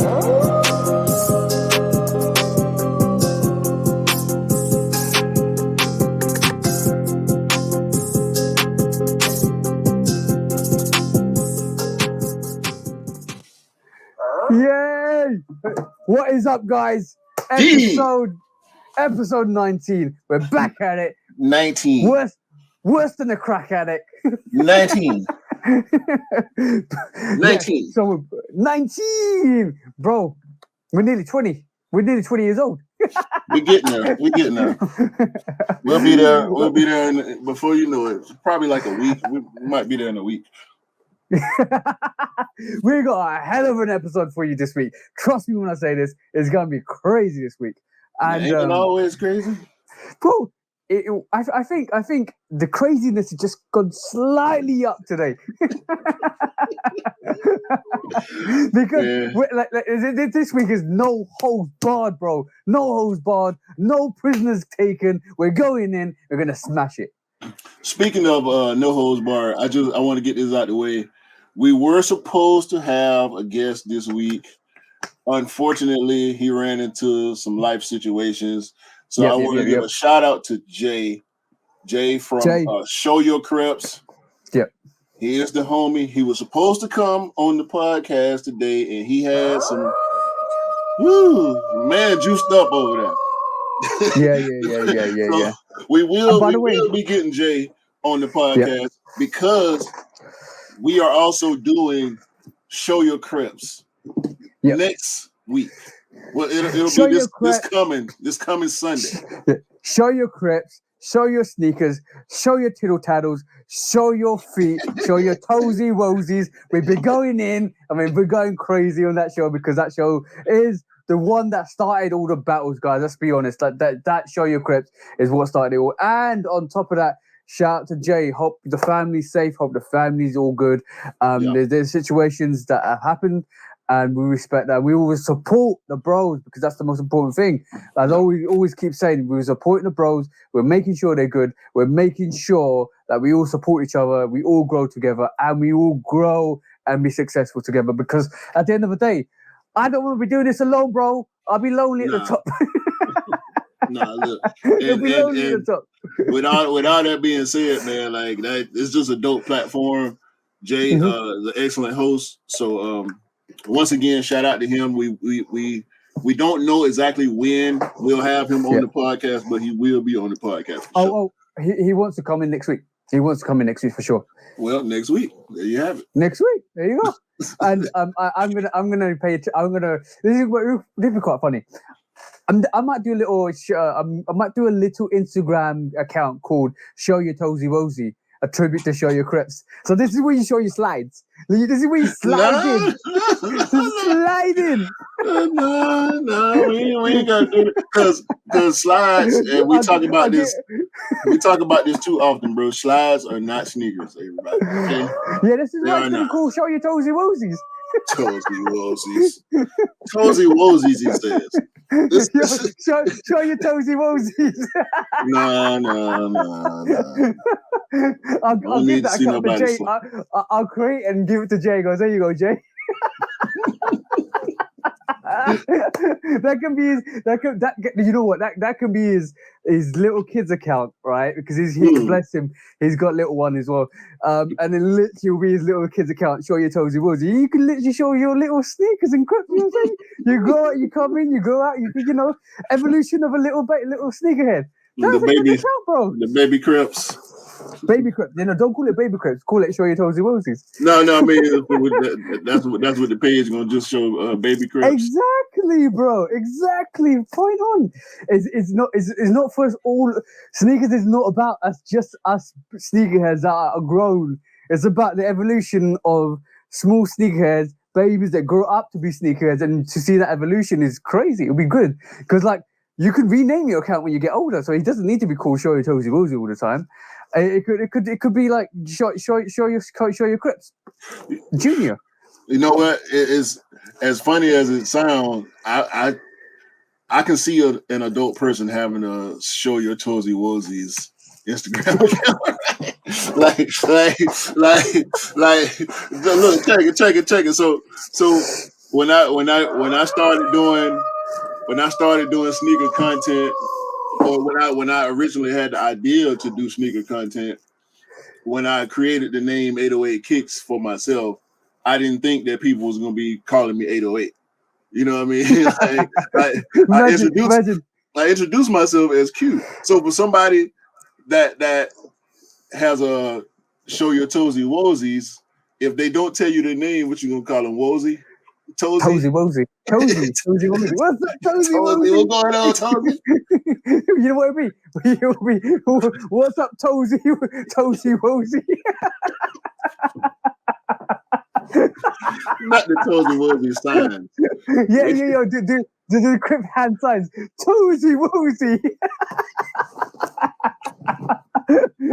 Yay! What is up, guys? Episode 19. We're back at it. 19. Worse than a crack addict. 19. 19. Yeah, so 19, bro. We're nearly 20. We're nearly 20 years old. We're getting there. We'll be there. Before you know it, probably like a week. We might be there in a week. We got a hell of an episode for you this week. Trust me when I say this, it's gonna be crazy this week. And ain't it always crazy, bro? I think the craziness has just gone slightly up today. Because this week is no holds barred, bro. No holds barred. No prisoners taken. We're going in. We're gonna smash it. Speaking of no holds barred, I want to get this out of the way. We were supposed to have a guest this week. Unfortunately, he ran into some life situations. So I want to give a shout out to Jay. Jay from Show Your Crips. Yep. He is the homie. He was supposed to come on the podcast today, and he had some man juiced up over there. Yeah. We will be getting Jay on the podcast because we are also doing Show Your Crips next week. Well, it'll be this coming Sunday. Show your crips, show your sneakers, show your tittle taddles, show your feet, show your toesy woesies. We've been going in. I mean, we're going crazy on that show because that show is the one that started all the battles, guys. Let's be honest. That Show Your Crips is what started it all. And on top of that, shout out to Jay. Hope the family's safe. Hope the family's all good. There's situations that have happened, and we respect that. We always support the bros because that's the most important thing. As always keep saying, we're supporting the bros. We're making sure they're good. We're making sure that we all support each other. We all grow together, and we all grow and be successful together. Because at the end of the day, I don't want to be doing this alone, bro. I'll be lonely at the top. Look. Without that being said, man, like that, it's just a dope platform. Jay, the excellent host. So once again, shout out to him. We don't know exactly when we'll have him on the podcast, but he will be on the podcast. He wants to come in next week. He wants to come in next week for sure. Well, next week. There you have it. Next week. There you go. And I'm gonna pay it. This is quite funny. I might do a little. I might do a little Instagram account called Show Your Toesy Woesy, a tribute to Show Your Crips. So this is where you show your slides. This is where you slide in. Slide in. No, we ain't gonna do it because slides. And we talk about this. We talk about this too often, bro. Slides are not sneakers, everybody. Okay? Yeah, this is why it's called Show Your Toesy Woesies. Toesy Woesies, he says. Show your toesy woesies. No. I'll give that account to Jay. I'll create and give it to Jay. Goes, there you go, Jay. That can be his little kid's account, right? Because bless him, he's got little one as well. And then literally will be his little kid's account. Show your toesy woesy. You can literally show your little sneakers and crips. You know what I'm saying? You go out, you come in, you go out. You evolution of a little sneakerhead. That's a good account, bro. The baby crips. Baby crips. Don't call it baby crips. Call it Show Your Toesy Woesies. No. I mean, that's what the page gonna just show baby crips. Exactly, bro. Exactly. Point on. It's not for us all. Sneakers is not about just us sneakerheads that are grown. It's about the evolution of small sneakerheads, babies that grow up to be sneakerheads, and to see that evolution is crazy. It'll be good because you could rename your account when you get older, so it doesn't need to be called Show Your Toesy Woesy all the time. It could be like show your crips, Junior. You know what? It is as funny as it sounds. I can see an adult person having a Show Your Toesy Woesies Instagram account. Look, check it. So when I started doing sneaker content, or when I originally had the idea to do sneaker content, when I created the name 808 Kicks for myself, I didn't think that people was gonna be calling me 808. You know what I mean? I introduced myself as Q. So for somebody that has a show your toesy woesies, if they don't tell you their name, what you gonna call them? Woesy? Toesy? Toesy Woesy. What's up, Toesy Toesy, Woesy? what's going on, Toesy? You know what I mean? What's up, Toesy Woesy? Not the Toesy Woesy signs. Yeah. Do the crip hand signs. Toesy Woesy.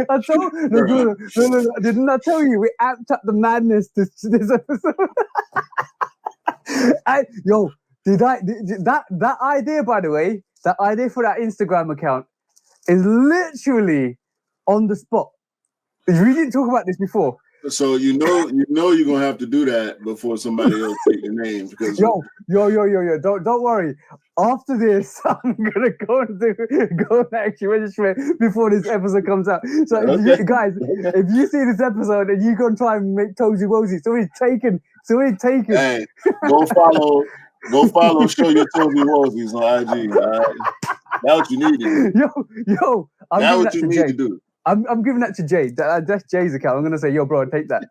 I told no, didn't I tell you we amped up the madness this episode? That idea, by the way, that idea for that Instagram account is literally on the spot. We didn't talk about this before. So you know you're gonna have to do that before somebody else take the name, because yo, don't worry. After this, I'm gonna go and actually register it before this episode comes out. So if you see this episode and you're gonna try and make Toesy Woesy, it's already taken. Hey, go follow Show Your Toesy Woesies on IG. All right? That's what you need to do. Yo, that's what you need to do. I'm giving that to Jay. That's Jay's account. I'm gonna say, yo, bro, take that.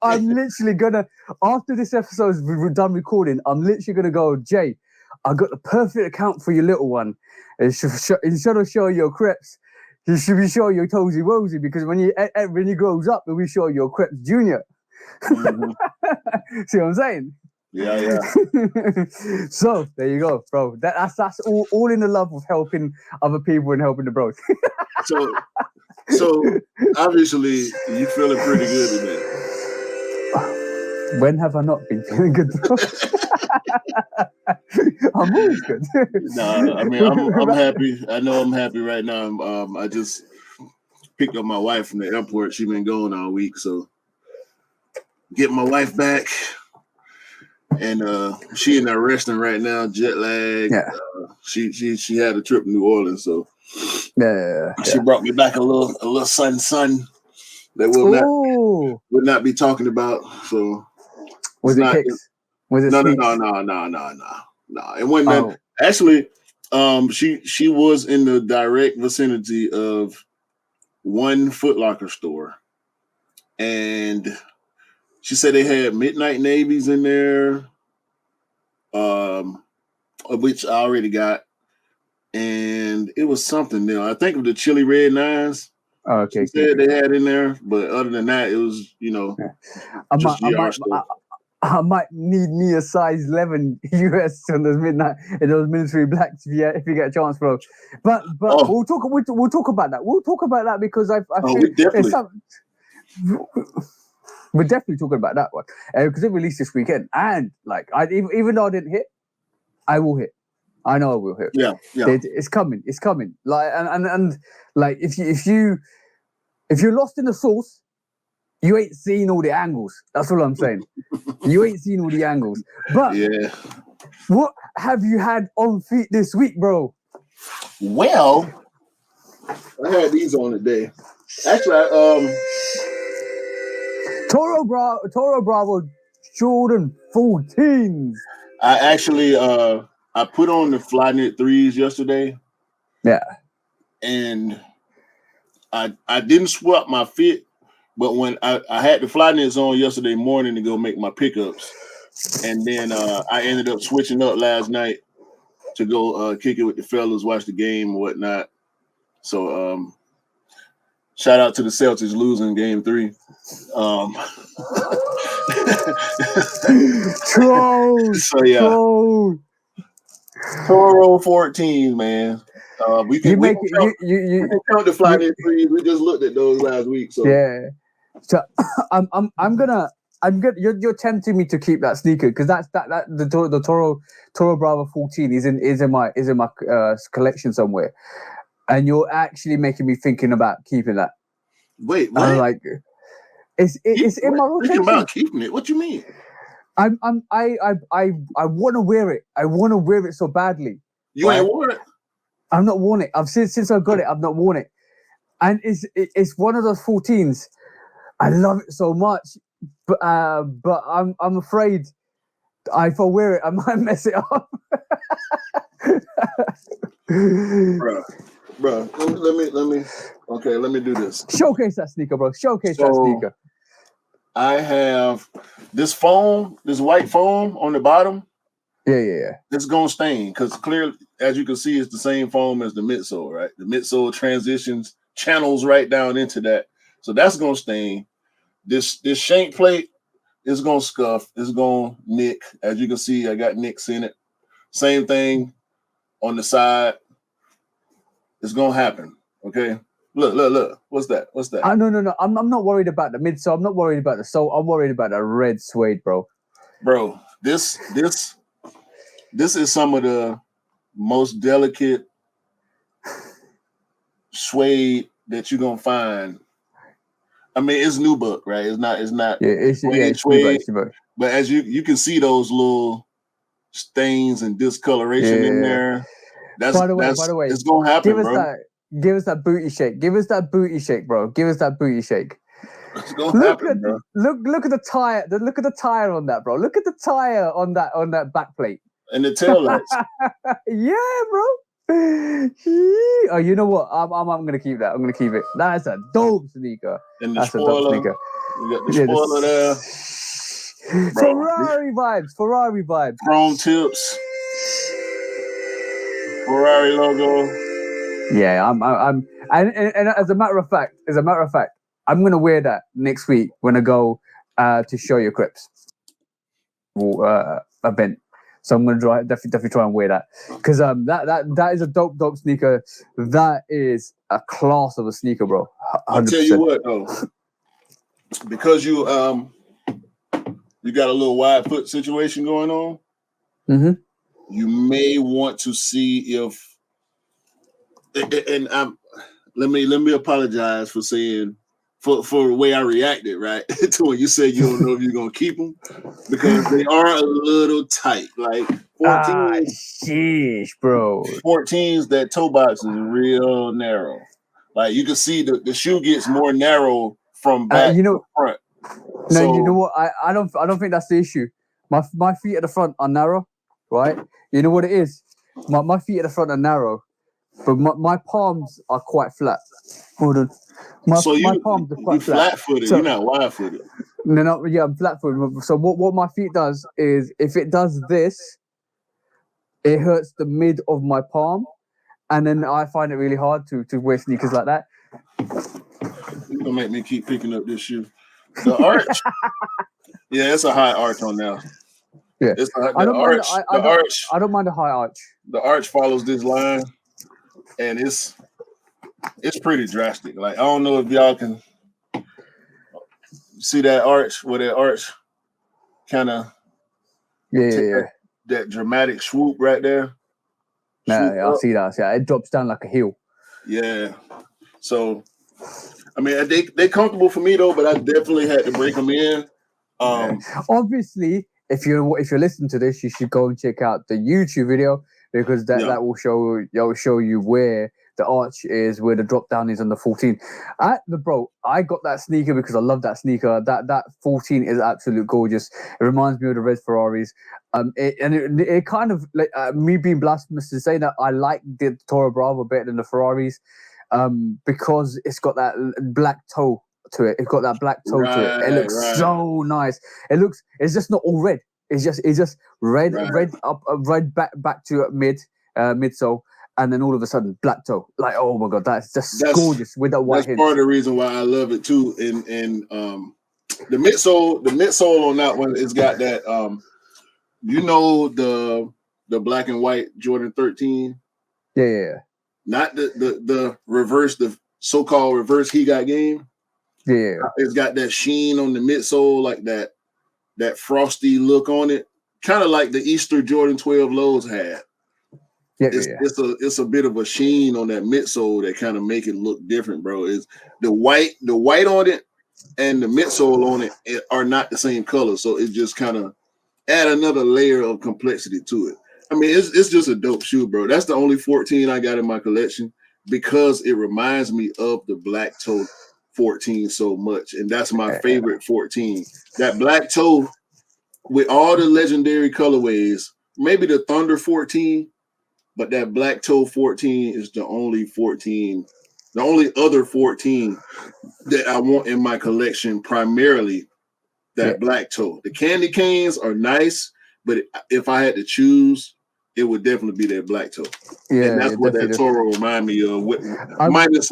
I'm literally gonna, after this episode's done recording, I'm literally gonna go, Jay, I got the perfect account for your little one. Instead of showing your creps, you should be showing your Toesy Woesy, because when he grows up, he'll be showing your creps junior. Mm-hmm. See what I'm saying? Yeah. So there you go, bro. That's all in the love of helping other people and helping the bros. So obviously you feeling pretty good today. When have I not been feeling good, bro? I'm always good. No, I mean I'm happy. I know I'm happy right now. I just picked up my wife from the airport. She's been gone all week, so getting my wife back. And she in there resting right now, jet lag. Yeah. She had a trip to New Orleans, so she brought me back a little son that will not be talking about. So was it Kicks? Was it no. It wasn't that. Actually, she was in the direct vicinity of one Foot Locker store, and she said they had Midnight Navies in there, which I already got, and it was something new. I think of the Chili Red Nines. Oh, okay. She said they had in there, but other than that, it was just GR stuff. I might need me a size 11 US on those military blacks if you get a chance, bro. But we'll talk about that. We'll talk about that because I feel we're definitely talking about that one because it released this weekend, and like even though I didn't hit, I will hit. I know I will hit. Yeah. It's coming. Like and like if you're lost in the sauce, you ain't seen all the angles. That's all I'm saying. You ain't seen all the angles. But what have you had on feet this week, bro? Well, I had these on today. Actually, Toro Bravo Jordan 14s. I actually I put on the Flyknit 3s yesterday. Yeah. And I didn't swap my fit, but when I had the Flyknits on yesterday morning to go make my pickups, and then I ended up switching up last night to go kick it with the fellas, watch the game and whatnot. So shout out to the Celtics losing game 3. Trolls. So yeah. Trolls. Toro 14, man. We can count the Flyknit 3s. We just looked at those last week. So yeah. So you're tempting me to keep that sneaker because the Toro Bravo 14 is in my collection somewhere, and you're actually making me thinking about keeping that. Wait, what? I'm like, It's in my Thinking rotation. about keeping it. What you mean? I want to wear it. I want to wear it so badly. You ain't worn it? I've not worn it. I've since I got it, I've not worn it. And it's one of those 14s. I love it so much, but I'm afraid if I wear it, I might mess it up. Bro, let me do this. Showcase that sneaker, bro. Showcase that sneaker. I have this foam, this white foam on the bottom. Yeah. It's gonna stain because clearly, as you can see, it's the same foam as the midsole, right? The midsole transitions channels right down into that, so that's gonna stain. This shank plate is gonna scuff. It's gonna nick. As you can see, I got nicks in it. Same thing on the side. It's gonna happen. Okay. Look. What's that? No. I'm not worried about the midsole. I'm not worried about the sole. I'm worried about the red suede, bro. Bro, this is some of the most delicate suede that you're gonna find. I mean, it's nubuck, right? It's not. It's suede. But as you can see those little stains and discoloration in there. By the way, it's gonna happen, Give us that booty shake. Give us that booty shake, bro. Give us that booty shake. It's gonna happen, bro. Look at the tire. Look at the tire on that, bro. Look at the tire on that back plate. And the tail lights. Yeah, bro. Oh, you know what? I'm gonna keep that. I'm gonna keep it. That's a dope sneaker. And the spoiler. You got the spoiler there. Ferrari vibes. Chrome tips. Ferrari logo. Yeah, I'm and as a matter of fact, I'm gonna wear that next week when I go to Show Your Crips event. So I'm gonna definitely try and wear that because that is a dope sneaker. That is a class of a sneaker, bro. 100%. I'll tell you what though, because you got a little wide foot situation going on. Mm-hmm. You may want to see if. And let me apologize for saying for the way I reacted, right? To when you said you don't know if you're gonna keep them because they are a little tight. Like 14, sheesh, bro. 14s, that toe box is real narrow. Like you can see the shoe gets more narrow from back to front. No, you know what? I don't think that's the issue. My feet at the front are narrow, right? You know what it is? My feet at the front are narrow. But my palms are quite flat. Hold on. My palms are quite flat. Flat-footed. So, you're not wide-footed. No, yeah, I'm flat-footed. So what my feet does is, if it does this, it hurts the mid of my palm, and then I find it really hard to wear sneakers like that. You're gonna make me keep picking up this shoe. The arch, yeah, it's a high arch on there. Yeah, I don't mind a high arch. The arch follows this line. And it's pretty drastic. Like I don't know if y'all can see that arch, where that arch kind of that dramatic swoop right there. Yeah, I see that. Yeah, it drops down like a hill. Yeah. So, I mean, they comfortable for me though, but I definitely had to break them in. Obviously, if you're listening to this, you should go and check out the YouTube video. Because that will show you where the arch is, where the drop down is on the 14. I got that sneaker because I love that sneaker. That 14 is absolute gorgeous. It reminds me of the red Ferraris. It kind of like me being blasphemous to say that I like the Toro Bravo better than the Ferraris, because it's got that black toe to it. It's got that black toe to it. It looks so nice. It's just not all red. It's just red up, red back to midsole, and then all of a sudden black toe. Like, oh my god, that's gorgeous with that white. That's part of the reason why I love it too. And the midsole on that one, it's got that the black and white Jordan 13. Yeah. Not the reverse, the so-called reverse he got game. Yeah. It's got that sheen on the midsole, like that frosty look on it, kind of like the Easter Jordan 12 lows had. It's a bit of a sheen on that midsole that kind of make it look different, bro. Is the white on it and the midsole on it are not the same color, so it just kind of add another layer of complexity to it. I mean, it's just a dope shoe, bro. That's the only 14 I got in my collection because it reminds me of the black toe 14 so much, and that's my favorite 14. That black toe with all the legendary colorways, maybe the Thunder 14, but that black toe 14 is the only 14, the only other 14 that I want in my collection, primarily that black toe. The candy canes are nice, but if I had to choose, it would definitely be that black toe. Yeah, and that's what that Toro remind me of,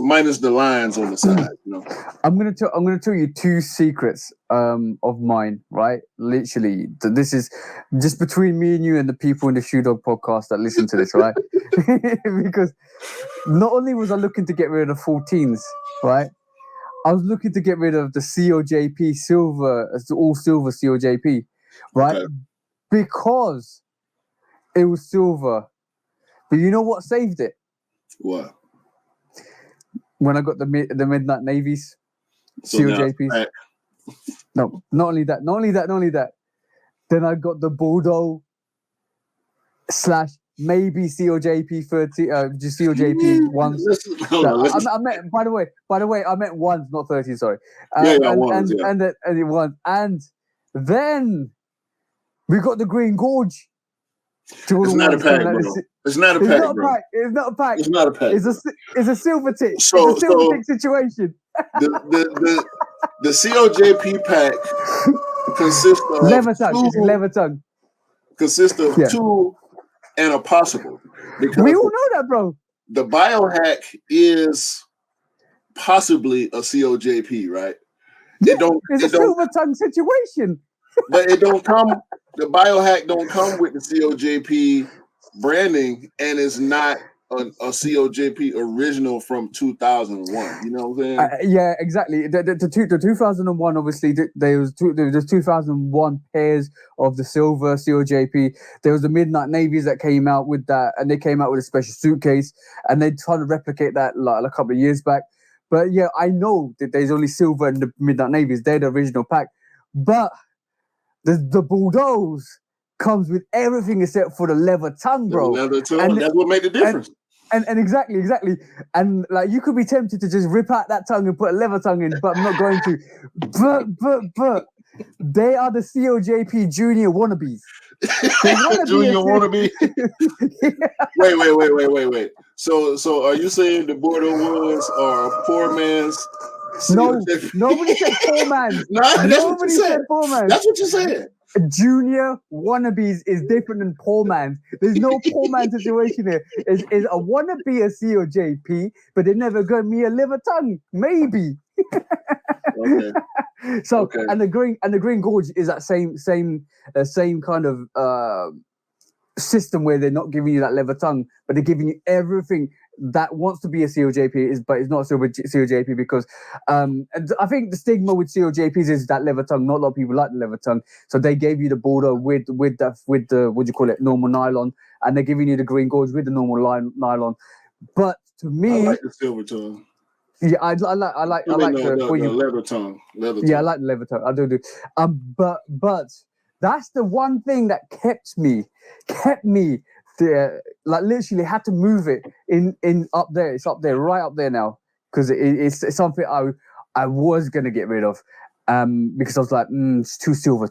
minus the lines on the side. You know, I'm gonna tell you two secrets of mine. Right, literally, this is just between me and you and the people in the Shoe Dog podcast that listen to this, right? Because not only was I looking to get rid of 14s, right, I was looking to get rid of the COJP silver, all silver COJP, right? Okay. Because it was silver. But you know what saved it? What? When I got the Midnight Navies, so COJPs. No, not only that. Then I got the Bordeaux / maybe COJP 30, just COJP ones. I meant, by the way, I meant ones, not 30. Sorry. Ones, and then we got the Green Gorge. It's not a pack, bro. It's not a pack, bro. It's not a pack. It's not a pack. It's a silver tick. It's a silver tick situation. The COJP pack consists of leather tongue. Consists of two and a possible. Because we all know that, bro. The biohack is possibly a COJP, right? Yeah, it's a silver tongue situation. But it don't come. The biohack don't come with the COJP branding, and it's not a COJP original from 2001. You know what I'm saying? Yeah, exactly. The 2001, obviously, there was 2001 pairs of the silver COJP. There was the Midnight Navies that came out with that, and they came out with a special suitcase, and they tried to replicate that like a couple of years back. But yeah, I know that there's only silver in the Midnight Navies. They're the original pack, but the Bordeaux comes with everything except for the leather tongue, bro. The leather tongue, that's what made the difference. And exactly. And like you could be tempted to just rip out that tongue and put a leather tongue in, but I'm not going to. But they are the COJP junior wannabes. Junior wannabe. Wait. So are you saying the Bordeaux ones are poor man's? No, nobody said poor man. Nobody said poor man. That's what you said. Junior wannabes is different than poor man. There's no poor man situation here. Is a wannabe a COJP, but they never got me a liver tongue. Maybe. Okay. So and the green gorge is that same kind of system where they're not giving you that leather tongue, but they're giving you everything that wants to be a COJP but it's not a COJP because I think the stigma with COJPs is that leather tongue. Not a lot of people like the leather tongue, so they gave you the border with the what do you call it, normal nylon, and they're giving you the green gorge with the normal nylon. But to me, I like the silver tongue. Yeah, I like the leather tongue. Yeah, I like the leather tongue. I do. But that's the one thing that kept me there. Like literally had to move it in up there. It's up there, right up there now, because it's something I was gonna get rid of, because I was like, it's too silver.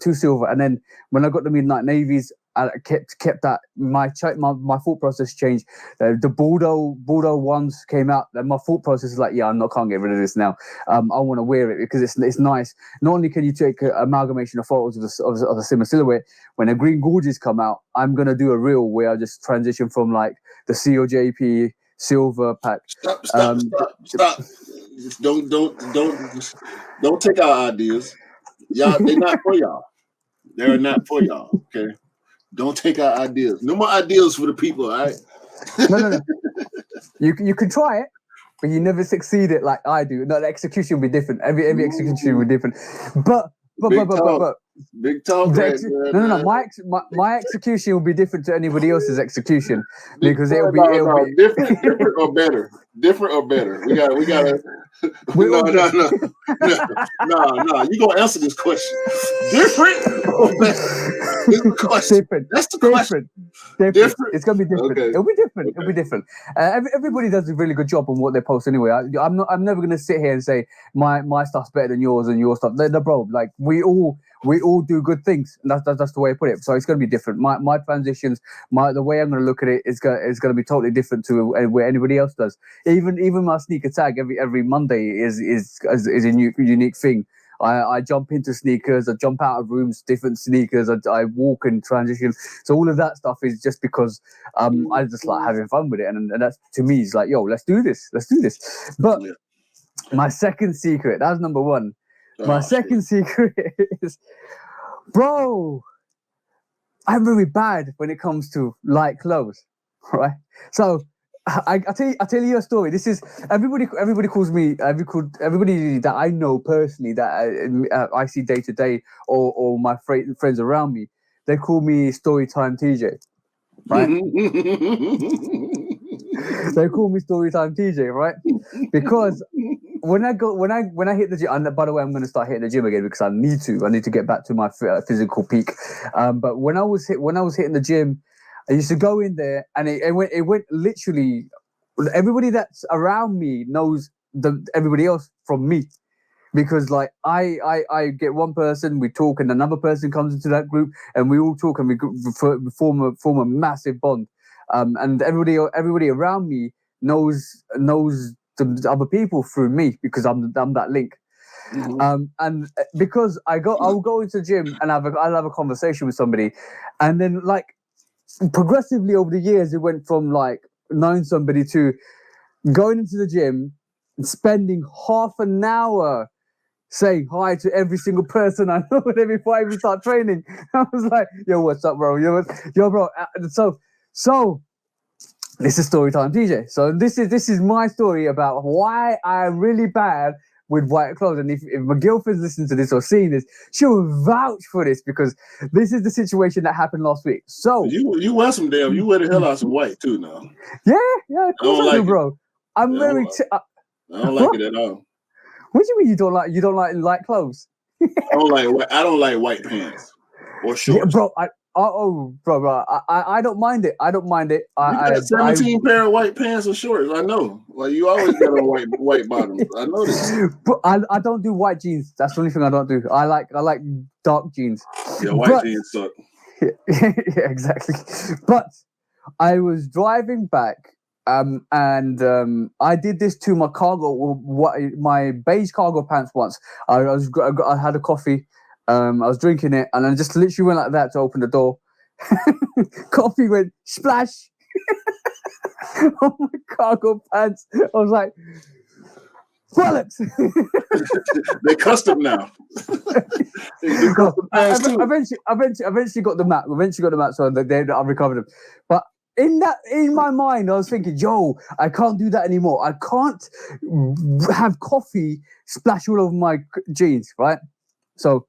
And then when I got the Midnight Navies, I kept that. My thought process changed. The Bordeaux ones came out, and my thought process is like, can't get rid of this now. I want to wear it because it's nice. Not only can you take an amalgamation of photos of the similar silhouette, when the Green Gorges come out, I'm gonna do a reel where I just transition from like the COJP silver pack. Stop. Don't take our ideas. Y'all, they're not for y'all. They're not for y'all. Okay. Don't take our ideas. No more ideas for the people, all right? No. You can try it, but you never succeed it like I do. No, the execution will be different. Every execution will be different. But Big talk right there. No. My execution will be different to anybody else's execution because it'll be different or better. Different or better. We got to. No. You gonna answer this question? Different or better? It's the question. Different. That's the question. Different. It's gonna be different. Okay. It'll be different. Okay. It'll be different. Everybody does a really good job on what they post anyway. I'm never gonna sit here and say my stuff's better than yours and your stuff. No, bro. Like we all do good things, and that's the way I put it. So it's gonna be different. My transitions, the way I'm gonna look at it is gonna be totally different to where anybody else does. Even my sneaker tag every Monday is a unique thing. I jump into sneakers, I jump out of rooms, different sneakers, I walk and transition. So all of that stuff is just because I just like having fun with it, and that's to me is like, yo, let's do this. But my second secret, that was number one. My second secret is, bro, I'm very bad when it comes to light clothes, right? So I tell you a story. This is everybody calls me everybody that I know personally that I see day to day or my friends around me. They call me Storytime TJ, right? They call me Storytime TJ, right? Because when I hit the gym, and by the way, I'm going to start hitting the gym again because I need to get back to my physical peak. But when I was hitting the gym, I used to go in there, and it went literally. Everybody that's around me knows everybody else from me, because like I get one person, we talk, and another person comes into that group, and we all talk, and we form a massive bond. And everybody around me knows the other people through me because I'm that link. Mm-hmm. And because I'll go into the gym and I'll have a conversation with somebody, and then like progressively over the years, it went from like knowing somebody to going into the gym and spending half an hour saying hi to every single person I know before I even start training. I was like, yo, what's up, bro? Yo, bro. So this is Storytime DJ. So this is my story about why I'm really bad with white clothes. And if my girlfriend's listening to this or seeing this, she'll vouch for this because this is the situation that happened last week. So you wear some damn. You wear the hell out of some white too now. Yeah, of course I do, bro. I'm very. I don't like it at all. What do you mean you don't like light clothes? I don't like white pants or shorts. Yeah, bro. Bro. I don't mind it. I got 17 pair of white pants or shorts. I know. Like you always got on white bottoms. I know this. But I don't do white jeans. That's the only thing I don't do. I like dark jeans. Yeah, white jeans suck. Yeah, exactly. But I was driving back, and I did this to my my beige cargo pants once. I had a coffee. I was drinking it, and I just literally went like that to open the door. Coffee went splash on my cargo pants. I was like, bollocks. They're custom now. Eventually got the mat. So I recovered them. But in my mind, I was thinking, yo, I can't do that anymore. I can't have coffee splash all over my jeans, right? So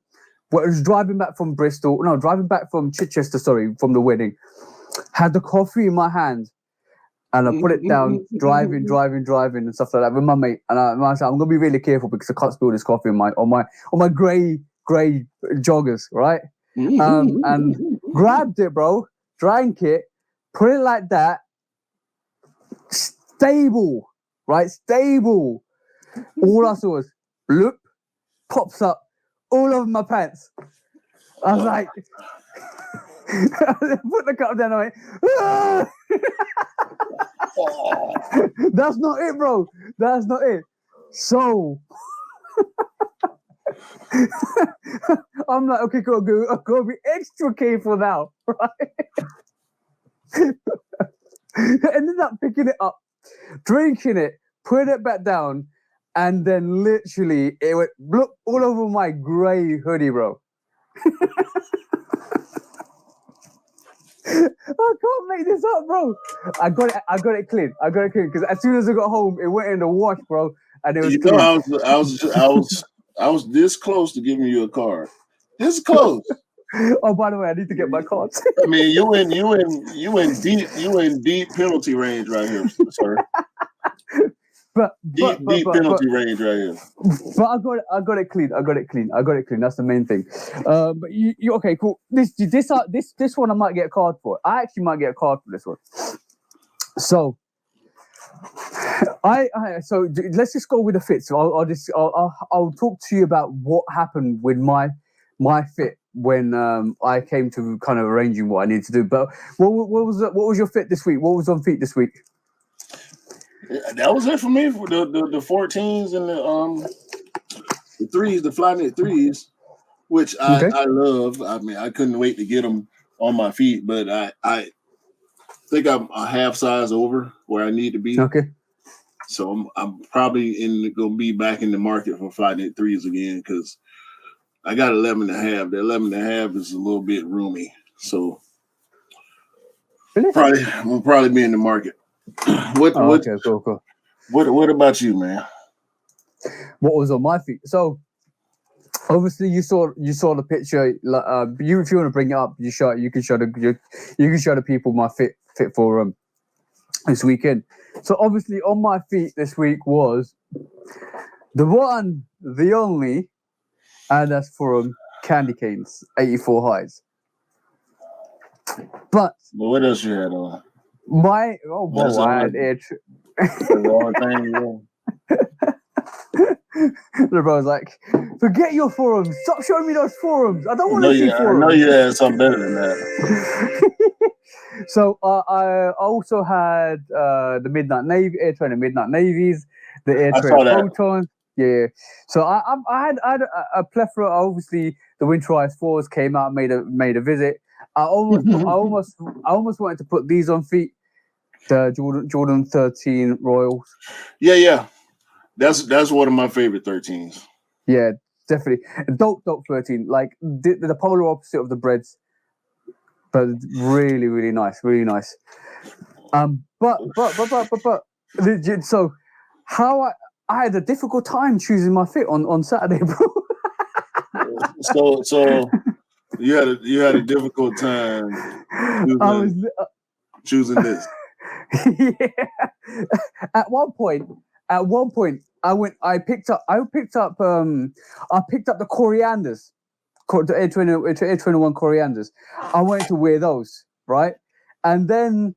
I was driving back from Chichester, from the wedding. Had the coffee in my hand, and I put it down, driving and stuff like that with my mate. And I said, I'm gonna be really careful because I can't spill this coffee on my grey joggers, right? And grabbed it, bro, drank it, put it like that, stable, right? Stable. All I saw was bloop, pops up all over my pants. I was like, put the cup down. I went, ah! That's not it, bro. That's not it. So I'm like, okay, cool. I'm gonna be extra careful now, right? Ended up picking it up, drinking it, putting it back down, and then literally it went bloop all over my grey hoodie, bro. I can't make this up, bro. I got it clean. Because as soon as I got home, it went in the wash, bro, and it was clean. I was this close to giving you a card. This is close. Oh, by the way, I need to get my cards. I mean, you in deep penalty range right here, sir. but Deep penalty range right here. But I got it clean. That's the main thing. But you okay? Cool. This one I might get a card for. I actually might get a card for this one. So so let's just go with the fit. So I'll talk to you about what happened with my fit when I came to kind of arranging what I need to do. But what was your fit this week? What was on feet this week? That was it for me for the 14s and the threes, the fly knit threes, which I love. I mean, I couldn't wait to get them on my feet, but I think I'm a half size over where I need to be. Okay. So I'm probably gonna be back in the market for fly knit threes again because I got 11 and a half. The 11 and a half is a little bit roomy, so we'll probably be in the market. Okay, cool. What about you, man? What was on my feet? So obviously you saw the picture. If you want to bring it up, you can show the people my fit for this weekend. So obviously on my feet this week was the one, the only, and that's from Candy Canes 84 highs. But what else you had on? I had it. The bro's like, forget your forums. Stop showing me those forums. I don't want to see forums. I know you had something better than that. So I also had the Midnight Navy, Air Trainer Midnight Navies, the Air Trainer Proton. Yeah. So I had a plethora. Obviously, the Winterize 4s came out, made a visit. I almost wanted to put these on feet. The Jordan 13 Royals. Yeah. That's one of my favorite 13s. Yeah, definitely. Dope 13. Like the polar opposite of the breads. But really, really nice. Really nice. But so how I had a difficult time choosing my fit on Saturday, bro. So you had a difficult time choosing this. Yeah. At one point, I picked up the corianders, the Air 21 corianders. I wanted to wear those, right? And then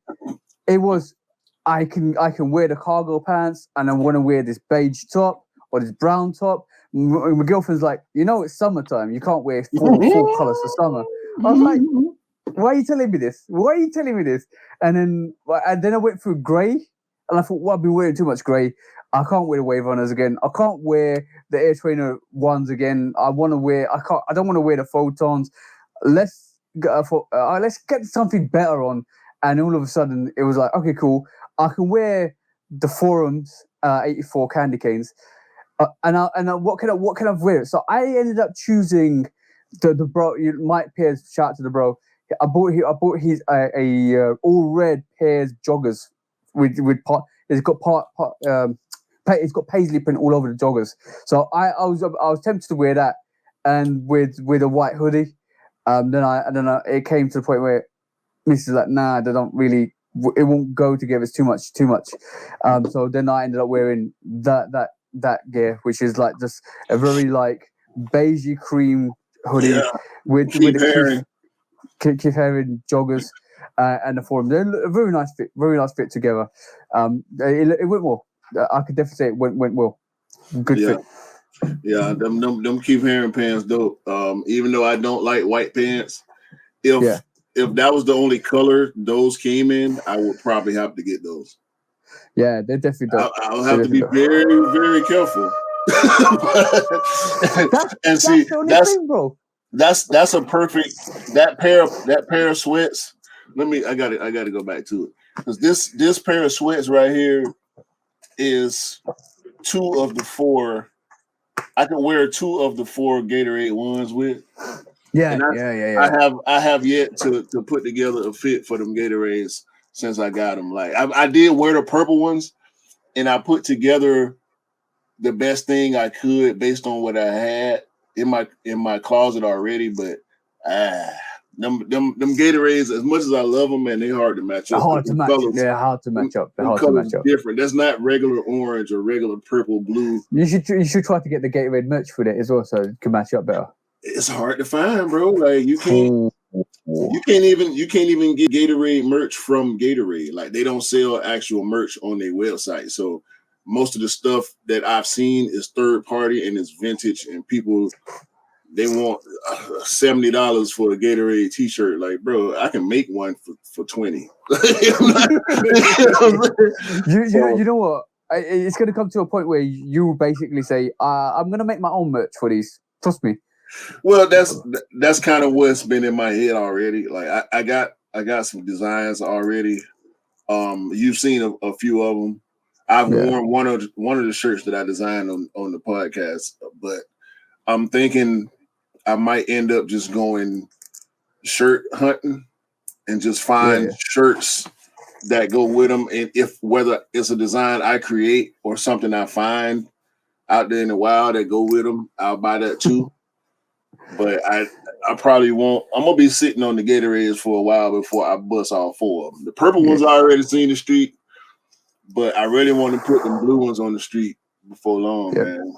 it was I can wear the cargo pants, and I want to wear this beige top or this brown top. My girlfriend's like, it's summertime. You can't wear four colors for summer. I was like, why are you telling me this? And then I went through grey, and I thought, well, I've been wearing too much grey. I can't wear the Wave Runners again. I can't wear the Air Trainer ones again. I don't want to wear the Photons. Let's get something better on. And all of a sudden, it was like, okay, cool. I can wear the Forums 84 Candy Canes. And what can I wear? So I ended up choosing the bro. Mike Pierce, shout out to the bro. I bought his all red pairs joggers with part. It's got paisley print all over the joggers. So I was tempted to wear that, and with a white hoodie. Then it came to the point where Mrs. like, nah, they don't really. It won't go together. It's too much. So then I ended up wearing that gear, which is like just a very like beigey cream hoodie with the Keith Haring joggers and the Forum. They're a very nice fit together. It went well. I could definitely say it went well. Good fit. Yeah, them Keith Haring pants dope. Even though I don't like white pants, if that was the only color those came in, I would probably have to get those. Yeah, they're definitely dope. I'll have to be very, very careful. That's a perfect that pair of sweats. I gotta go back to it because this pair of sweats right here is 2 of the 4. I can wear 2 of the 4 Gatorade ones with. Yeah. I have yet to put together a fit for them Gatorades since I got them. Like I did wear the purple ones, and I put together the best thing I could based on what I had. in my closet already, but them Gatorades, as much as I love them, man, they're hard to match up. They're hard to match up. They're hard to match up. Different. That's not regular orange or regular purple, blue. You should try to get the Gatorade merch with it as well, so it can match up better. It's hard to find, bro. Like you can't even get Gatorade merch from Gatorade. Like they don't sell actual merch on their website. So most of the stuff that I've seen is third party and it's vintage, and people they want $70 for a Gatorade T-shirt. Like, bro, I can make one for $20. You know what? It's going to come to a point where you basically say, "I'm going to make my own merch for these." Trust me. Well, that's kind of what's been in my head already. Like, I got some designs already. You've seen a few of them. I've worn one of the shirts that I designed on the podcast, but I'm thinking I might end up just going shirt hunting and just find shirts that go with them. And whether it's a design I create or something I find out there in the wild that go with them, I'll buy that too. But I probably won't. I'm gonna be sitting on the Gatorades for a while before I bust all four of them. The purple ones I already seen the street, but I really want to put the blue ones on the street before long, man.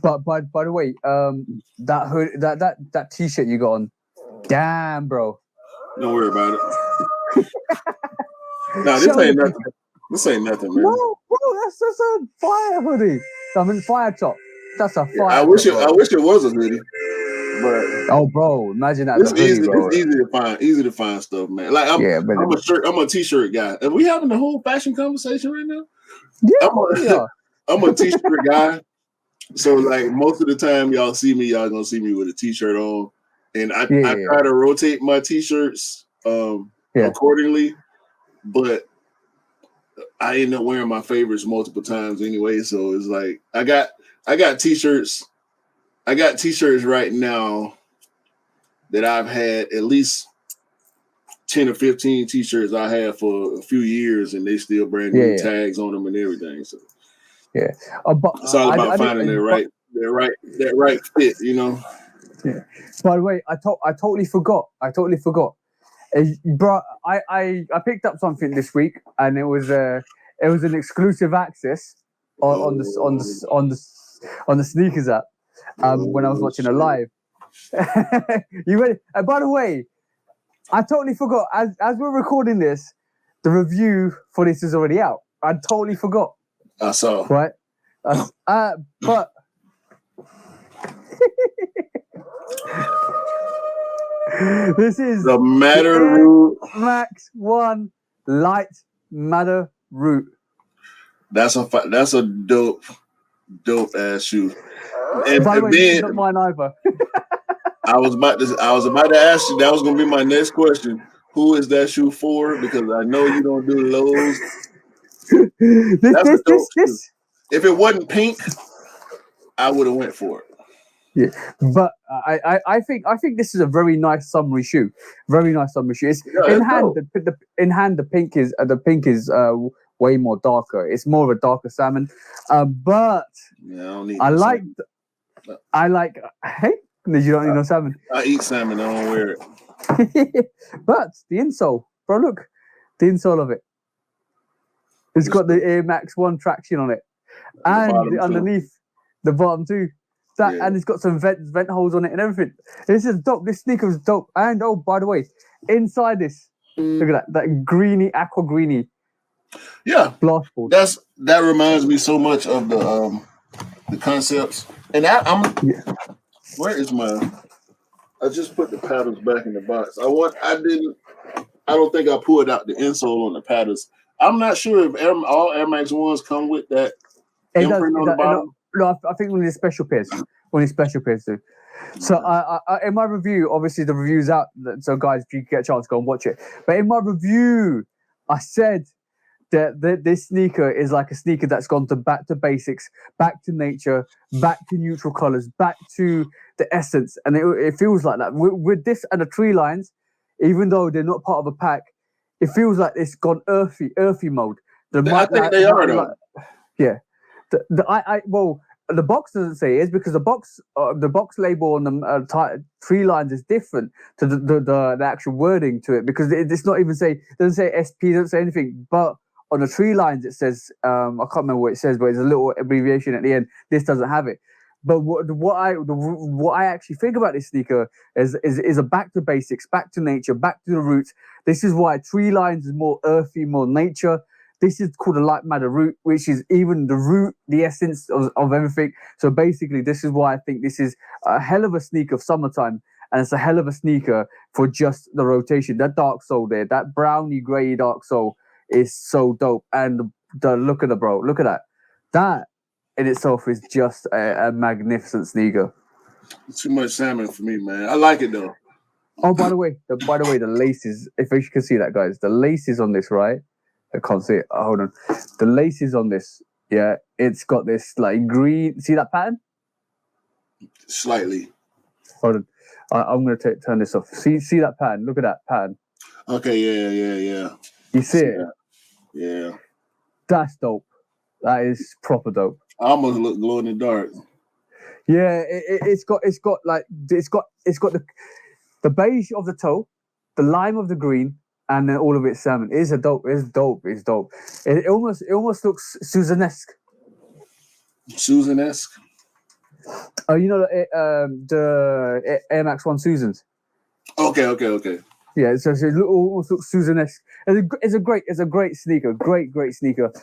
But by the way, that hood, that T-shirt you got on, damn, bro. Don't worry about it. No, this ain't nothing. This ain't nothing, man. No, bro, that's just a fire hoodie. I mean, fire top. That's a fire. I wish it was a hoodie. But bro, imagine that. It's easy to find stuff, man. Like I'm a T-shirt guy. Are we having the whole fashion conversation right now? Yeah, I'm a T-shirt guy. So like most of the time y'all gonna see me with a T-shirt on. And I try to rotate my T-shirts accordingly, but I end up wearing my favorites multiple times anyway. So it's like I got T-shirts. I got T-shirts right now that I've had at least 10 or 15 T-shirts I have for a few years, and they still brand new tags on them and everything. So it's all about finding that right fit, you know. Yeah. By the way, I totally forgot. Bro, I picked up something this week, and it was an exclusive access on the sneakers app. When I was watching a live. You ready? By the way, I totally forgot. As we're recording this, the review for this is already out. I totally forgot. I saw. Right? But this is the Matter Root Max 1 Light Matter Root. That's a dope ass shoe. And by the way, it's not mine either. I was about to ask you. That was going to be my next question. Who is that shoe for? Because I know you don't do lows. This. If it wasn't pink, I would have went for it. Yeah, but I think this is a very nice summery shoe. Very nice summery shoe. It's in hand. The pink is way more darker. It's more of a darker salmon. But I like. Hey, you don't need no salmon. I eat salmon. I don't wear it. But the insole, bro. Look, the insole of it. It's got the Air Max 1 traction on it, and underneath the bottom too. And it's got some vent holes on it and everything. This is dope. This sneaker is dope. And by the way, inside this, look at that greeny, aqua greeny. Yeah, blastboard. That reminds me so much of the concepts. And where is my? I just put the paddles back in the box. I don't think I pulled out the insole on the paddles. I'm not sure if all Air Max 1s come with that imprint on the bottom. No, I think only special pairs. Do. So in my review, obviously the review's out. So guys, if you get a chance, go and watch it. But in my review, I said that this sneaker is like a sneaker that's gone back to basics, back to nature, back to neutral colors, back to the essence. And it feels like that. With this and the tree lines, even though they're not part of a pack, it feels like it's gone earthy mode. I think they are though. Yeah. the box doesn't say it is because the box label on the tree lines is different to the actual wording to it because it's not even doesn't say SP, doesn't say anything. But on the tree lines it says I can't remember what it says, but it's a little abbreviation at the end. This doesn't have it. But what I actually think about this sneaker is a back to basics, back to nature, back to the roots. This is why tree lines is more earthy, more nature. This is called a light matter root, which is even the root, the essence of everything. So basically, this is why I think this is a hell of a sneaker of summertime, and it's a hell of a sneaker for just the rotation. That dark sole there, that browny grey dark sole is so dope. And the look at look at that. That in itself is just a magnificent sneaker. It's too much salmon for me, man. I like it though. Oh, by the way, the laces. If you can see that, guys, the laces on this, right? I can't see it. Oh, hold on. The laces on this, yeah, it's got this like green. See that pattern? Slightly. Hold on. I'm gonna turn this off. See that pattern? Look at that pattern. Okay, yeah. You see it? That. Yeah. That's dope. That is proper dope. I almost look glow in the dark. Yeah, it's got the beige of the toe, the lime of the green, and then all of it salmon. It's dope. It almost looks Susan-esque. Susan-esque? Oh, you know the Air Max 1 Susans? Okay. Yeah, so it almost looks Susan-esque. It's a great sneaker. Great sneaker.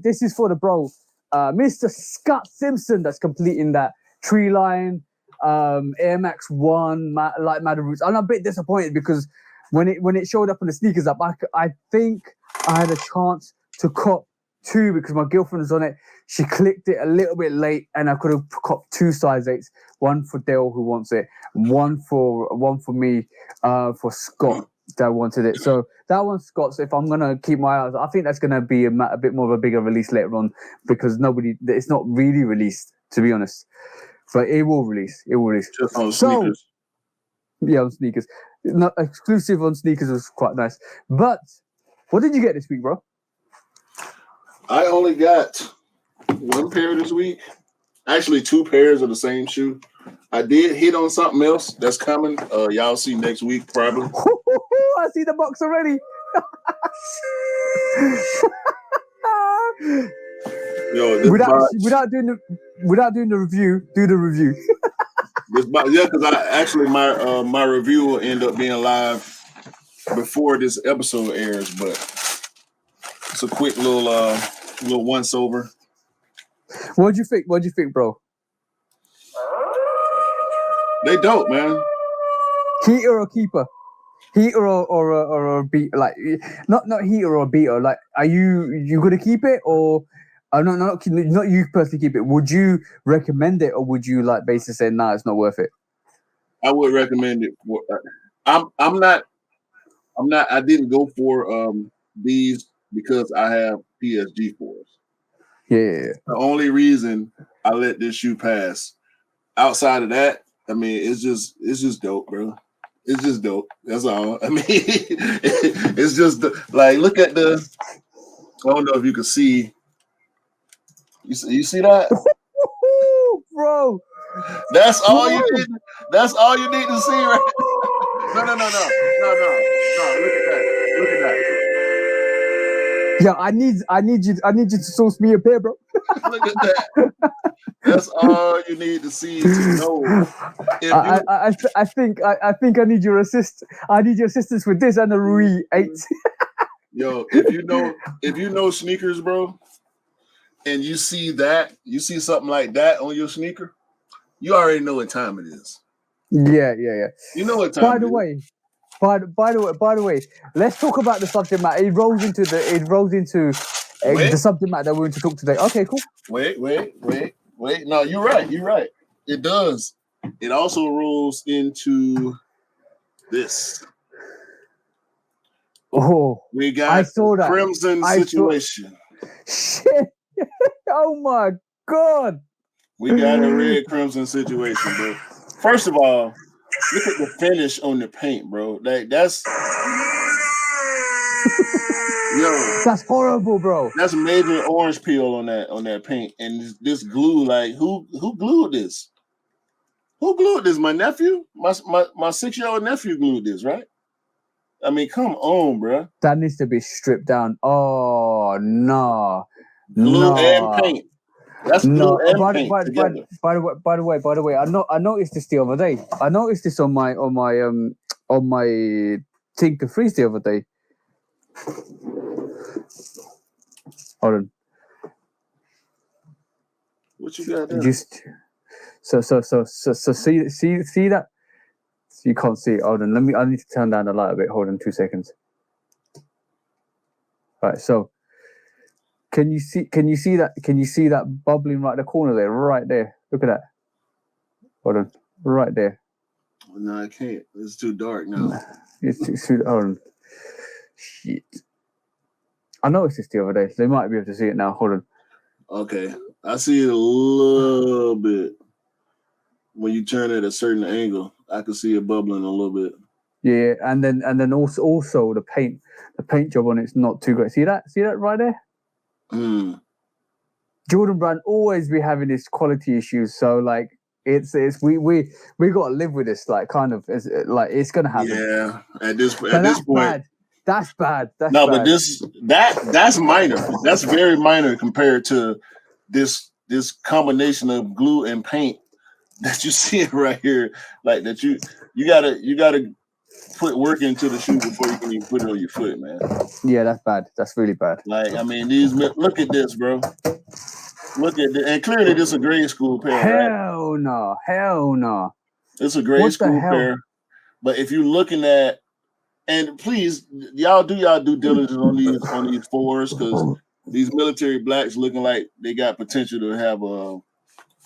This is for the bro, Mr. Scott Simpson, that's completing that tree line, Air Max 1, light matter roots. I'm a bit disappointed because when it showed up on the sneakers app, I think I had a chance to cop 2 because my girlfriend was on it. She clicked it a little bit late, and I could have copped 2 size 8s, one for Dale who wants it, one for me, for Scott that wanted it. So that one's Scott's. If I'm gonna keep my eyes, I think that's gonna be a bit more of a bigger release later on because it's not really released, to be honest. But it will release. Just on sneakers. Yeah, on sneakers. Not exclusive on sneakers was quite nice. But what did you get this week, bro? I only got 1 pair this week. Actually, 2 pairs of the same shoe. I did hit on something else that's coming. Y'all see next week probably. I see the box already. Yo, without doing the review, do the review. Because my review will end up being live before this episode airs, but it's a quick little once over. What'd you think, bro? They dope, man. Heater or keeper? Heater or a beat? Like not heater or beater. Like, are you gonna keep it or? Not you personally keep it. Would you recommend it, or would you like basically say, nah, it's not worth it? I would recommend it. I'm not. I didn't go for these because I have PSG 4s. Yeah. The only reason I let this shoe pass. Outside of that, I mean, it's just dope, bro. It's just dope. That's all. I mean, it's just like look at the. I don't know if you can see. You see that, bro? That's all you need. That's all you need to see, right? No. Look at that. Yeah, I need you to source me a pair, bro. Look at that. That's all you need to see to know. I think I need your assist. I need your assistance with this and the Rui 8. Yo, if you know sneakers, bro, and you see something like that on your sneaker, you already know what time it is. Yeah. You know what time. By the way, let's talk about the subject matter. It rolls into the subject matter that we're going to talk today. Okay, cool. Wait. No, you're right. It does. It also rolls into this. Oh, we got I saw that Crimson situation. Shit. Oh my God. We got a red Crimson situation, bro. First of all, look at the finish on the paint, bro. That's Yo, That's horrible, bro. that's major orange peel on that paint, and this glue. Like, who glued this? Who glued this? My nephew, my 6-year-old nephew glued this, right? I mean, come on, bro. That needs to be stripped down. Oh no, Glue and no, paint. That's glue no. and paint together. By the way, I noticed this the other day. I noticed this on my Tinker Freeze the other day. Hold on. What you got there? Just so see that. You can't see it. Hold on. I need to turn down the light a bit. Hold on 2 seconds. Right. So can you see that? Can you see that bubbling right in the corner there? Right there. Look at that. Hold on. Right there. No, I can't. It's too dark now. It's hold on. Shit. I noticed this the other day. So they might be able to see it now. Hold on. Okay. I see it a little bit. When you turn at a certain angle, I can see it bubbling a little bit. Yeah, and then also the paint job on it's not too great. See that right there? Jordan Brand always be having this quality issues. So like it's we got to live with this. Like kind of it's gonna happen. Yeah, at this point. Bad. That's bad. That's no, bad. but that's minor. That's very minor compared to this combination of glue and paint that you see right here. Like that you gotta put work into the shoe before you can even put it on your foot, man. Yeah, that's bad. That's really bad. Like, I mean, look at this, bro. Look at this. And clearly this is a grade school pair, Hell right? Hell no. It's a grade school pair. But if you're looking at, and please, y'all do y'all due diligence on these fours, because these military blacks looking like they got potential to have a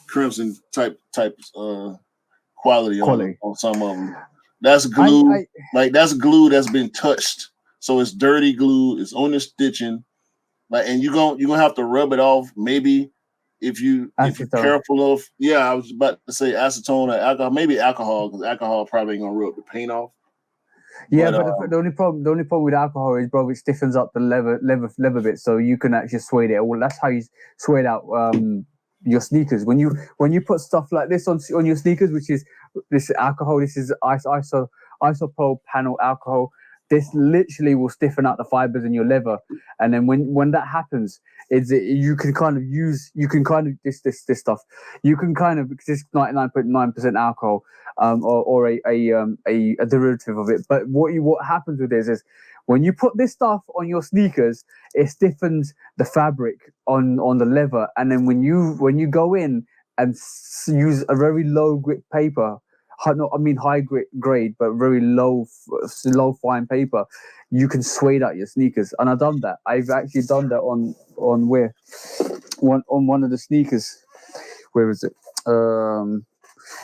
crimson type quality on some of them. That's glue. That's glue that's been touched. So it's dirty glue. It's on the stitching. Like, and you're gonna have to rub it off. Maybe if you're careful of. Yeah, I was about to say acetone or alcohol. Maybe alcohol, because alcohol probably ain't gonna rub the paint off. Yeah, but the only problem with alcohol is, bro, it stiffens up the leather bit, so you can actually suede it. Well, that's how you suede out your sneakers. When you put stuff like this on your sneakers, which is this alcohol, this is isopropyl panel alcohol. This literally will stiffen out the fibers in your leather, and then when that happens, you can kind of this stuff. You can kind of this 99.9% alcohol, or a derivative of it. But what happens with this is when you put this stuff on your sneakers, it stiffens the fabric on the leather, and then when you go in and use a very low grit paper. High grade, but very low fine paper. You can suede out your sneakers, and I've done that. I've actually done that on one of the sneakers. Where is it?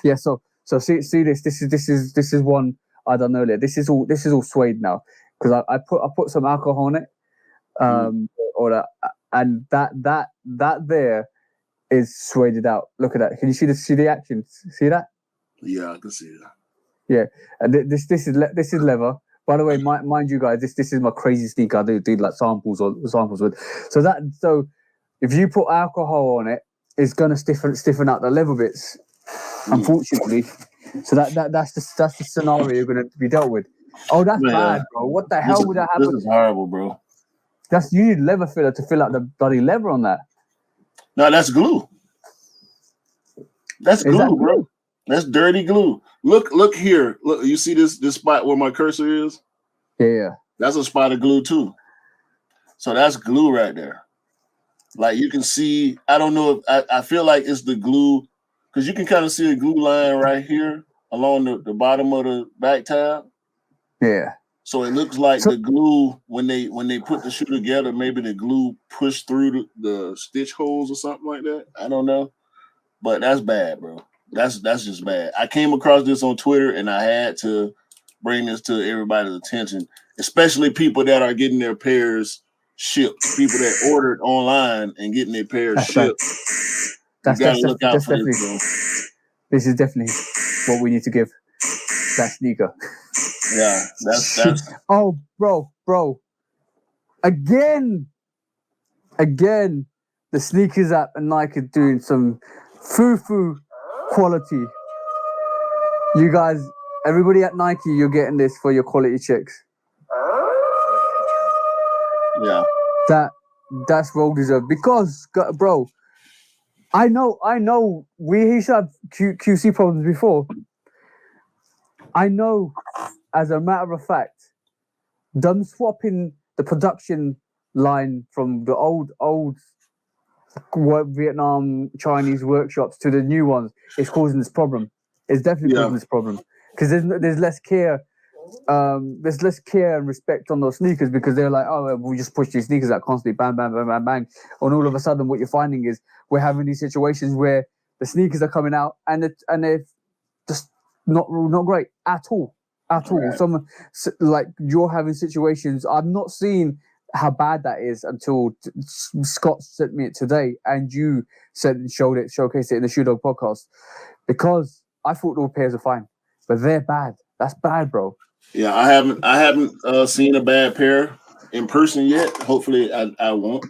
Yeah. So see this. This is one I done earlier. This is all suede now because I put some alcohol on it, or that, and that there is sueded out. Look at that. Can you see the action? See that? Yeah, I can see that. Yeah, and this is leather. By the way, mind you guys, this is my crazy sneaker. I do like samples with. So if you put alcohol on it, it's gonna stiffen out the leather bits. Unfortunately, so that's the scenario you're gonna be dealt with. Oh, that's bad, bro. What the hell would that happen? This is horrible, bro. You need leather filler to fill out the bloody leather on that. No, that's glue. That's glue, bro. That's dirty glue. Look here. Look, you see this spot where my cursor is? Yeah. That's a spot of glue too. So that's glue right there. Like you can see, I don't know if I feel like it's the glue, because you can kind of see a glue line right here along the bottom of the back tab. Yeah. So it looks like the glue, when they put the shoe together, maybe the glue pushed through the stitch holes or something like that. I don't know. But that's bad, bro. That's just bad. I came across this on Twitter, and I had to bring this to everybody's attention, especially people that are getting their pairs shipped, people that ordered online and getting their pairs shipped. You gotta look out for this, bro. This is definitely what we need to give that sneaker. Yeah, that's Oh, bro. Again, the sneakers app and Nike doing some foo-foo quality. You guys, everybody at Nike, you're getting this for your quality checks. Yeah. That's well deserved because, bro, I know we used to have QC problems before. I know, as a matter of fact, them swapping the production line from the old Vietnam Chinese workshops to the new ones is causing this problem. It's definitely causing this problem because there's less care. There's less care and respect on those sneakers because they're like, oh, we just push these sneakers out constantly, bang, bang, bang, bang, bang. And all of a sudden, what you're finding is we're having these situations where the sneakers are coming out and they're just not great at all, Right. Some like you're having situations. I've not seen how bad that is until Scott sent me it today, and you showcased it in the Shoe Dog podcast because I thought all pairs are fine, but they're bad. That's bad, bro. Yeah, I haven't seen a bad pair in person yet. Hopefully, I won't,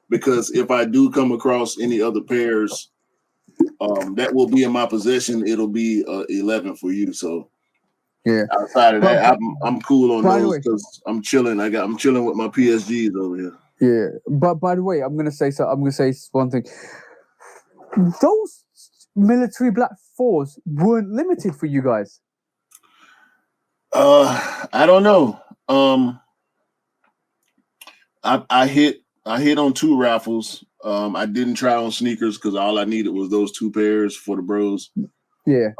because if I do come across any other pairs that will be in my possession, it'll be 11 for you. So yeah, outside of that, I'm cool on those because I'm chilling. I'm chilling with my PSGs over here. Yeah, but by the way, I'm gonna say one thing. Those military black 4s weren't limited for you guys. I don't know. I hit on 2 raffles. I didn't try on sneakers because all I needed was those 2 pairs for the bros. Yeah.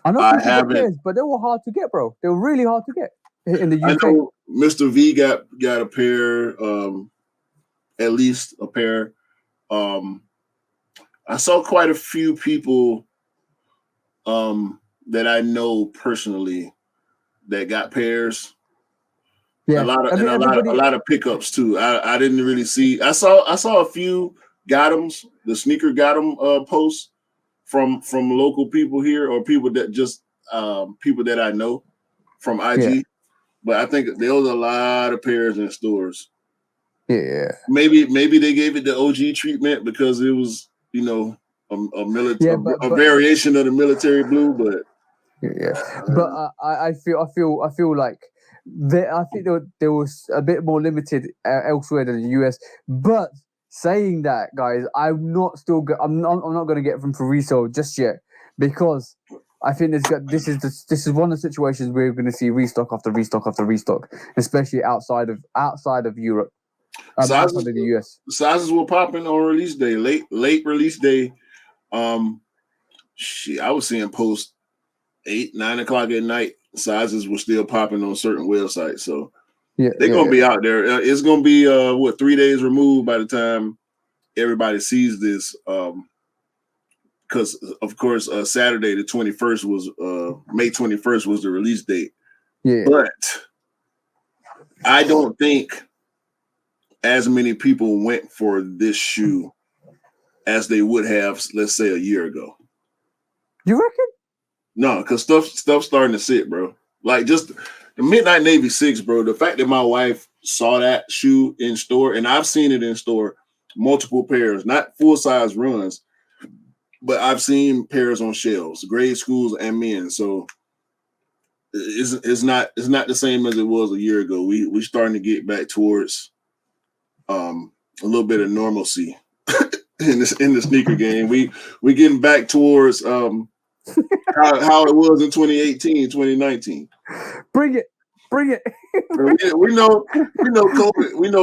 I know people got pairs, but they were hard to get, bro. They were really hard to get in the UK. I know Mr. V got a pair, at least a pair. I saw quite a few people that I know personally that got pairs. Yeah, a lot of pickups too. I didn't really see. I saw a few Gotham's, the sneaker Gotham posts from local people here or people that just people that I know from IG. Yeah. But I think there was a lot of pairs in stores. Yeah. Maybe they gave it the OG treatment because it was, you know, a military a variation of the military blue, but I feel like I think there was a bit more limited elsewhere than the US. But saying that, guys, I'm not going to get them for resale just yet because I think this is one of the situations where we're going to see restock after restock after restock, especially outside of Europe. Outside of the US. Sizes were popping on release day, late release day. I was seeing posts 8, 9 o'clock at night. Sizes were still popping on certain websites, so they're gonna be out there. It's gonna be 3 days removed by the time everybody sees this. Because of course, Saturday the 21st was May 21st was the release date. Yeah, but I don't think as many people went for this shoe as they would have, let's say, a year ago. You reckon? No, because stuff's starting to sit, bro. Like just the Midnight Navy 6, bro. The fact that my wife saw that shoe in store, and I've seen it in store, multiple pairs, not full-size runs, but I've seen pairs on shelves, grade schools and men. So it's not the same as it was a year ago. We starting to get back towards a little bit of normalcy in the sneaker game. We getting back towards how it was in 2018, 2019. Bring it. we know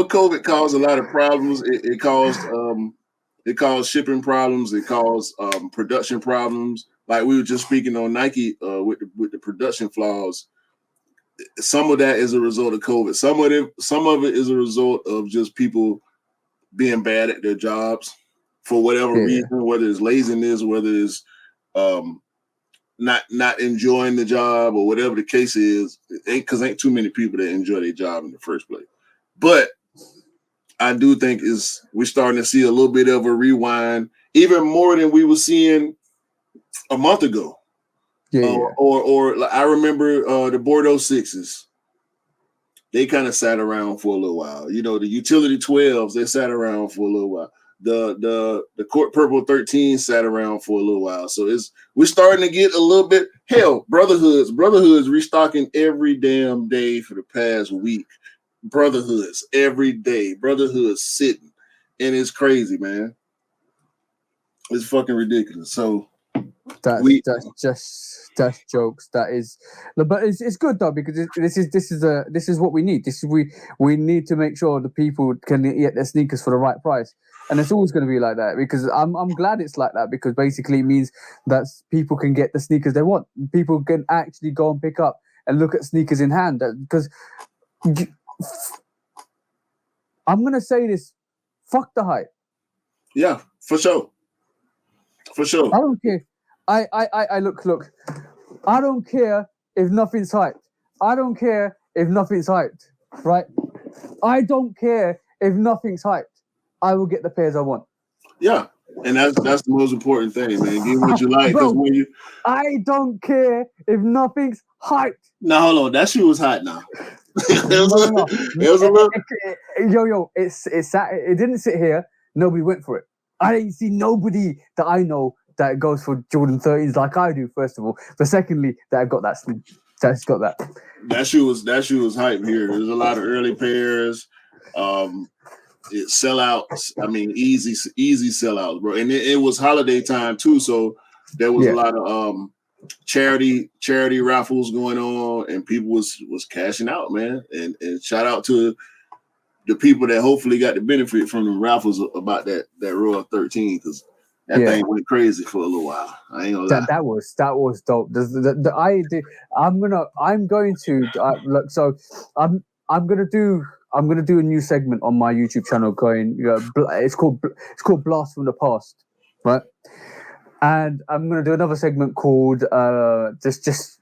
COVID caused a lot of problems. It caused shipping problems. It caused production problems. Like we were just speaking on Nike with the production flaws. Some of that is a result of COVID. Some of it is a result of just people being bad at their jobs for whatever reason, whether it's laziness, whether it's not enjoying the job or whatever the case is. Ain't too many people that enjoy their job in the first place. But I do think we're starting to see a little bit of a rewind, even more than we were seeing a month ago. Yeah. Or I remember the Bordeaux 6s. they kind of sat around for a little while. You know, the utility 12s, they sat around for a little while. The court purple 13 sat around for a little while. So we're starting to get a little bit. Hell, brotherhoods restocking every damn day for the past week. Brotherhoods every day. Brotherhoods sitting, and it's crazy, man. It's fucking ridiculous. So that's jokes. That is, but it's good though, because this is what we need. We need to make sure the people can get their sneakers for the right price, and it's always going to be like that. Because I'm glad it's like that, because basically it means that people can get the sneakers they want. People can actually go and pick up and look at sneakers in hand. Because I'm gonna say this: fuck the hype. Yeah, for sure. For sure. I don't care. I look. I don't care if nothing's hyped. I don't care if nothing's hyped. Right? I don't care if nothing's hyped. I will get the pairs I want. Yeah, and that's the most important thing, man. Get what you like, because when you. I don't care if nothing's hyped. No, hold on. That shoe was hot now. It was a little. Yo, it didn't sit here. Nobody went for it. I didn't see nobody that I know that goes for Jordan 13s like I do, first of all. But secondly, that I've got that. That's got that. That shoe was hype here. There's a lot of early pairs. It sellouts. I mean, easy sellouts, bro. And it was holiday time too, so there was a lot of charity raffles going on, and people was cashing out, man. And shout out to the people that hopefully got the benefit from the raffles about that Royal 13, because that thing went crazy for a little while. I ain't gonna lie. That was dope. I'm going to look. So I'm gonna do a new segment on my YouTube channel. It's called Blast from the Past, right? And I'm gonna do another segment called just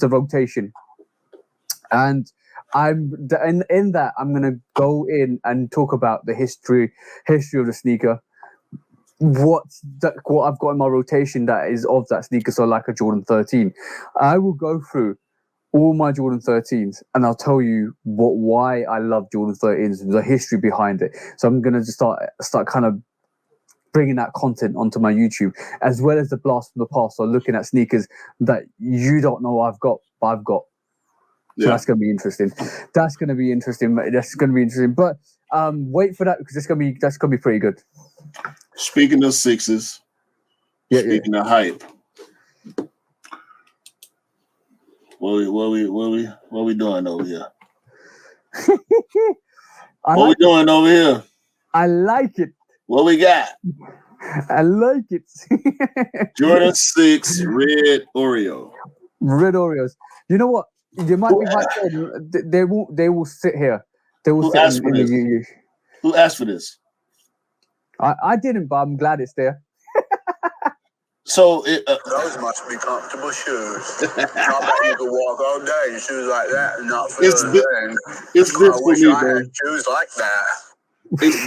a rotation. And I'm in that I'm gonna go in and talk about the history of the sneaker. What I've got in my rotation that is of that sneaker, so like a Jordan 13. I will go through all my Jordan 13s and I'll tell you why I love Jordan 13s, the history behind it. So I'm gonna just start kind of bringing that content onto my YouTube, as well as the blast from the past. So looking at sneakers that you don't know I've got, but I've got. So that's going to be interesting. But wait for that, because that's going to be pretty good. Speaking of sixes, speaking of hype, what we doing over here? What we doing over here? I like it. What we got? I like it. Jordan 6 red Oreo. Red Oreos. You know what? You might be hyped. They will sit here. They will sit in the UU. Who asked for this? I didn't, but I'm glad it's there. So those must be comfortable shoes. I bet you could walk all day in shoes like that and not feel anything. It's this for me, bro. Shoes like that. It's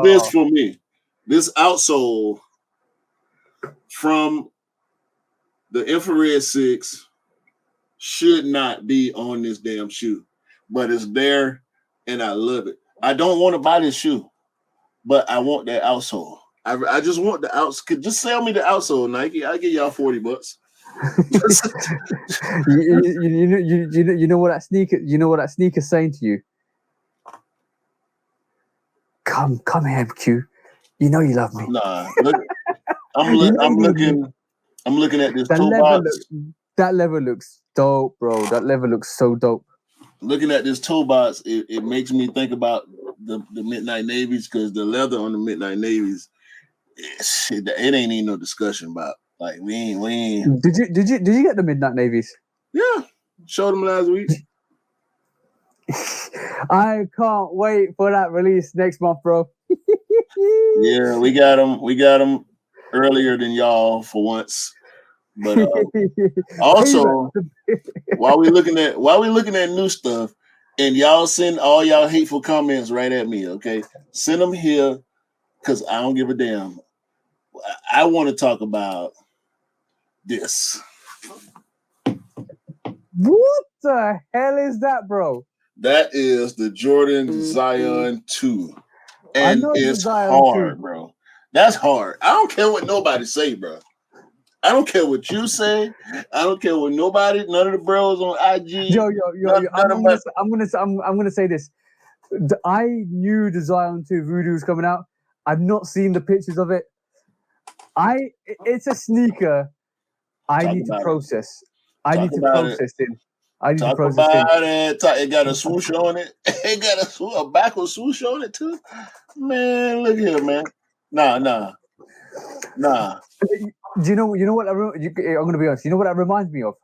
this for me. This outsole from the infrared 6 should not be on this damn shoe, but it's there and I love it. I don't want to buy this shoe, but I want that outsole. I just want the outsole. Just sell me the outsole, Nike. I'll give y'all $40. You know what that sneaker? You know what that sneaker's saying to you? Come here, Q. You know you love me. Nah, look, I'm looking at this toolbox. That level looks dope, bro. That level looks so dope. Looking at this toolbox, it makes me think about the Midnight Navies, because the leather on the Midnight Navies, it ain't even no discussion about. Like we ain't. Did you get the Midnight Navies? Yeah, showed them last week. I can't wait for that release next month, bro. Yeah, we got them earlier than y'all for once. But also, while we looking at new stuff, and y'all send all y'all hateful comments right at me, okay? Send them here, because I don't give a damn. I want to talk about this. What the hell is that, bro? That is the Jordan Zion 2. I And know the it's Zion hard, 2. bro. That's hard. I don't care what nobody say, bro. I don't care what you say. I don't care what nobody, none of the bros on IG. Yo. None of my, I'm gonna say this. I knew the Zion 2 Voodoo was coming out. I've not seen the pictures of it. It's a sneaker. I talk need to about it. process. I Talk need to about it. process it. I need to Talk process about it. it. It got a swoosh on it. It got a backward swoosh on it too. Man, look here, man. Nah. Do you know what? I'm gonna be honest. You know what that reminds me of?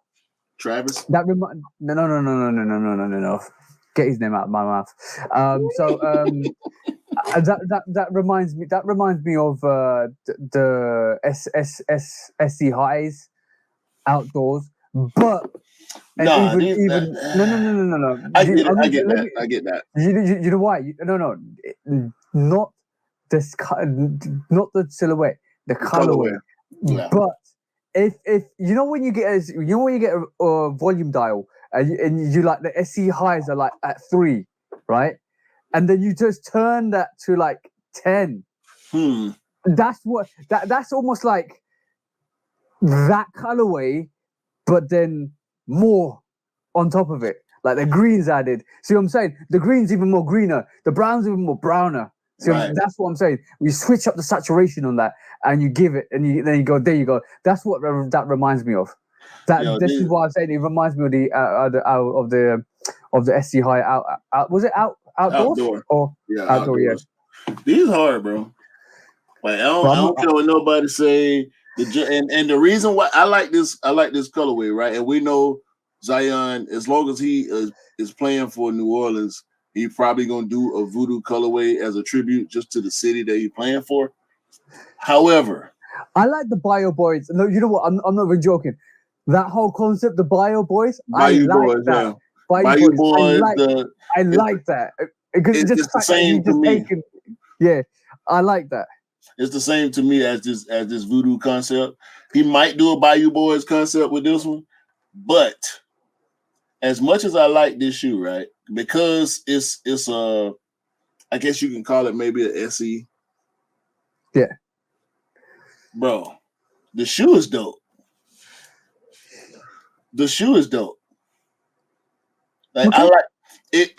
Travis. No. Get his name out of my mouth. That reminds me of the SC highs outdoors, but and Nah, even no. I get it. I get that. You know why? Not this, not the silhouette, the colorway. Yeah. But if you know when you get a volume dial and you like the SC highs are like at 3, right? And then you just turn that to like 10. That's almost like that colorway, but then more on top of it. Like the green's added. See what I'm saying? The green's even more greener. The brown's even more browner. See, right. That's what I'm saying. We switch up the saturation on that, and you give it, and then you go. There you go. That's what that reminds me of. This is why I'm saying it reminds me of the SC high out. Was it outdoors? Outdoor. Or outdoor? Yeah. These hard, bro. Like I don't care what nobody say. And the reason why I like this colorway, right? And we know Zion, as long as he is playing for New Orleans, he's probably gonna do a voodoo colorway as a tribute just to the city that he's playing for. However, I like the Bio Boys. No, you know what? I'm not even joking. That whole concept, the Bio Boys, Bayou Boys, that. Yeah. Bayou Boys, I like that because it's just the same to me. Yeah, I like that. It's the same to me as this voodoo concept. He might do a Bayou Boys concept with this one, but as much as I like this shoe, right? Because it's a, I guess you can call it maybe a SE. Yeah, bro, the shoe is dope. Like I like it.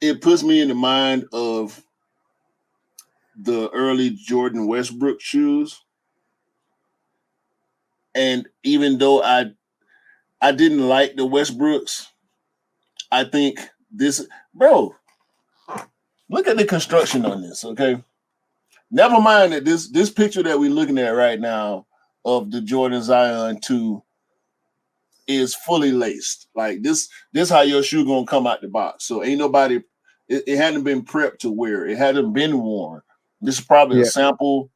It puts me in the mind of the early Jordan Westbrook shoes. And even though I didn't like the Westbrooks, I think this, bro, look at the construction on this, okay? Never mind that this picture that we're looking at right now of the Jordan Zion 2 is fully laced. Like this how your shoe gonna come out the box. So ain't nobody, it hadn't been prepped to wear. It hadn't been worn. This is probably a sample.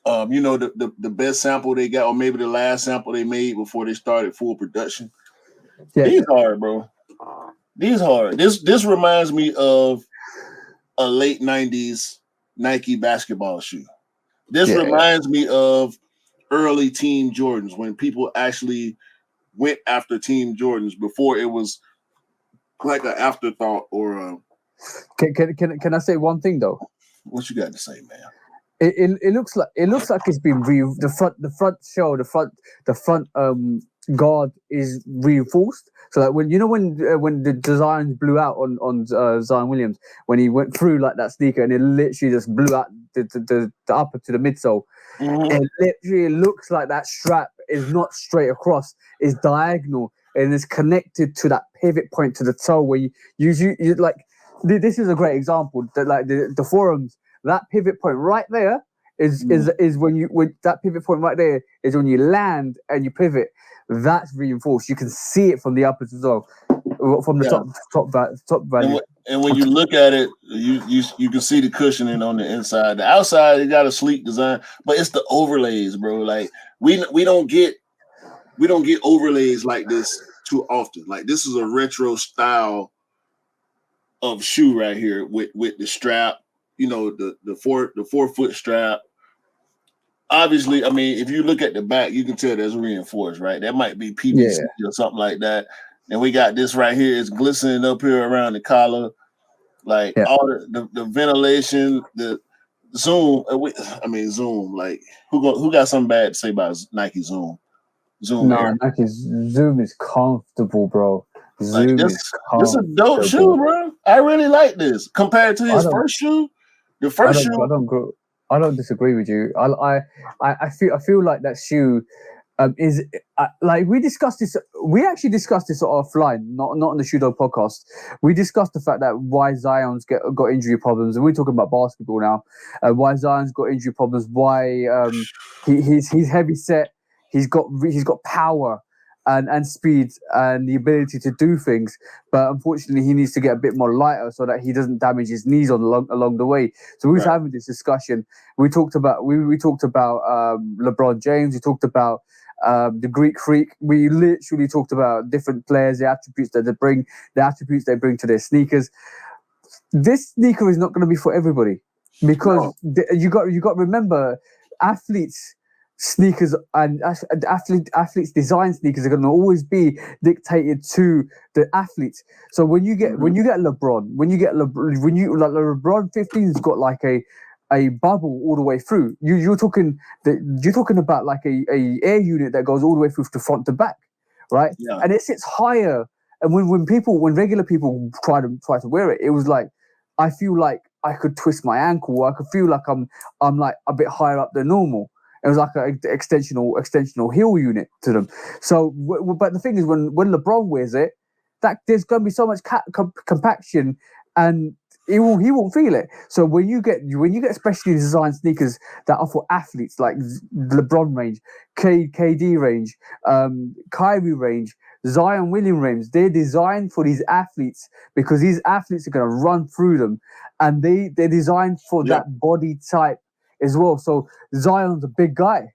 The best sample they got, or maybe the last sample they made before they started full production. These hard, bro. These hard. This reminds me of a late 90s Nike basketball shoe. This reminds me of early Team Jordans, when people actually went after Team Jordans before it was like an afterthought or a... Can I say one thing though? What you got to say, man? It looks like it's been the front guard is reinforced. So like when the designs blew out on Zion Williams, when he went through like that sneaker and it literally just blew out the upper to the midsole. It literally looks like that strap is not straight across, it's diagonal and it's connected to that pivot point to the toe where you like. This is a great example that like the forums. That pivot point right there is when that pivot point right there is when you land and you pivot. That's reinforced. You can see it from the uppers as well, from the top value. And when you look at it, you can see the cushioning on the inside. The outside, it got a sleek design, but it's the overlays, bro. Like we don't get overlays like this too often. Like this is a retro style of shoe right here with the strap. You know, the 4 foot strap. Obviously, I mean, if you look at the back, you can tell that's reinforced, right? That might be PVC or something like that. and we got this right here. It's glistening up here around the collar, like Yeah. all the ventilation, the zoom. Zoom. Like who got something bad to say about Nike Zoom? Zoom No, Air. Nike's Zoom is comfortable, bro. Like Zoom is this a dope shoe, comfortable. bro. I really like this compared to I his don't, first shoe. The I first don't, I shoe, don't go. I don't disagree with you. I feel like that shoe is like we discussed this. We actually discussed this offline, not on the Shudo podcast. We discussed the fact that why Zion's got injury problems, and we're talking about basketball now. Why Zion's got injury problems? Why he's heavy set. He's got power and speed and the ability to do things, but unfortunately he needs to get a bit more lighter so that he doesn't damage his knees along the way. So we was having this discussion. We talked about LeBron James. We talked about the Greek Freak. We literally talked about different players, the attributes that they bring to their sneakers. This sneaker is not going to be for everybody because you got to remember, athletes sneakers and athletes design sneakers are going to always be dictated to the athletes. So when you get LeBron, when you like LeBron 15's got like a bubble all the way through. You're talking about like a air unit that goes all the way through to front to back, right? Yeah. And it sits higher. And when regular people try to wear it, it was like I feel like I could twist my ankle. I could feel like I'm like a bit higher up than normal. It was like an extensional heel unit to them. So, but the thing is, when LeBron wears it, that there's going to be so much compaction, and he won't feel it. So when you get specially designed sneakers that are for athletes, like LeBron range, KD range, Kyrie range, Zion William range, they're designed for these athletes because these athletes are going to run through them, and they're designed for that body type as well. So Zion's a big guy.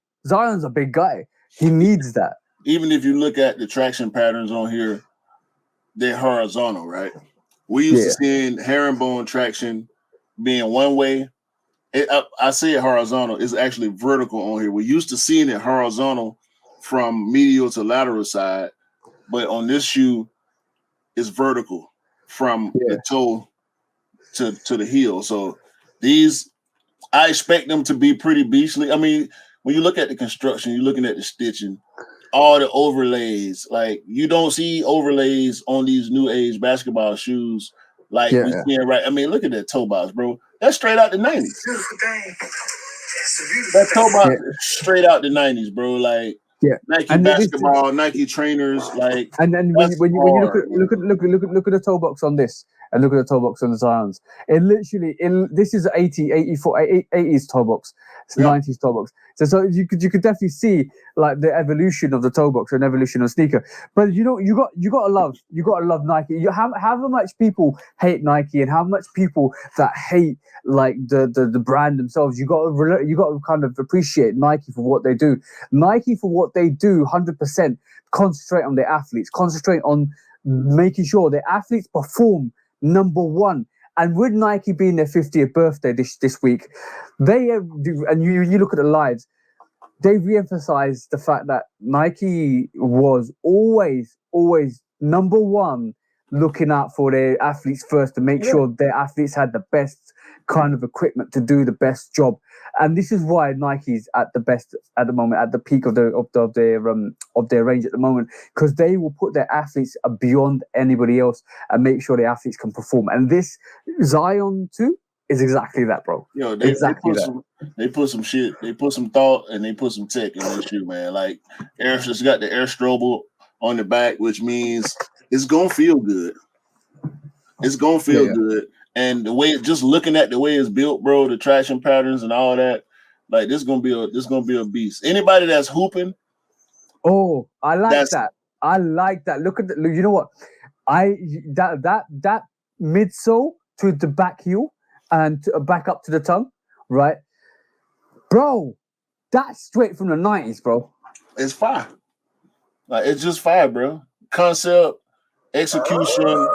He needs that. Even if you look at the traction patterns on here, they're horizontal, right? We used to seeing herringbone traction being one way. I see it horizontal. It's actually vertical on here. We're used to seeing it horizontal from medial to lateral side, but on this shoe, it's vertical from the toe to the heel. So these, I expect them to be pretty beastly. I mean, when you look at the construction, you're looking at the stitching, all the overlays. Like you don't see overlays on these new age basketball shoes like we see it right. I mean, look at that toe box, bro. That's straight out the 90s. That toe box is straight out the 90s, bro. Like Nike and basketball, Nike trainers, like and then when you look at the toe box on this and look at the toe box on the Zions, this is 80s toe box, it's 90s toe box. So you could definitely see like the evolution of the toe box and evolution of sneaker. But you gotta love Nike. However much people hate Nike and how much people that hate like the brand themselves, you got to kind of appreciate Nike for what they do. Nike for what they do, 100% concentrate on their athletes, concentrate on making sure their athletes perform number one. And with Nike being their 50th birthday this week, they do, and you look at the lives, they re-emphasize the fact that Nike was always number one, looking out for their athletes first to make sure their athletes had the best kind of equipment to do the best job. And this is why Nike's at the best at the moment, at the peak of their range at the moment, because they will put their athletes beyond anybody else and make sure the athletes can perform. And this Zion 2 is exactly that, bro. Yo, they put some shit, they put some thought, and they put some tech in this shoe, man. Like it's got the air strobe on the back, which means it's gonna feel good. It's gonna feel good. And the way, just looking at the way it's built, bro, the traction patterns and all that, like this gonna be a beast. Anybody that's hooping, I like that. Look at you know what? That midsole to the back heel and back up to the tongue, right, bro? That's straight from the 90s, bro. It's fire. Like it's just fire, bro. Concept, execution,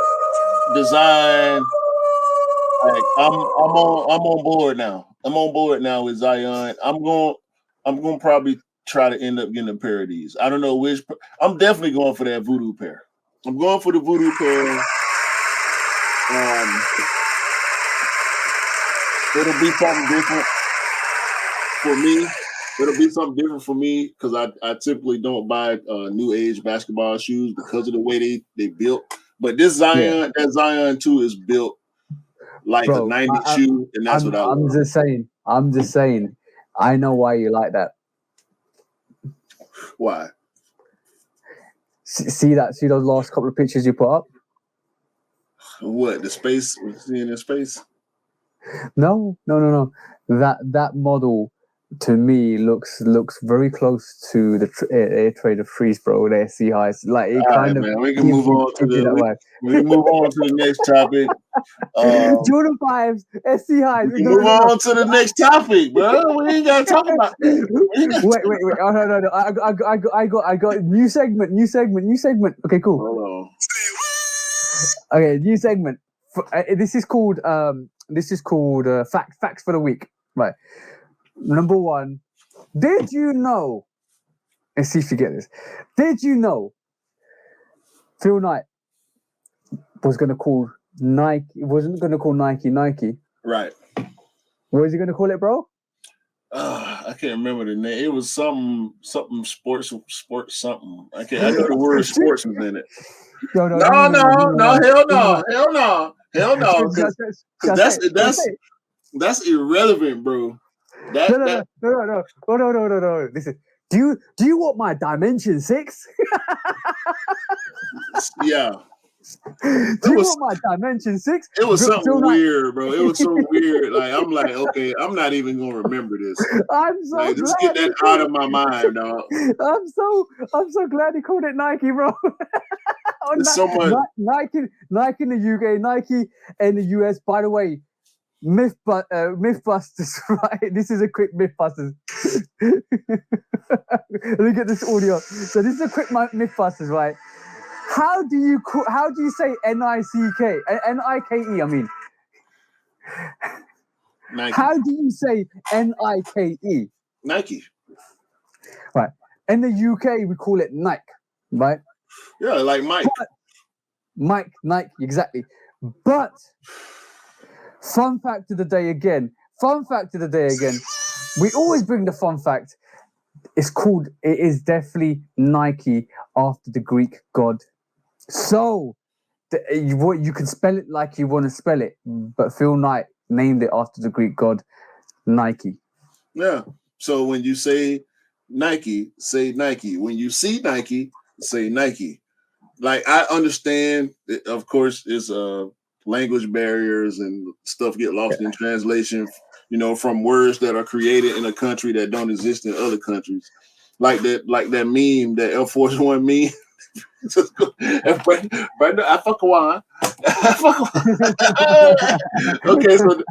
design. Like I'm on board now. I'm on board now with Zion. I'm going to probably try to end up getting a pair of these. I don't know which. I'm definitely going for that voodoo pair. I'm going for the voodoo pair. It'll be something different for me. It'll be something different for me because I typically don't buy new age basketball shoes because of the way they built. But this Zion, that Zion 2 is built like a 90s shoe, and that's what I love. I'm just saying. I know why you like that. Why? See those last couple of pictures you put up? What, the space? Seeing in space? No. That model to me looks very close to the Air Trader Freeze, bro. The SC highs, like it kind of. Man, we can move on to the next topic. Jordan 5s, SC highs. We can move on to the next topic, bro. We ain't gotta talk about that. Wait. Oh, no. I got new segment. Okay, cool. Hold on. Okay, new segment. This is called facts for the week. Right. Number one, did you know? Let's see if you get this. Did you know Phil Knight was going to call Nike? Wasn't going to call Nike Nike. Right. What was he going to call it, bro? I can't remember the name. It was something sports something. I know the word sports was in it. No, hell no. Because that's irrelevant, bro. No. Listen, do you want my Dimension 6? Yeah. Do you want my Dimension 6? It was something weird, bro. It was so weird. Like, I'm like, okay, I'm not even gonna remember this. I'm so glad. Just get that out of my mind, dog. I'm so glad he called it Nike, bro. So much. Nike in the UK, Nike in the US. By the way, Mythbusters, right? This is a quick Mythbusters. Let me get this audio. So this is a quick Mythbusters, right? How do you say N-I-C-K? N-I-K-E, I mean. Nike. How do you say N-I-K-E? Nike. Right. In the UK, we call it Nike, right? Yeah, like Mike. Nike, exactly. But fun fact of the day again. We always bring the fun fact. It is definitely Nike after the Greek god. So you can spell it like you want to spell it, but Phil Knight named it after the Greek god Nike. Yeah. So when you say Nike, say Nike. When you see Nike, say Nike. Like, I understand, of course, it's language barriers and stuff get lost in translation, from words that are created in a country that don't exist in other countries. Like that meme, that Air Force One meme. Brandon, I fuck one. Okay, so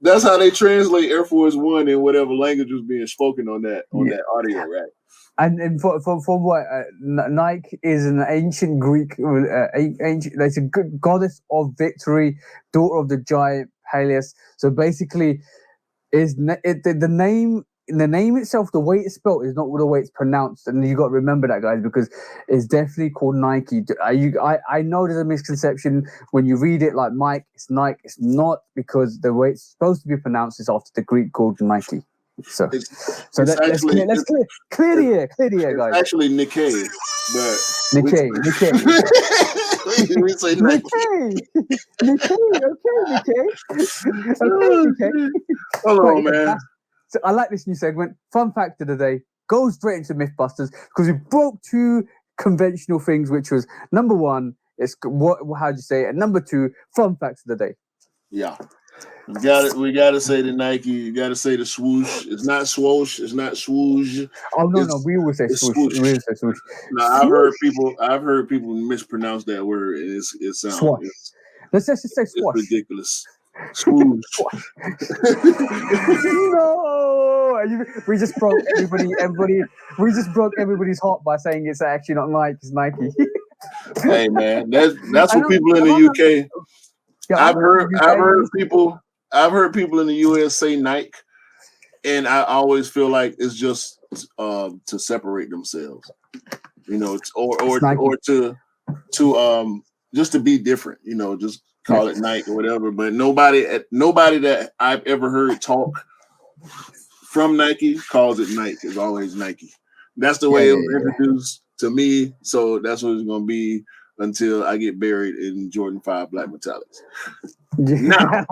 that's how they translate Air Force One in whatever language was being spoken on that audio, right? And for what Nike is an ancient Greek, it's a goddess of victory, daughter of the giant Peleus. So basically, the name itself, the way it's spelled is not the way it's pronounced, and you got to remember that, guys, because it's definitely called Nike. I know there's a misconception when you read it like Mike, it's Nike. It's not, because the way it's supposed to be pronounced is after the Greek god Nike. So let's clear the air, guys. It's actually Nikkei, but Nikkei. We say Nikkei. Okay. Hold on, man. So I like this new segment. Fun fact of the day. Goes straight into Mythbusters because we broke two conventional things, which was number one, it's how'd you say it? And number two, fun facts of the day. Yeah. We gotta say the Nike. You gotta say the swoosh. It's not swoosh. It's not swoosh. Oh no, we always say swoosh. We always say swoosh. No, I've heard people mispronounce that word. It sounds. Swash. Let's just say swash. It's ridiculous. Swoosh. No, we just broke everybody. We just broke everybody's heart by saying it's actually not Nike. It's Nike. Hey man, that's what people in the UK. Yeah, I've heard people in the US say Nike, and I always feel like it's just to separate themselves, or to just to be different, just call it Nike or whatever. But nobody that I've ever heard talk from Nike calls it Nike. It's always Nike. That's the way it was introduced to me. So that's what it's going to be until I get buried in Jordan 5 Black Metallics. Now,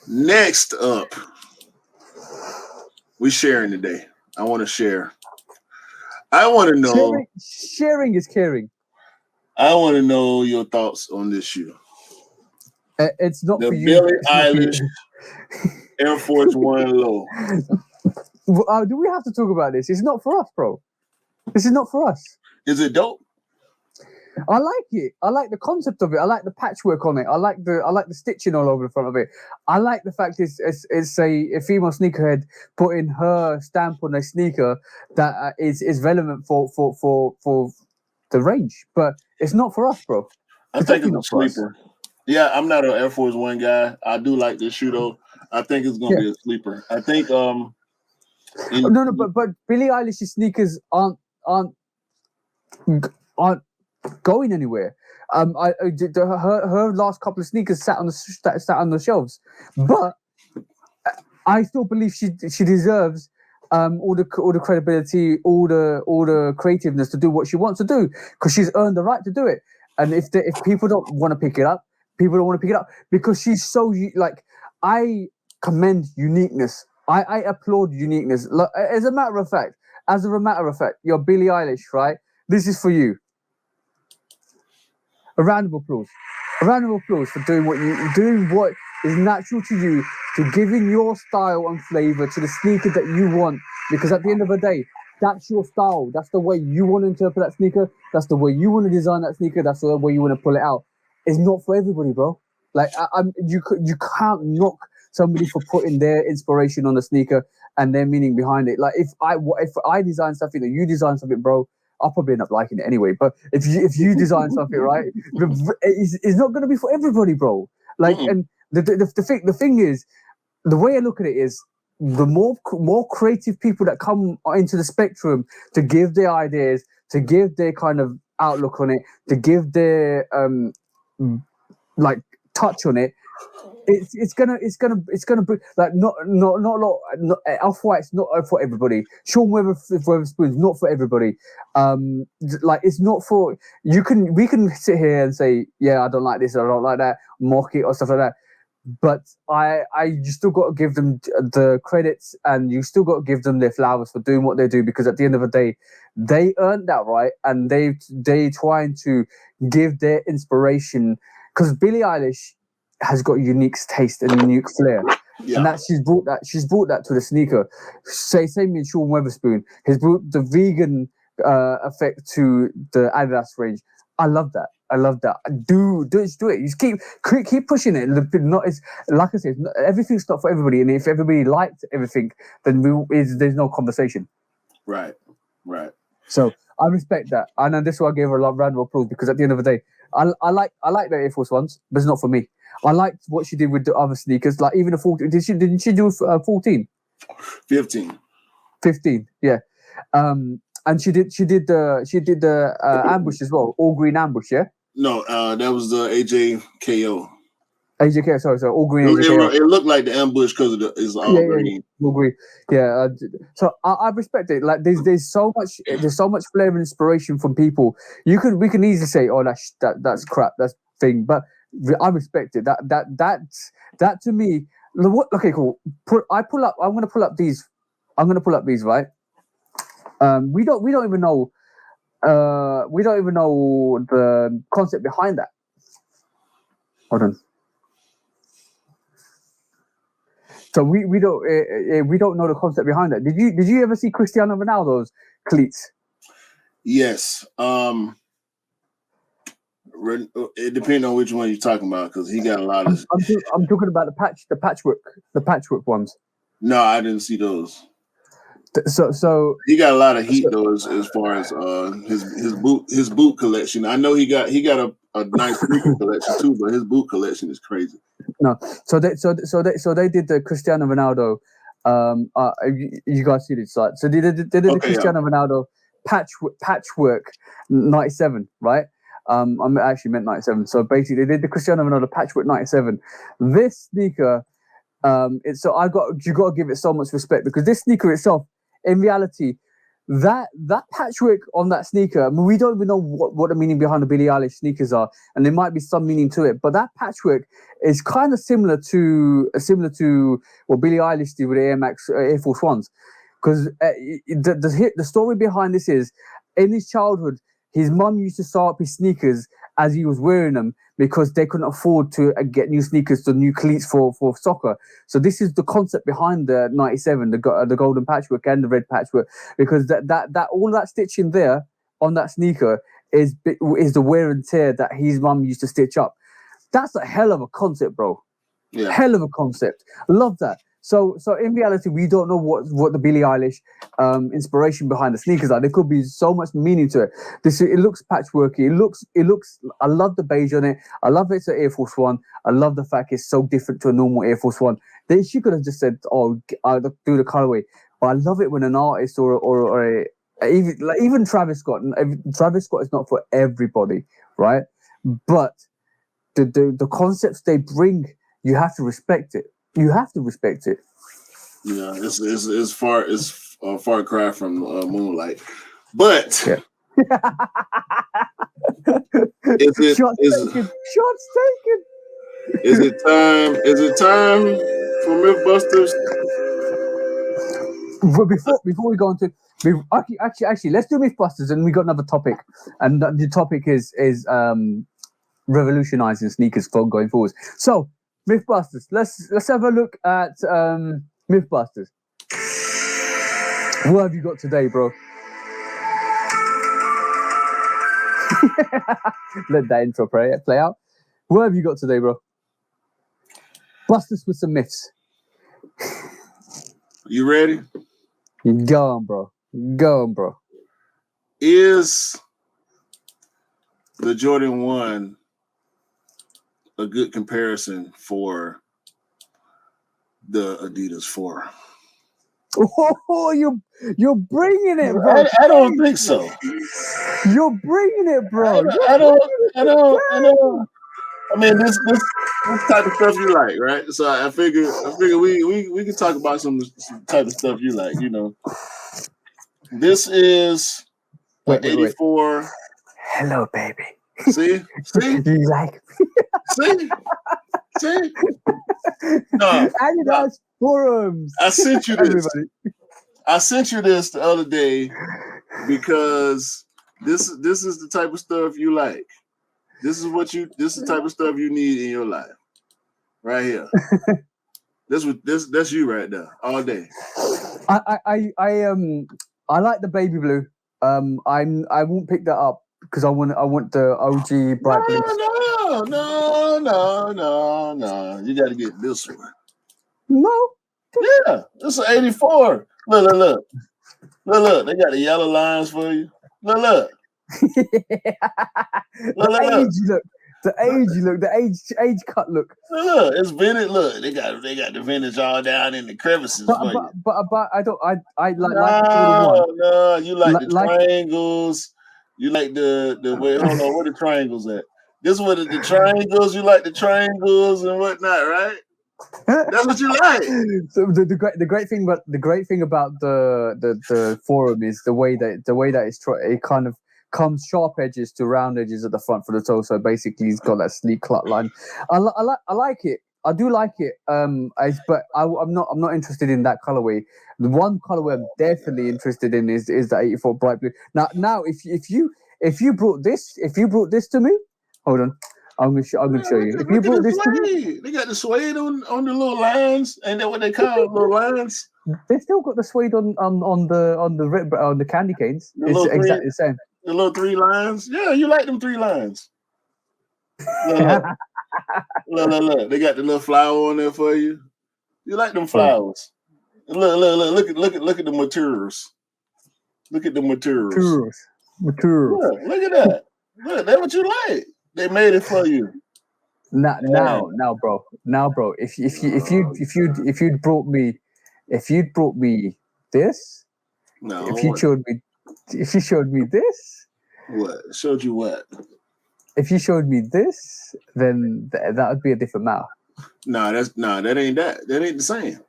next up, we're sharing today. I want to share. I want to know. Sharing is caring. I want to know your thoughts on this shoe. It's not the for you. Billie Eilish Air Force One low. Do we have to talk about this? It's not for us, bro. This is not for us. Is it dope? I like it. I like the concept of it. I like the patchwork on it. I like the stitching all over the front of it. I like the fact it's a female sneakerhead putting her stamp on a sneaker that is relevant for the range, but it's not for us, bro. I think it's a sleeper. Yeah, I'm not an Air Force One guy. I do like this shoe though. I think it's gonna be a sleeper. I think but Billie Eilish's sneakers aren't going anywhere. Her last couple of sneakers sat on the shelves, but I still believe she deserves all the credibility, all the creativeness to do what she wants to do, because she's earned the right to do it. And if people don't want to pick it up, people don't want to pick it up because she's so like. I commend uniqueness. I applaud uniqueness. As a matter of fact, you're Billie Eilish, right? This is for you. A round of applause. A round of applause for doing what is natural to you, to giving your style and flavor to the sneaker that you want. Because at the end of the day, that's your style. That's the way you want to interpret that sneaker. That's the way you want to design that sneaker. That's the way you want to pull it out. It's not for everybody, bro. Like you can't knock somebody for putting their inspiration on the sneaker and their meaning behind it. Like if I design something or you design something, bro, I'll probably end up liking it anyway. But if you design something, right, it's not going to be for everybody, bro. Like, and the thing is, the way I look at it is, the more creative people that come into the spectrum to give their ideas, to give their kind of outlook on it, to give their like touch on it, it's gonna be like not Off-White's not for everybody. Sean Weatherspoon's not for everybody. Like it's not for we can sit here and say, yeah, I don't like this, I don't like that, mock it or stuff like that. But you still got to give them the credits, and you still got to give them their flowers for doing what they do, because at the end of the day, they earned that right, and they trying to give their inspiration, because Billie Eilish has got unique taste and unique flair, and that she's brought that to the sneaker. Same with Sean Weatherspoon. He's brought the vegan effect to the Adidas range. I love that. Do it. You just keep pushing it. It's like I said, everything's not for everybody, and if everybody liked everything, then there's no conversation. Right. So I respect that, and this is why I gave her a round of applause, because at the end of the day, I like the Air Force Ones, but it's not for me. I liked what she did with the other sneakers, like even the 14. Didn't she do 14? 15, yeah. And she did the ambush as well, all green ambush, yeah. No, that was the AJKO. AJKO, sorry, all green AJKO. It looked like the ambush because it's all green. All green. Yeah. So I respect it. Like there's so much flair and inspiration from people. We can easily say, oh, that's crap, that's thing, but I respect it. That to me. Okay, cool. I'm gonna pull up these, right? We don't even know. We don't even know the concept behind that. Hold on. So we don't know the concept behind that. Did you ever see Cristiano Ronaldo's cleats? Yes. It depends on which one you're talking about, because he got a lot of. I'm talking about the patchwork ones. No, I didn't see those. So he got a lot of heat though, as far as his boot collection. I know he got a nice sneaker collection too, but his boot collection is crazy. No, so they did the Cristiano Ronaldo. You guys see this, right? So they did the Cristiano Ronaldo patchwork 97, right? I actually meant 97. So basically, they did the Cristiano Ronaldo patchwork 97. This sneaker, you got to give it so much respect because this sneaker itself, in reality, that patchwork on that sneaker, I mean, we don't even know what the meaning behind the Billie Eilish sneakers are, and there might be some meaning to it. But that patchwork is kind of similar to what Billie Eilish did with the Air Force Ones, because the story behind this is, in his childhood, his mum used to sew up his sneakers as he was wearing them because they couldn't afford to get new sneakers, to new cleats for soccer. So this is the concept behind the 97, the golden patchwork and the red patchwork, because that all that stitching there on that sneaker is the wear and tear that his mum used to stitch up. That's a hell of a concept, bro. Yeah. Hell of a concept. Love that. So in reality, we don't know what the Billie Eilish inspiration behind the sneakers are. There could be so much meaning to it. It looks patchworky. It looks. I love the beige on it. I love it's an Air Force One. I love the fact it's so different to a normal Air Force One. Then she could have just said, "Oh, I'll do the colorway." But I love it when an artist or even Travis Scott. Travis Scott is not for everybody, right? But the concepts they bring, you have to respect it. You have to respect it. Yeah, it's far cry from Moonlight, but Yeah. Shots taken. Is it time? Is it time for Mythbusters? But before we go on to actually, let's do Mythbusters, and we got another topic, and the topic is revolutionizing sneakers for going forwards. So Mythbusters, let's have a look at Mythbusters. What have you got today, bro? Let that intro play out. What have you got today, bro? Bust us with some myths. You ready? Go on, bro. Go on, bro. Is the Jordan 1 a good comparison for the Adidas 4? Oh, you're bringing it, bro. I don't think so. You're bringing it, bro. I don't. I mean, this type of stuff you like, right? So I figure we can talk about some type of stuff you like. You know, this is wait. 84. Hello, baby. See, you like? see. No, Adidas forums. I sent you this. Everybody. I sent you this the other day because this is the type of stuff you like. This is the type of stuff you need in your life. Right here. That's you right there all day. I like the baby blue. I won't pick that up because I want the OG bright blue. No. You gotta get this one. No. Yeah, it's an 84. Look. They got the yellow lines for you. Look. The age cut look. Look, it's vintage. Look, they got the vintage all down in the crevices for you. But I like No, you like the triangles. You like the wait, hold on, where the triangles at? This one is the triangles. You like the triangles and whatnot, right? That's what you like. So the great thing about the forum is the way that it kind of comes sharp edges to round edges at the front for the toe. So basically, he's got that sleek clut line. I like it. I do like it. But I'm not interested in that colorway. The one colorway I'm definitely interested in is the 84 bright blue. Now if you brought this to me, hold on. I'm gonna show you. If you brought this to me, they got the suede on the little lines. Ain't that what they call little lines? They still got the suede on the candy canes. It's exactly the same. The little 3 lines. Yeah, you like them 3 lines. Look. They got the little flower on there for you. You like them flowers. Look at the materials. Look at the materials. Materials. Yeah, look at that. Look, that's what you like. They made it for you. Now, bro. If you'd brought me this, no. If you showed me If you showed me this, What? Showed you what? if you showed me this, then that would be a different matter. That ain't that. That ain't the same.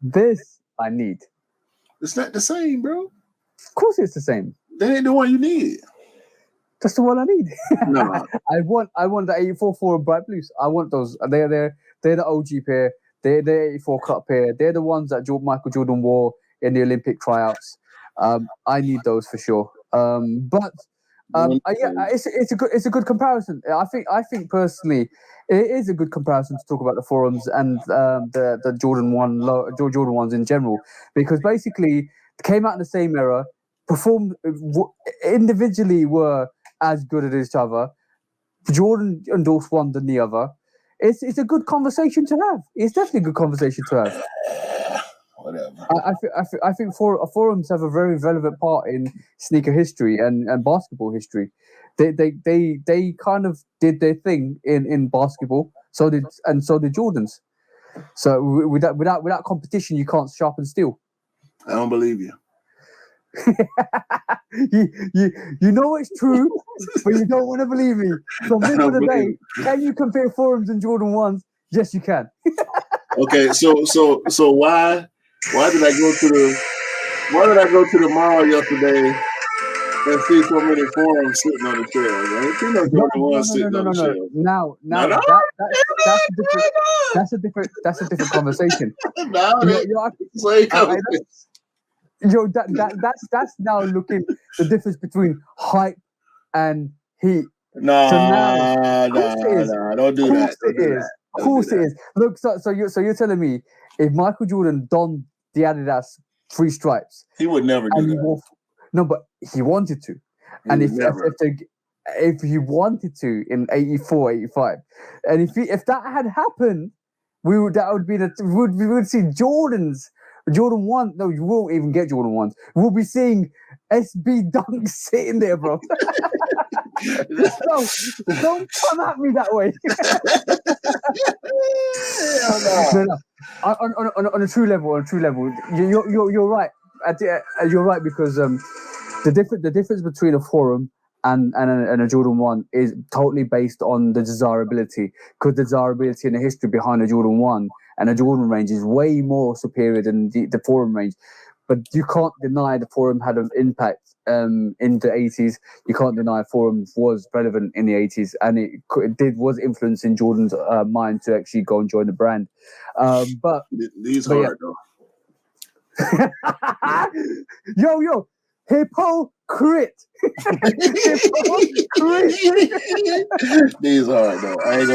This I need. It's not the same, bro. Of course, it's the same. That ain't the one you need. That's the one I need. No. I want the 84 Forum Bright Blues. I want those. They're the OG pair. They're the 84 cut pair. They're the ones that Michael Jordan wore in the Olympic tryouts. I need those for sure. It's a good comparison. I think personally, it is a good comparison to talk about the forums and the Jordan ones in general, because basically came out in the same era, performed individually were as good as each other. Jordan endorsed one than the other. It's a good conversation to have. It's definitely a good conversation to have. Whatever. I think forums have a very relevant part in sneaker history and basketball history. They kind of did their thing in basketball. So did Jordans. So without competition, you can't sharpen steel. I don't believe you. you know it's true, but you don't want to believe me. So middle of the day, can you compare forums and Jordan 1s? Yes, you can. Okay, so why did I go to the mall yesterday and see so many forums sitting on the shelves? I ain't seen no Jordan 1 sitting on the shelf. Now that's a different conversation. That's now looking the difference between hype and heat. No, don't do that. Of course it is. Look, so you're telling me if Michael Jordan donned the Adidas 3 stripes, he would never do that. No, but he wanted to. And if he wanted to in 84, 85, and if that had happened, we would see Jordan 1. No, you won't even get Jordan 1s. We'll be seeing SB Dunks sitting there, bro. No, don't come at me that way. No. On a true level, you're right. You're right, because the difference between a forum and a Jordan 1 is totally based on the desirability, because the desirability and the history behind a Jordan 1 and a Jordan range is way more superior than the forum range. But you can't deny the forum had an impact in the 80s. You can't deny forum was relevant in the 80s, and it was influencing Jordan's mind to actually go and join the brand. But these hard though. Yo, hypocrite. These hard though. I ain't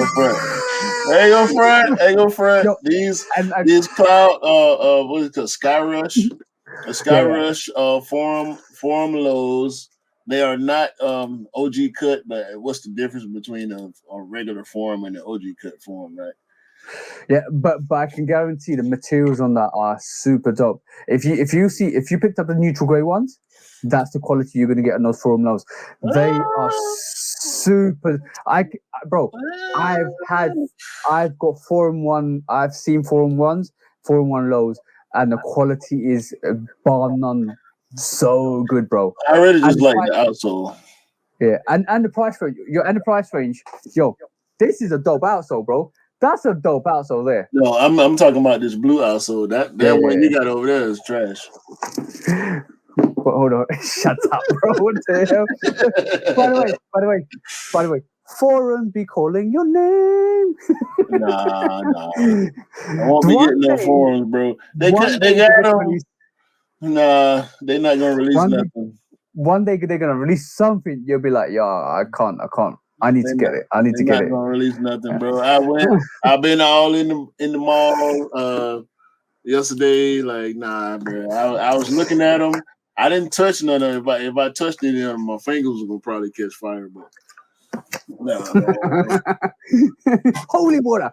gonna front. Yo, these cloud what is it called? Sky Rush forum lows. They are not OG cut, but what's the difference between a regular forum and an OG cut forum, right? Yeah, but I can guarantee the materials on that are super dope. If you picked up the neutral grey ones, that's the quality you're gonna get on those forum lows. They are super. I've got forum 1. I've seen forum 1s, forum 1 lows, and the quality is bar none so good, bro. I really just like the outsole. Yeah, and the price range. Yo, this is a dope outsole, bro. That's a dope outsole there. No, I'm talking about this blue outsole. That one you got over there is trash. But hold on, shut up, bro. What the hell? By the way, forum be calling your name. Nah. I won't be getting no forums, bro. They got them. Nah, they're not gonna release nothing. One day they're gonna release something. You'll be like, yeah, I can't. I need to get it. I need to get it. They're not gonna release nothing, bro. I've been all in the mall yesterday. Like, nah, bro. I was looking at them. I didn't touch none of it. If I touched any of them, my fingers were gonna probably catch fire. But no. Holy water.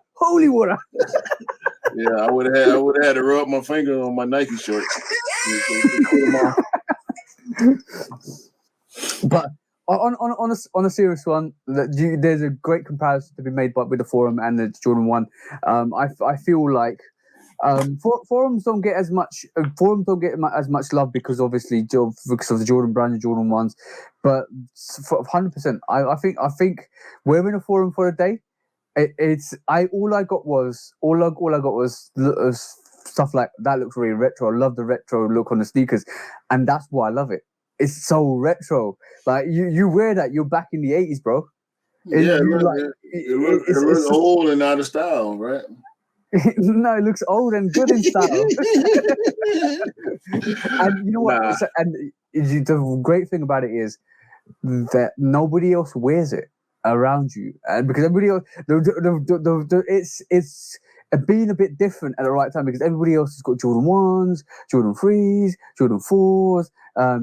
Yeah, I would have had to rub my finger on my Nike shorts. But on a serious one, there's a great comparison to be made with the forum and the Jordan 1. I feel like Forums don't get as much. As much love because obviously because of the Jordan brand and Jordan ones, but 100%. I think we're in a forum for a day. All I got was stuff like that looks really retro. I love the retro look on the sneakers, and that's why I love it. It's so retro. Like you wear that, you're back in the 80s, bro. Yeah, it looks old and out of style, right? No, it looks old and good in style. And you know what? Nah. The great thing about it is that nobody else wears it around you, and because everybody else, it's being a bit different at the right time because everybody else has got Jordan 1s, Jordan 3s, Jordan 4s,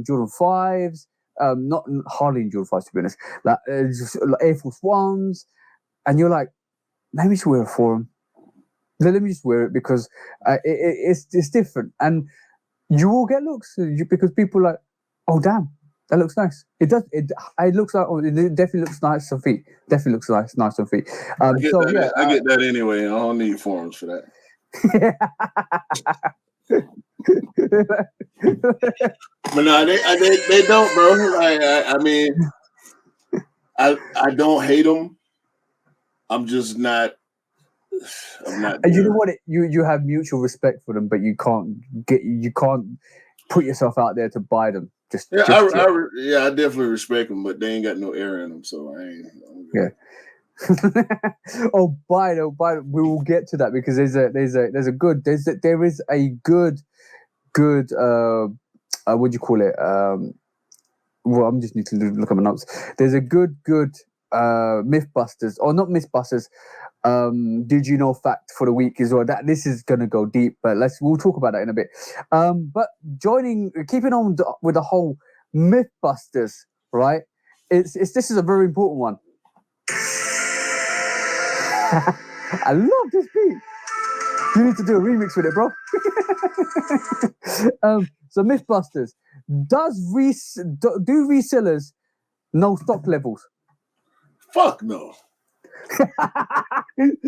Jordan 5s, not hardly in Jordan 5s to be honest, like just like Air Force 1s, and you're like, let me just wear a forum. Let me just wear it because it's different, and you will get looks because people are like, oh damn, that looks nice. It does. It looks like it definitely looks nice on feet. Definitely looks nice on feet. I get that anyway. I don't need forums for that. But no, they don't, bro. I mean, I don't hate them. I'm just not. I'm not. And you know what? You have mutual respect for them, but you can't put yourself out there to buy them. I definitely respect them, but they ain't got no air in them, so I ain't. Yeah. Oh, by the way, we will get to that because there is a good what do you call it? Well, I'm just need to look at my notes. There's a good Mythbusters, or not Mythbusters. Did you know fact for the week as well? That this is gonna go deep, but we'll talk about that in a bit. But keeping on with the whole Mythbusters, right? This is a very important one. I love this beat. You need to do a remix with it, bro. So Mythbusters, do resellers know stock levels? Fuck no.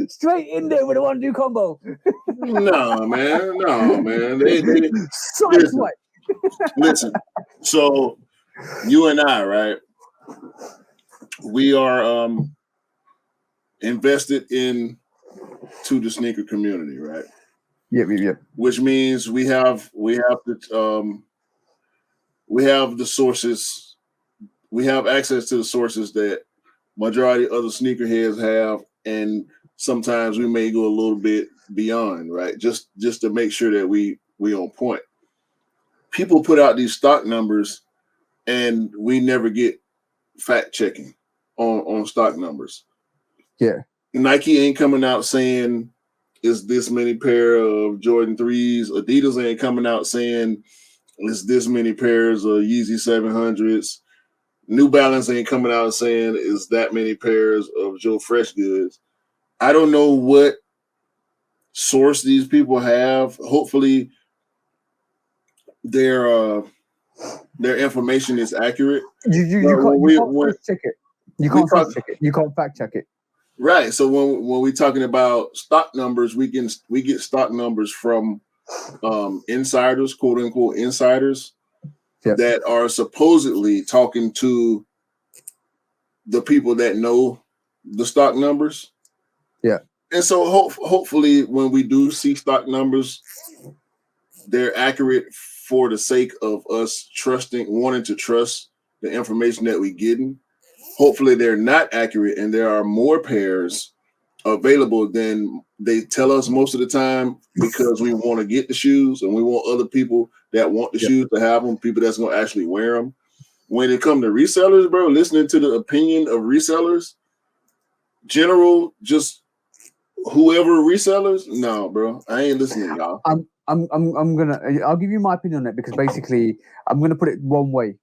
Straight in there with the 1-2 combo. No, man. They listen. So you and I, right? We are invested into the sneaker community, right? Yep. Which means we have the sources. We have access to the sources that majority of the sneakerheads have, and sometimes we may go a little bit beyond, right? Just to make sure that we on point. People put out these stock numbers, and we never get fact checking on stock numbers. Yeah, Nike ain't coming out saying is this many pair of Jordan 3s. Adidas ain't coming out saying is this many pairs of Yeezy 700s. New Balance ain't coming out saying is that many pairs of Joe Fresh goods. I don't know what source these people have. Hopefully their information is accurate. You can't check it. You can't check it. You can't fact check it. Right. So when we're talking about stock numbers, we get stock numbers from insiders, quote unquote insiders, that are supposedly talking to the people that know the stock numbers. Yeah. And so hopefully when we do see stock numbers, they're accurate for the sake of us wanting to trust the information that we're getting. Hopefully they're not accurate and there are more pairs available than they tell us most of the time, because we want to get the shoes and we want other people that want the shoes to have them, people that's going to actually wear them. When it comes to resellers, bro, listening to the opinion of resellers, general, just whoever resellers, no, bro, I ain't listening, y'all. I'll give you my opinion on it, because basically I'm gonna put it one way.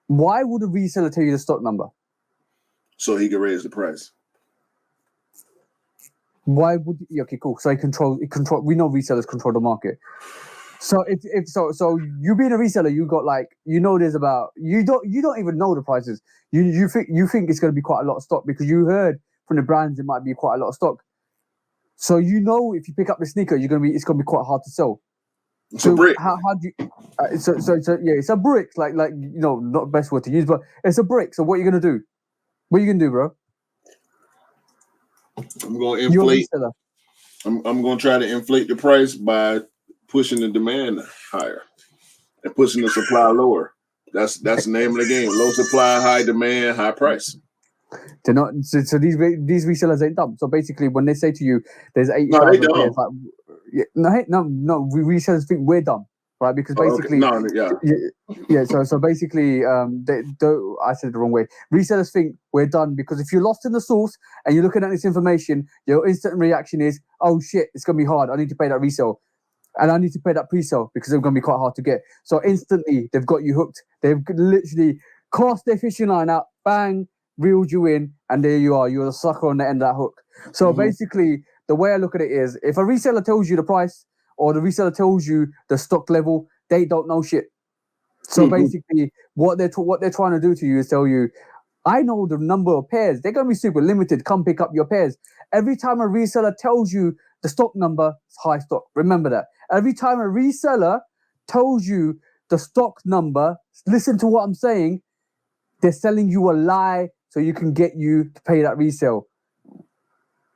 Why would a reseller tell you the stock number? So he can raise the price. Why would okay, cool. So he control. We know resellers control the market. So if you being a reseller, you got there's about you don't even know the prices. You think it's gonna be quite a lot of stock because you heard from the brands it might be quite a lot of stock. So you know if you pick up the sneaker, it's gonna be quite hard to sell. It's a brick. How do you? So yeah, it's a brick. Like not the best word to use, but it's a brick. So what are you gonna do? What are you gonna do, bro? I'm gonna inflate. I'm gonna try to inflate the price by pushing the demand higher and pushing the supply lower. That's the name of the game. Low supply, high demand, high price. They're not. So these resellers ain't dumb. So basically, when they say to you, "There's 80,000 pairs," like, we resellers think we're dumb, right? Because basically, So basically, I said it the wrong way. Resellers think we're done because if you're lost in the source and you're looking at this information, your instant reaction is, "Oh shit, it's gonna be hard. I need to pay that resale." And I need to pay that pre-sale because they're going to be quite hard to get. So instantly, they've got you hooked. They've literally cast their fishing line out, bang, reeled you in, and there you are. You're a sucker on the end of that hook. So basically, the way I look at it is, if a reseller tells you the price or the reseller tells you the stock level, they don't know shit. So basically, what they're trying to do to you is tell you, I know the number of pairs. They're going to be super limited. Come pick up your pairs. Every time a reseller tells you the stock number, it's high stock. Remember that. Every time a reseller tells you the stock number, listen to what I'm saying. They're selling you a lie so you can get you to pay that resale.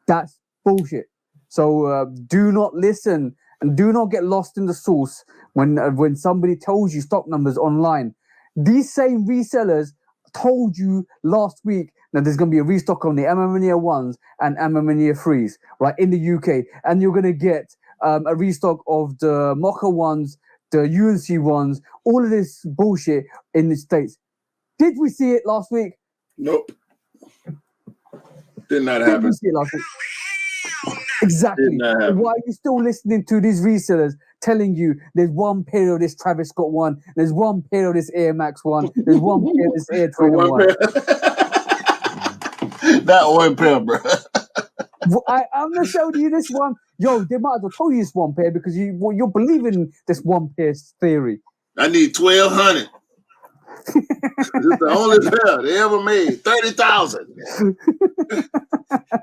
That's bullshit. So do not listen and do not get lost in the source when somebody tells you stock numbers online. These same resellers told you last week that there's going to be a restock on the Amamania 1s and Amamania 3s, right, in the UK. And you're going to get a restock of the Mocha 1s, the UNC 1s, all of this bullshit in the States. Did we see it last week? Nope. Did not happen. Did we see it last week? Exactly. Why are you still listening to these resellers telling you there's one pair of this Travis Scott one, there's one pair of this Air Max one, there's one pair of this Air Trainer one? That one pair, bro. I'm gonna show you this one. Yo, they might as well tell you this one pair because you're believing this one pair theory. I need 1,200. It's the only pair they ever made. 30,000.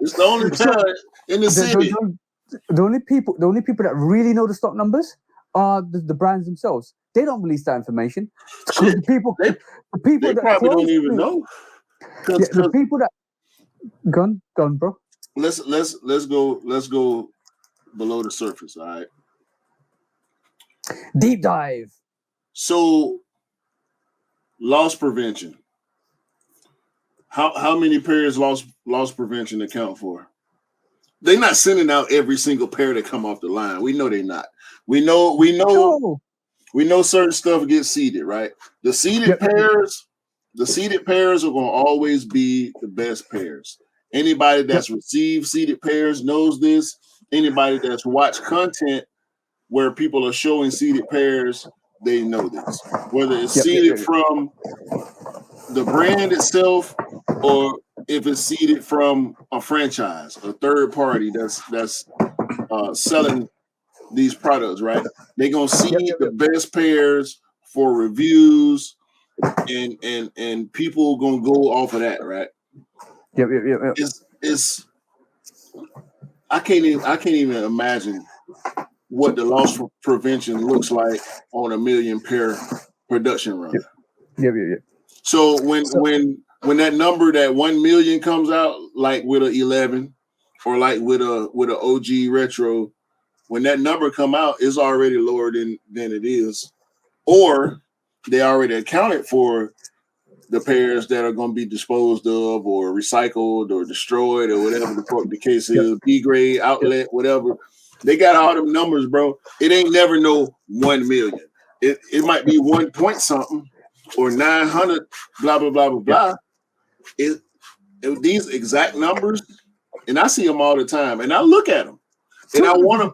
It's the only pair in the city. The only people that really know the stock numbers are the brands themselves. They don't release that information. The people they that probably don't even know. The people that gone, bro. Let's go below the surface. All right. Deep dive. So, loss prevention. How many pairs loss prevention account for? They're not sending out every single pair that come off the line. We know they're not. We know certain stuff gets seeded, right? The seeded pairs are going to always be the best pairs. Anybody that's received seeded pairs knows this. Anybody that's watched content where people are showing seeded pairs, they know this. Whether it's seeded from the brand itself or if it's seeded from a franchise, a third party that's selling these products, right? They're gonna seed the best pairs for reviews, and people gonna go off of that, right? Yep. It's I can't even imagine what the loss prevention looks like on a 1 million pair production run. Yep. So when that number, that 1 million comes out, like with a 11 or like with a OG retro, when that number come out, it's already lower than it is, or they already accounted for the pairs that are going to be disposed of or recycled or destroyed or whatever the case is, B grade outlet, whatever. They got all them numbers, bro. It ain't never no 1 million. It might be 1 point something or 900, blah, blah, blah, blah, blah. These exact numbers, and I see them all the time, and I look at them, and I want them.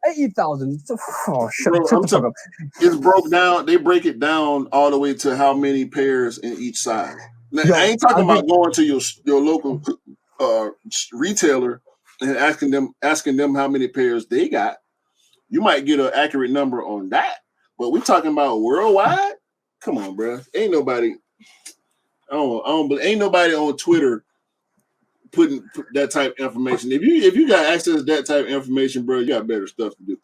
80,000. Oh, shut up. It's broke down. They break it down all the way to how many pairs in each side. Now, I ain't talking about going to your local retailer and asking them how many pairs they got. You might get an accurate number on that, but we're talking about worldwide. Come on, bro. Ain't nobody. Ain't nobody on Twitter putting that type of information. If you got access to that type of information, bro, you got better stuff to do.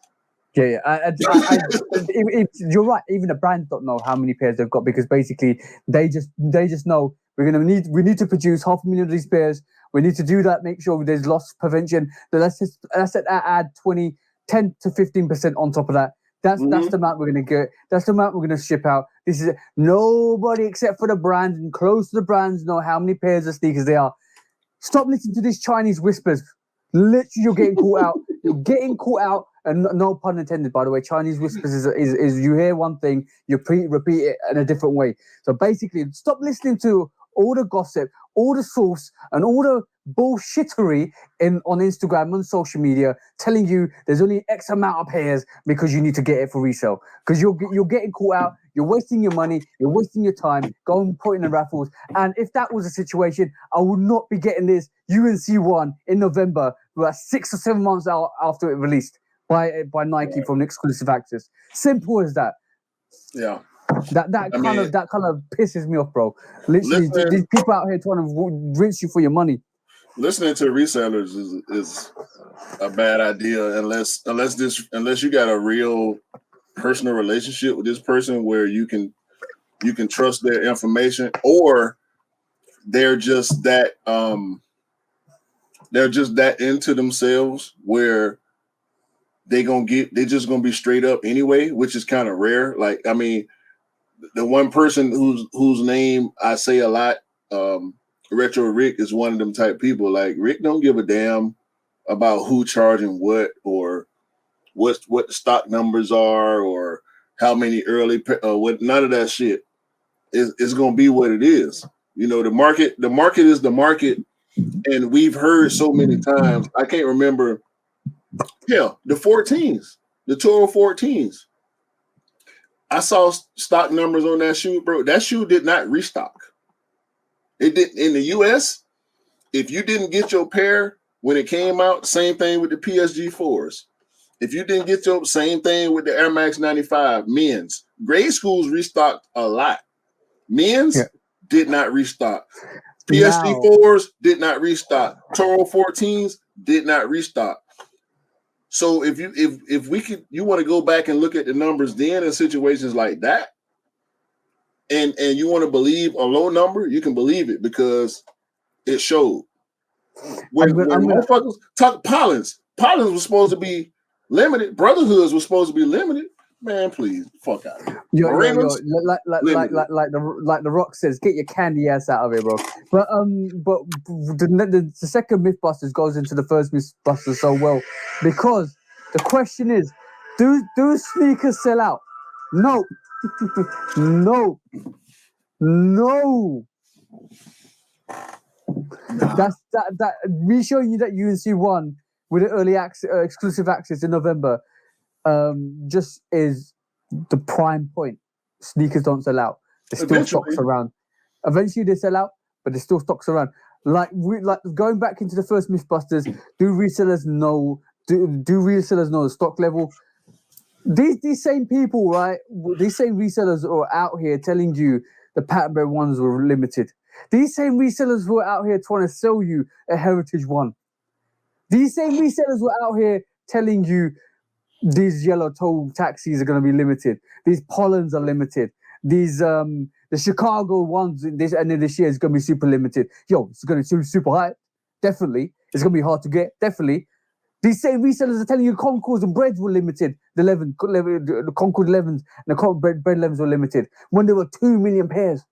Yeah. You're right. Even the brands don't know how many pairs they've got because basically they just know we need to produce 500,000 of these pairs. We need to do that. Make sure there's loss prevention. So let's add 10 to 15% on top of that. That's the amount we're gonna get. That's the amount we're gonna ship out. This is nobody except for the brands and close to the brands know how many pairs of sneakers they are. Stop listening to these Chinese whispers. Literally, you're getting caught out. You're getting caught out, and no pun intended, by the way. Chinese whispers is you hear one thing, you repeat it in a different way. So basically, stop listening to all the gossip, all the source, and all the bullshittery on Instagram, on social media, telling you there's only X amount of pairs because you need to get it for resale. Because you're getting caught out, you're wasting your money, you're wasting your time, going putting in raffles. And if that was a situation, I would not be getting this UNC one in November, about 6 or 7 months out after it released by Nike from exclusive access. Simple as that. Yeah. That kind of pisses me off, bro. Literally, these people out here trying to rinse you for your money. Listening to resellers is a bad idea unless you got a real personal relationship with this person where you can trust their information, or they're just that into themselves where they're just gonna be straight up anyway, which is kind of rare. Like, I mean, the one person whose name I say a lot, Retro Rick, is one of them type people. Like, Rick don't give a damn about who charging what, or what the stock numbers are, or how many early what. None of that shit. It's gonna be what it is. You know, the market is the market, and we've heard so many times. I can't remember. Hell, the 14s, the Toro 14s. I saw stock numbers on that shoe, bro. That shoe did not restock. It did in the US. If you didn't get your pair when it came out, same thing with the PSG 4s. If you didn't get your same thing with the Air Max 95 men's, grade schools restocked a lot. Men's did not restock. PSG 4s did not restock. Toro 14s did not restock. So if you want to go back and look at the numbers then in situations like that, and you want to believe a low number, you can believe it because it showed. When motherfuckers talk, Pollins was supposed to be limited. Brotherhoods was supposed to be limited. Man, please, fuck out of here. Like the Rock says, get your candy ass out of here, bro. But the second Mythbusters goes into the first Mythbusters so well, because the question is, do sneakers sell out? No. No. That's that. Me showing you that UNC one with the early exclusive access in November, just is the prime point. Sneakers don't sell out. There's still stocks around. Eventually they sell out, but there's still stocks around. Like going back into the first Mythbusters, do resellers know the stock level? These same people, right? These same resellers are out here telling you the pattern bred ones were limited. These same resellers who are out here trying to sell you a heritage one. These same resellers were out here telling you these yellow toe taxis are going to be limited. These pollens are limited. These the Chicago ones this end of this year is going to be super limited. Yo, it's going to be super high. Definitely. It's going to be hard to get. Definitely. These same resellers are telling you Concords and breads were limited. The Concord 11s and the Concord bread 11s were limited when there were 2 million pairs.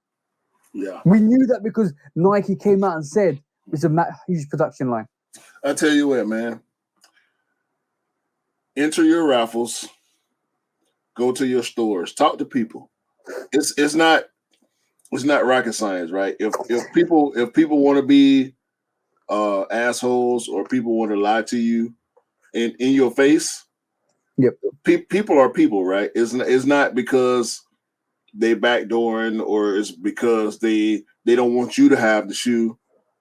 Yeah. We knew that because Nike came out and said it's a huge production line. I tell you what, man. Enter your raffles. Go to your stores. Talk to people. It's not rocket science, right? If people want to be assholes, or people want to lie to you in your face, yep. People are people, right? It's not because they backdooring, or it's because they don't want you to have the shoe.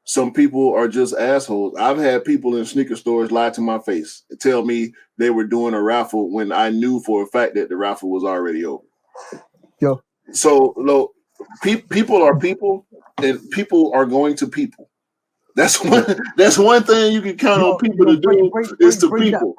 Some people are just assholes. I've had people in sneaker stores lie to my face and tell me they were doing a raffle when I knew for a fact that the raffle was already over. Yo. So, look, people are people, and people are going to people. That's one thing you can count on people to do is to people.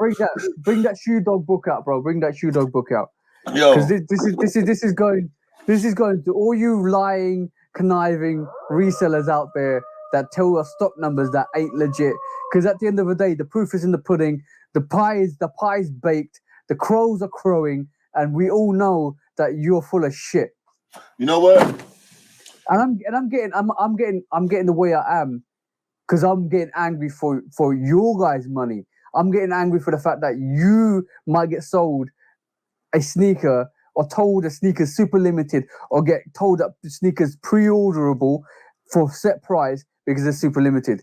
Bring that shoe dog book out, bro. Bring that shoe dog book out. Yo, Because this is going to all you lying, conniving resellers out there that tell us stock numbers that ain't legit. Because at the end of the day, the proof is in the pudding. The pie's baked. The crows are crowing, and we all know that you're full of shit. You know what? And I'm getting the way I am because I'm getting angry for your guys' money. I'm getting angry for the fact that you might get sold a sneaker or told a sneaker's super limited or get told that the sneaker's pre-orderable for set price because it's super limited.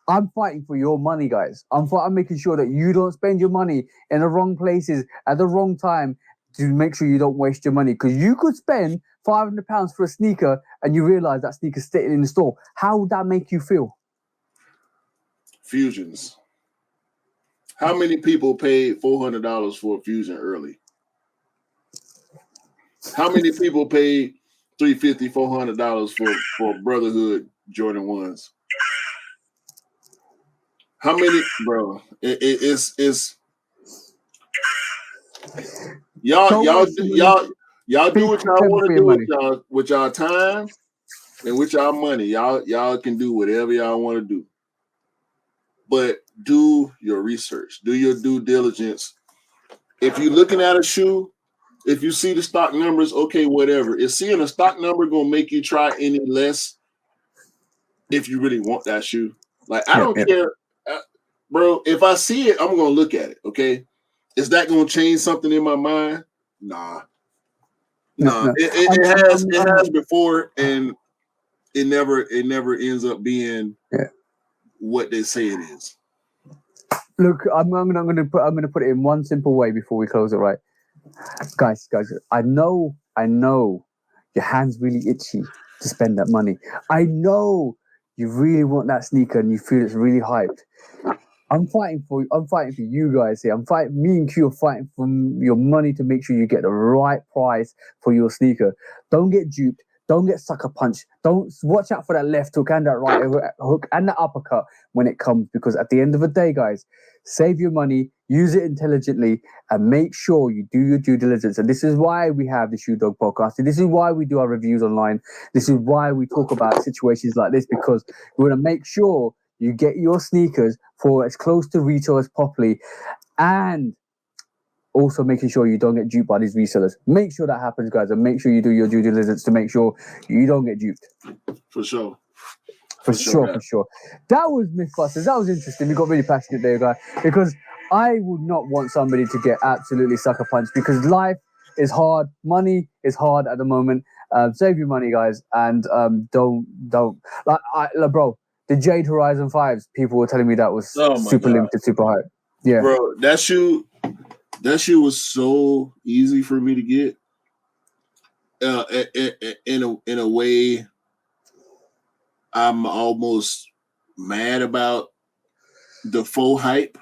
I'm fighting for your money, guys. I'm making sure that you don't spend your money in the wrong places at the wrong time to make sure you don't waste your money. Because you could spend £500 for a sneaker and you realize that sneaker's sitting in the store. How would that make you feel? Fusions. How many people paid $400 for a Fusion early? How many people paid $350, $400 for Brotherhood Jordan 1s? How many, bro? It's y'all do what y'all want to do with y'all time and with y'all money. Y'all can do whatever y'all want to do. But do your research, do your due diligence. If you're looking at a shoe, if you see the stock numbers, okay, whatever. Is seeing a stock number gonna make you try any less if you really want that shoe? Like, I don't care, bro. If I see it, I'm gonna look at it. Okay, is that gonna change something in my mind? Nah. It has before, and it never ends up being what they say it is. Look, I'm gonna put it in one simple way before we close it, right? Guys, I know your hand's really itchy to spend that money. I know you really want that sneaker and you feel it's really hyped. I'm fighting for you guys here. Me and Q are fighting for your money to make sure you get the right price for your sneaker. Don't get duped. Don't get sucker punched. Don't watch out for that left hook and that right hook and the uppercut when it comes, because at the end of the day, guys, save your money, use it intelligently, and make sure you do your due diligence. And this is why we have the Shoe Dog podcast. This is why we do our reviews online. This is why we talk about situations like this, because we want to make sure you get your sneakers for as close to retail as possibly, and also making sure you don't get duped by these resellers. Make sure that happens, guys, and make sure you do your due diligence to make sure you don't get duped. For sure. For sure. That was Mythbusters. That was interesting. We got really passionate there, guys, because I would not want somebody to get absolutely sucker punched, because life is hard. Money is hard at the moment. Save your money, guys, and don't bro. The Jade Horizon 5s, people were telling me that was super limited, super hype. Yeah, bro, that shoe was so easy for me to get. In a way, I'm almost mad about the faux hype.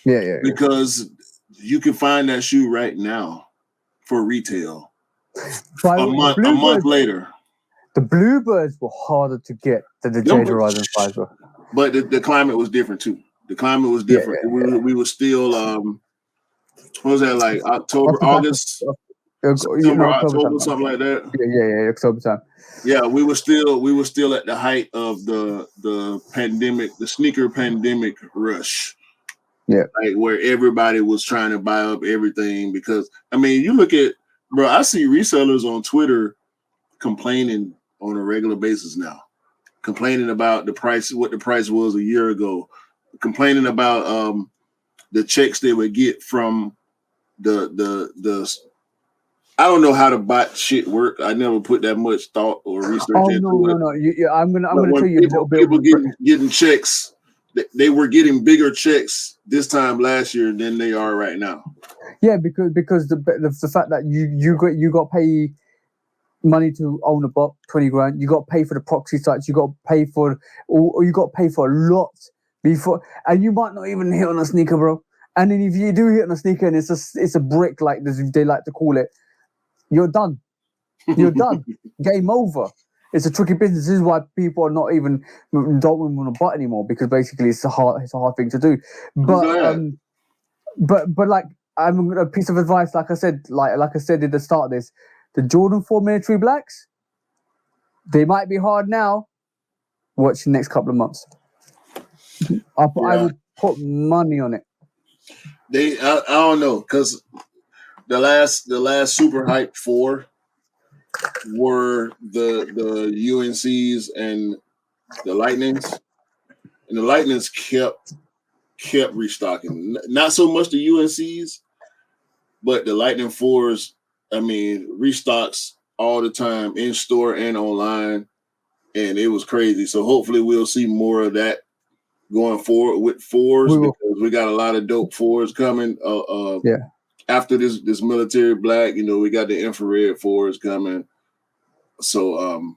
Yeah. Because you can find that shoe right now for retail a month later. The Bluebirds were harder to get than the Jade Horizon 5s were. But the climate was different too. The climate was different. Yeah. We were still what was that, like October, August, October, something like that. Yeah, October time. Yeah, we were still at the height of the pandemic, the sneaker pandemic rush. Yeah, like where everybody was trying to buy up everything, because I mean, you look at, bro, I see resellers on Twitter complaining on a regular basis now, complaining about the price, what the price was a year ago, complaining about the checks they would get from the I don't know how the bot shit work. I never put that much thought or research into it. No. I'm gonna tell you a little bit. People getting checks. They were getting bigger checks this time last year than they are right now. Yeah, because the fact that you got pay money to own a bot, 20 grand. You got to pay for the proxy sites. You got to pay for, or you got to pay for a lot before, and you might not even hit on a sneaker, bro. And then if you do hit on a sneaker and it's a brick, like they like to call it, you're done. You're done. Game over. It's a tricky business. This is why people are not even don't want to butt anymore, because basically it's a hard thing to do. But like, I'm a piece of advice, like I said at the start of this, the Jordan 4 military blacks, they might be hard now. Watch the next couple of months. I will put money on it. I don't know, because the last super hype 4 were the UNCs and the Lightnings, and the Lightnings kept restocking. Not so much the UNCs, but the Lightning 4s. I mean, restocks all the time in store and online, and it was crazy. So hopefully we'll see more of that going forward with 4s, because we got a lot of dope 4s coming. After this military black, we got the infrared 4s coming. So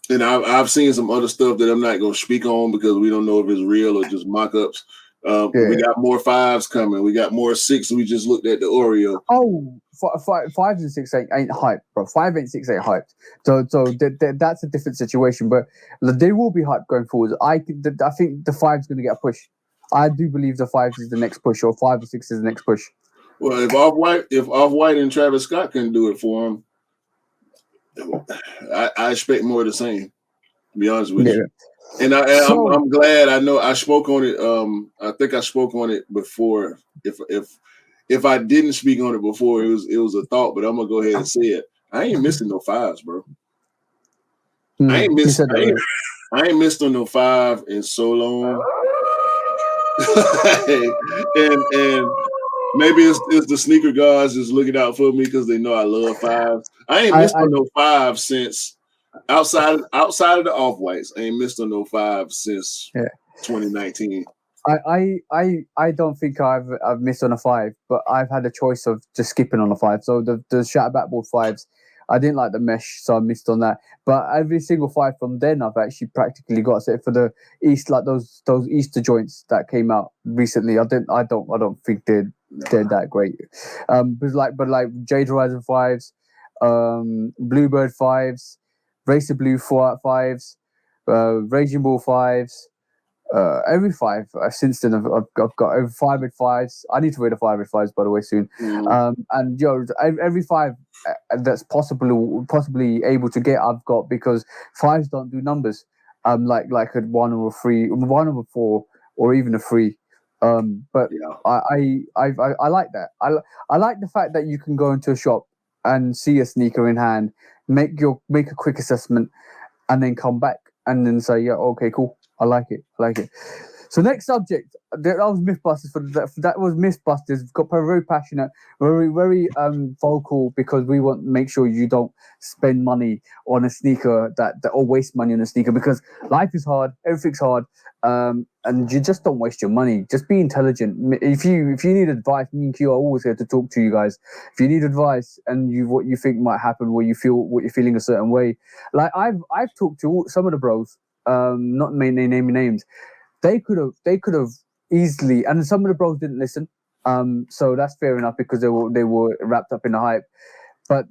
and I've seen some other stuff that I'm not going to speak on because we don't know if it's real or just mock-ups. We got more 5s coming. We got more 6. We just looked at the Oreo. Oh, 5s and 6 ain't hyped, bro. 5 and 6 ain't hyped. So that's a different situation. But they will be hyped going forward. I think the 5's going to get a push. I do believe the 5 is the next push, or 5 or 6 is the next push. Well, if Off-White and Travis Scott can do it for him, I expect more of the same. To be honest with you. And I'm glad. I know I spoke on it. I think I spoke on it before. If I didn't speak on it before, it was a thought. But I'm gonna go ahead and say it. I ain't missing no 5s, bro. I ain't missed on no 5 in so long. and maybe it's the sneaker guys just looking out for me because they know I love 5s. I ain't missed on no 5 since outside of the Off-Whites. I ain't missed on no 5 since 2019. I don't think I've missed on a 5, but I've had a choice of just skipping on a 5. So the Shatter Backboard 5s, I didn't like the mesh, so I missed on that. But every single 5 from then, I've actually practically got, except for the East, like those Easter joints that came out recently. I don't think they're that great. But like Jade Horizon 5s, Bluebird 5s, Racer Blue 5s, Raging Bull 5s. Every 5 since then I've got over 5 with 5s. I need to wear the 5 with 5s, by the way, soon. And every 5 that's possibly able to get, I've got, because 5s don't do numbers. Like a 1 or a 3, 1 or a 4, or even a 3. But I like that. I like the fact that you can go into a shop and see a sneaker in hand, make a quick assessment, and then come back and then say, yeah, okay, cool. I like it. So next subject, that was Mythbusters. That was Mythbusters. Got very passionate, very very vocal, because we want to make sure you don't spend money on a sneaker or waste money on a sneaker, because life is hard, everything's hard, and you just don't waste your money. Just be intelligent. If you need advice, me and Q are always here to talk to you guys. If you need advice and what you think might happen, what you're feeling a certain way, like I've talked to some of the bros. Not naming names, they could have easily, and some of the bros didn't listen. So that's fair enough, because they were wrapped up in the hype. But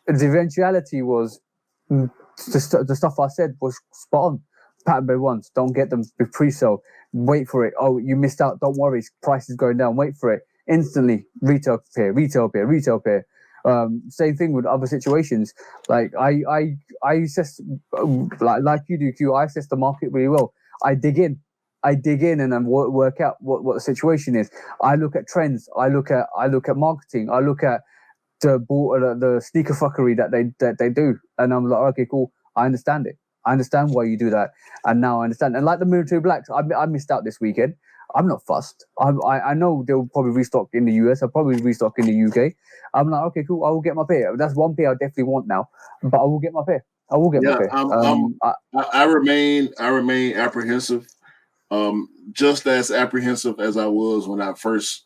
the eventuality was the stuff I said was spot on. Pattern bed ones, don't get them with pre-sale. Wait for it. Oh, you missed out. Don't worry, price is going down. Wait for it. Instantly, retail pair. Same thing with other situations. Like I assess, like you do, Q. I assess the market really well. I dig in and then work out what the situation is. I look at trends. I look at marketing. I look at the sneaker fuckery that they do, and I'm like, okay, cool. I understand it. I understand why you do that, and now I understand. And like the military blacks, I missed out this weekend. I'm not fussed. I know they'll probably restock in the US. I'll probably restock in the UK. I'm like, okay, cool. I will get my pair. That's one pair I definitely want now, but I will get my pair. My pair. I remain apprehensive. Just as apprehensive as I was when I first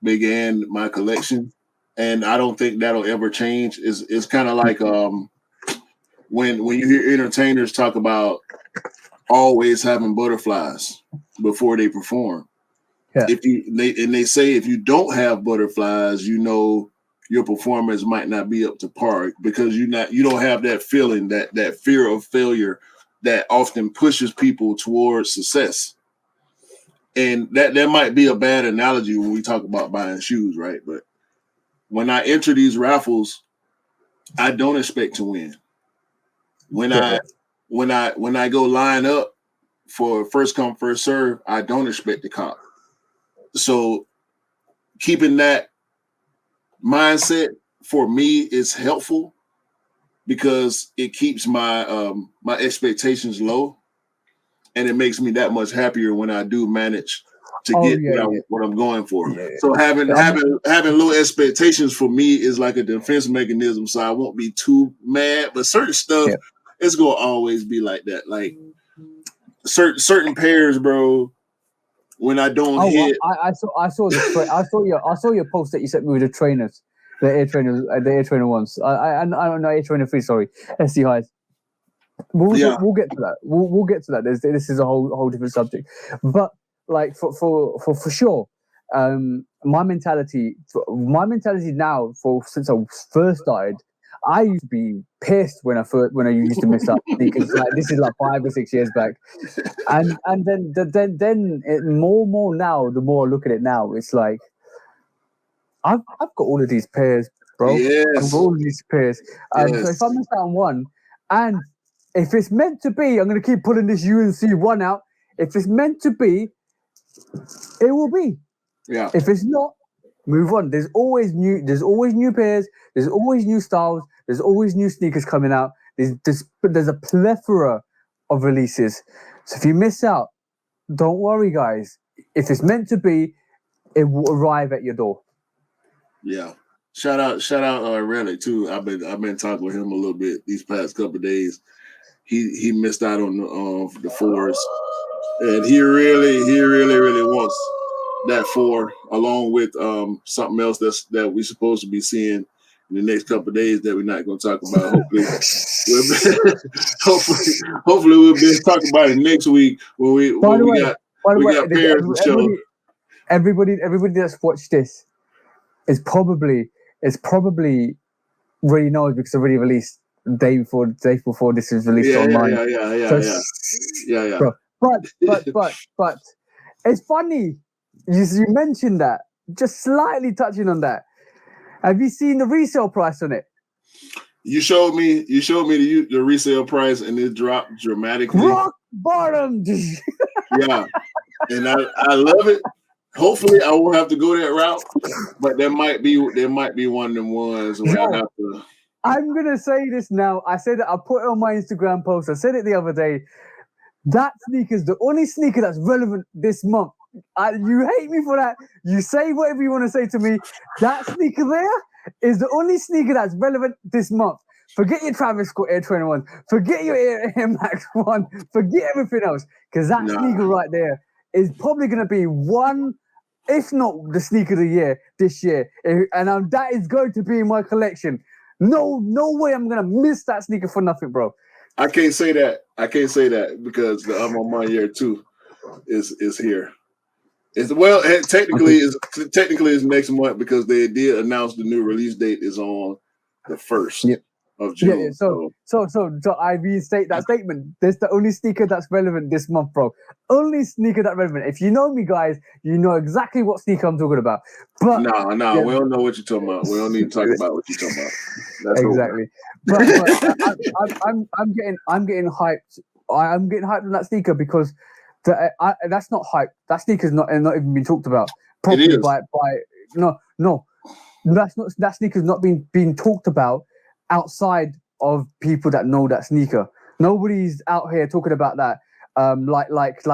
began my collection, and I don't think that'll ever change. It's kind of like when you hear entertainers talk about always having butterflies before they perform. Yeah. They say if you don't have butterflies, you know your performance might not be up to par because you don't have that feeling, that fear of failure that often pushes people towards success. And that might be a bad analogy when we talk about buying shoes, right? But when I enter these raffles, I don't expect to win. When I go line up for first come, first serve, I don't expect to cop. So keeping that mindset for me is helpful because it keeps my my expectations low, and it makes me that much happier when I do manage to get what I'm going for. Yeah. So having low expectations for me is like a defense mechanism, so I won't be too mad. But certain stuff, it's gonna always be like that. Like certain pairs, bro. When I don't hit, I saw your post that you sent me with the trainers, the Air Trainer ones. I don't know, Air Trainer 3. Sorry, SC highs. We'll get to that. We'll get to that. This is a whole different subject, but like for sure, my mentality now since I first started, I used to be pissed when I used to miss out because like this is like 5 or 6 years back, and then more and more now. The more I look at it now, it's like I've got all of these pairs, bro. Yes. I've got all of these pairs. So if I miss out on one, and if it's meant to be, I'm going to keep pulling this UNC one out. If it's meant to be, it will be. Yeah. If it's not, move on. There's always new pairs. There's always new styles. There's always new sneakers coming out. There's a plethora of releases. So if you miss out, don't worry, guys. If it's meant to be, it will arrive at your door. Yeah. Shout out Relic too. I've been talking with him a little bit these past couple of days. He missed out on the 4s, and he really wants that 4 along with something else that we're supposed to be seeing in the next couple of days that we're not going to talk about. Hopefully we'll be talking about it next week when we got pairs to show. Everybody that's watched this is probably already knows because it's already released day before this is released online. Yeah. Bro, but it's funny you mentioned that. Just slightly touching on that. Have you seen the resale price on it? You showed me the resale price, and it dropped dramatically. Rock bottom. Yeah, and I love it. Hopefully, I won't have to go that route, but there might be one of them ones where I have to. I'm gonna say this now. I said it. I put it on my Instagram post. I said it the other day. That sneaker is the only sneaker that's relevant this month. You hate me for that. You say whatever you want to say to me. That sneaker there is the only sneaker that's relevant this month. Forget your Travis Scott Air Trainer 1. Forget your Air Max 1. Forget everything else. Because that sneaker right there is probably going to be one, if not the sneaker of the year this year. And that is going to be in my collection. No way I'm going to miss that sneaker for nothing, bro. I can't say that because the I'm on my year 2 is here. Technically it's next month because they did announce the new release date is on the 1st of June. Yeah. So I reinstate that statement. That's the only sneaker that's relevant this month, bro. Only sneaker that's relevant. If you know me, guys, you know exactly what sneaker I'm talking about. But no, we don't know what you're talking about. We don't need to talk about what you're talking about. That's exactly. But I'm getting hyped. I'm getting hyped on that sneaker because that's not hype. That sneaker's not even been talked about properly by no. That sneaker's not being talked about outside of people that know that sneaker. Nobody's out here talking about that like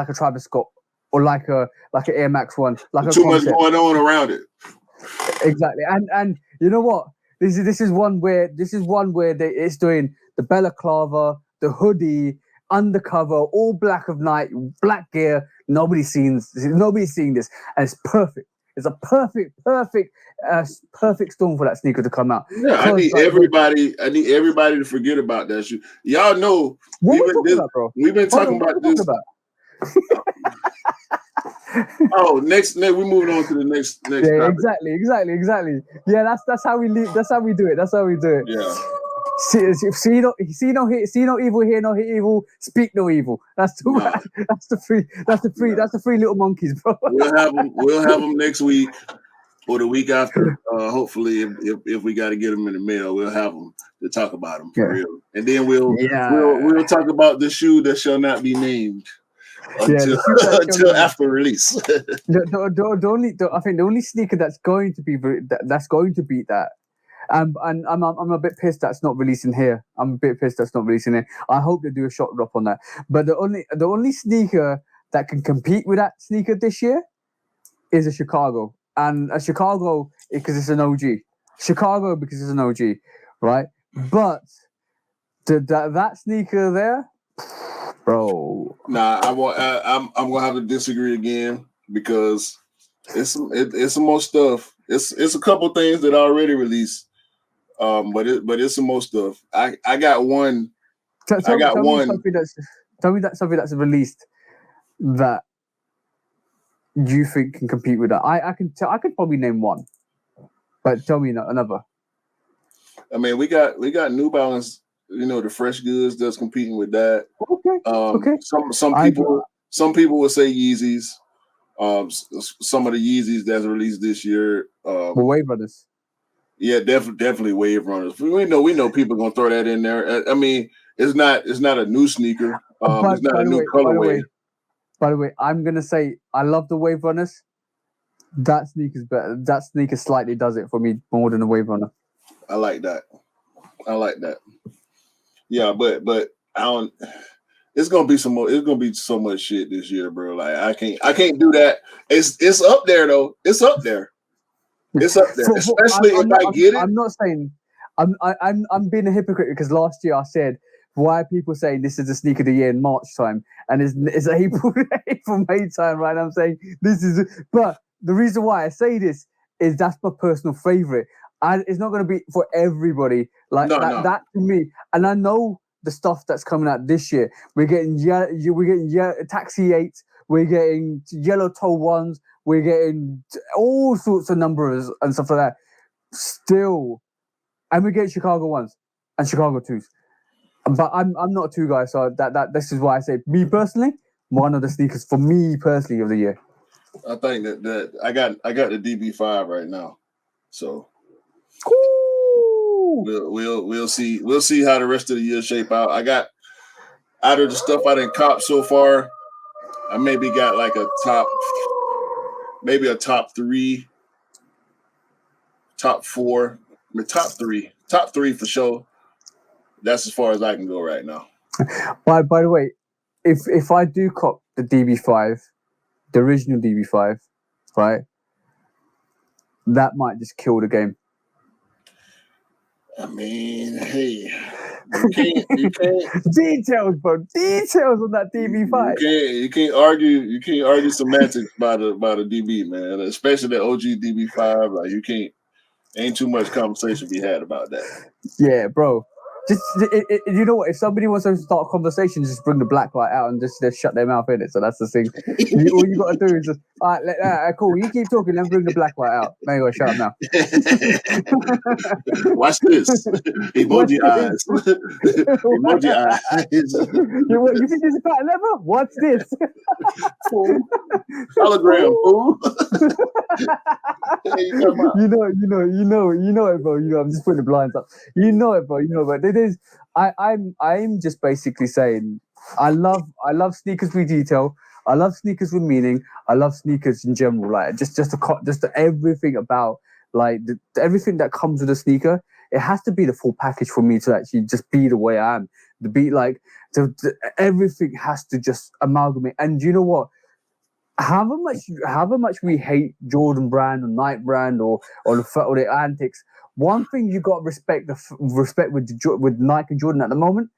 a Travis Scott or like an Air Max 1. Like too much going on around it. Exactly. And you know what? This is one where it's doing the balaclava, the hoodie, undercover, all black of night, black gear. Nobody's seeing this, and it's perfect. It's a perfect storm for that sneaker to come out. Yeah, I need everybody to forget about that shoe. Y'all know what we've been talking about, bro. We've been talking about this. Oh, next, we're moving on to the next Yeah, topic. exactly. Yeah, that's how we leave. That's how we do it. Yeah. See no evil, hear no evil, speak no evil. That's the three little monkeys, bro. We'll have them next week or the week after. Hopefully, if we got to get them in the mail, we'll have them to talk about them for real. And then we'll talk about the shoe that shall not be named until after release. I think the only sneaker that's going to beat that. And I'm a bit pissed that's not releasing here. I hope they do a shot drop on that. But the only sneaker that can compete with that sneaker this year is a Chicago. And a Chicago because it's an OG. Chicago because it's an OG, right? But that sneaker there, bro. Nah, I'm gonna have to disagree again because it's some more stuff. It's a couple things that I already released. But it's some more stuff. I got one. Tell me something that's released that you think can compete with that. I could probably name one, but tell me another. I mean, we got New Balance. You know, the fresh goods that's competing with that. Okay. Some people would say Yeezys. Some of the Yeezys that's released this year. Wave Runners. Yeah, definitely Wave Runners. We know people are gonna throw that in there. I mean, it's not a new sneaker. It's not a new colorway. By the way, I'm gonna say I love the Wave Runners. That sneaker's better. That sneaker slightly does it for me more than a Wave Runner. I like that. Yeah, but I don't. It's gonna be some more. It's gonna be so much shit this year, bro. Like I can't do that. It's up there though. It's up there. Especially if I get it. I'm not saying. I'm being a hypocrite because last year I said, why are people saying this is the sneaker of the year in March time and it's April May time, right? I'm saying this is, but the reason why I say this is that's my personal favorite. It's not going to be for everybody that to me. And I know the stuff that's coming out this year. We're getting Taxi 8. We're getting yellow toe ones. We're getting all sorts of numbers and stuff like that. Still, and we get Chicago ones and Chicago 2s. But I'm not a 2 guy, so that this is why I say me personally, one of the sneakers for me personally of the year. I think that I got the DB5 right now, so we'll see how the rest of the year shape out. I got out of the stuff I didn't cop so far, I maybe got like a top 3, top 4, top 3 for sure. That's as far as I can go right now. By the way, if I do cop the DB5, the original DB5, right, that might just kill the game. I mean, hey, you can't details, bro. Details on that DB5. You can't argue semantics by the DB, man. Especially the OG DB5. Like ain't too much conversation to be had about that. Yeah, bro. Just you know what? If somebody wants to start a conversation, just bring the black light out and just shut their mouth in it. So that's the thing. All you got to do is just all right. Cool. You keep talking, then bring the black light out. Now you got to shut up now. Watch this. Emoji eyes. Emoji eyes. You think this is patent leather? What's this? Hologram, fool. You know it, bro. I'm just putting the blinds up. You know it, bro. But it is. I'm just basically saying I love sneakers with detail. I love sneakers with meaning. I love sneakers in general. Like just everything about like everything that comes with a sneaker. It has to be the full package for me to actually just be the way I am. Everything has to just amalgamate. And you know what? However much we hate Jordan brand or Nike brand or the antics, one thing you got to respect with Nike and Jordan at the moment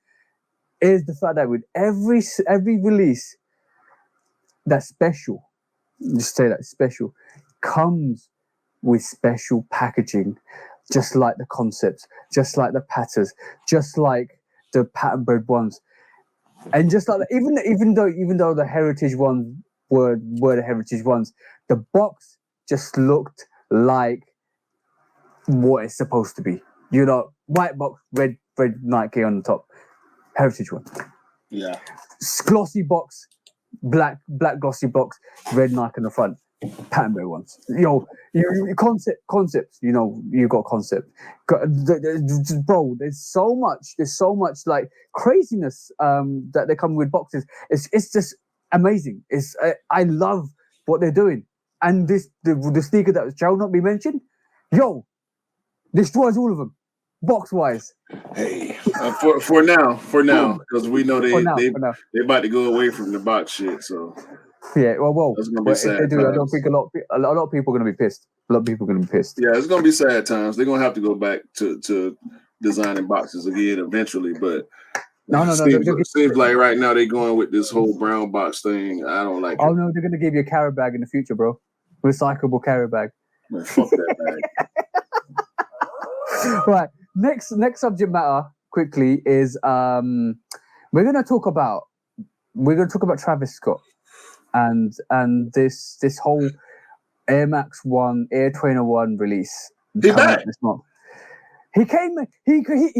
is the fact that with every release that's special, just say that special, comes with special packaging, just like the concepts, just like the patterns, just like the pattern bred ones, and just like even though the heritage ones were the heritage ones. The box just looked like what it's supposed to be. You know, white box, red Nike on the top, heritage one. Yeah. Glossy box, black glossy box, red Nike on the front. Patternberry ones. You concepts. You know, you got concept. Bro, there's so much like craziness that they come with boxes. It's just amazing. I love what they're doing. And the sneaker that shall not be mentioned, destroys all of them, box wise. Hey, for now, because we know they about to go away from the box shit. So yeah, well, that's gonna be sad. If they do, I don't think a lot of people are gonna be pissed. A lot of people are gonna be pissed. Yeah, it's gonna be sad times. They're gonna have to go back to designing boxes again eventually. But no. Seems like right now they're going with this whole brown box thing. I don't like it. Oh no, they're gonna give you a carry bag in the future, bro. Recyclable carry bag. Man, fuck that bag. Right. Next subject matter quickly is we're gonna talk about Travis Scott and this whole Air Max 1 Air Trainer 1 release. He back this month. He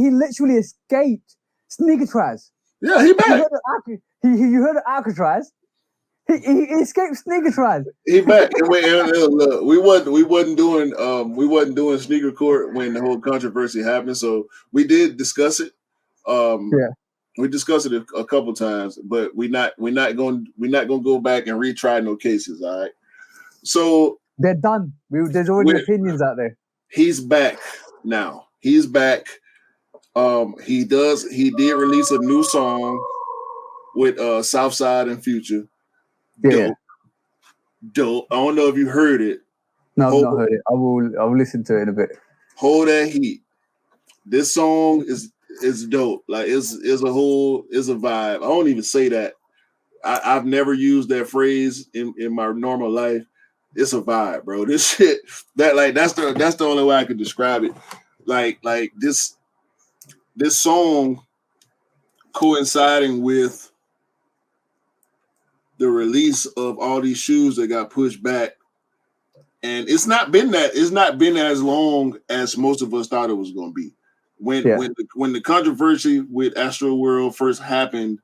literally escaped sneaker trash. Yeah, he back. You heard of Alcatraz? He escaped sneaker trash. He back. And look, we wasn't doing sneaker court when the whole controversy happened. So we did discuss it. We discussed it a couple times, but we're not going to go back and retry no cases. All right. So they're done. There's already opinions out there. He's back now. He's back. He did release a new song with Southside and Future. Yeah. Dope. I don't know if you heard it. No, I've not heard it. I'll listen to it in a bit. Hold that heat. This song is dope. Like it's a vibe. I don't even say that. I've never used that phrase in my normal life. It's a vibe, bro. This shit that's the only way I could describe it. Like this song coinciding with the release of all these shoes that got pushed back, and it's not been as long as most of us thought it was going to be. When the controversy with Astro World first happened,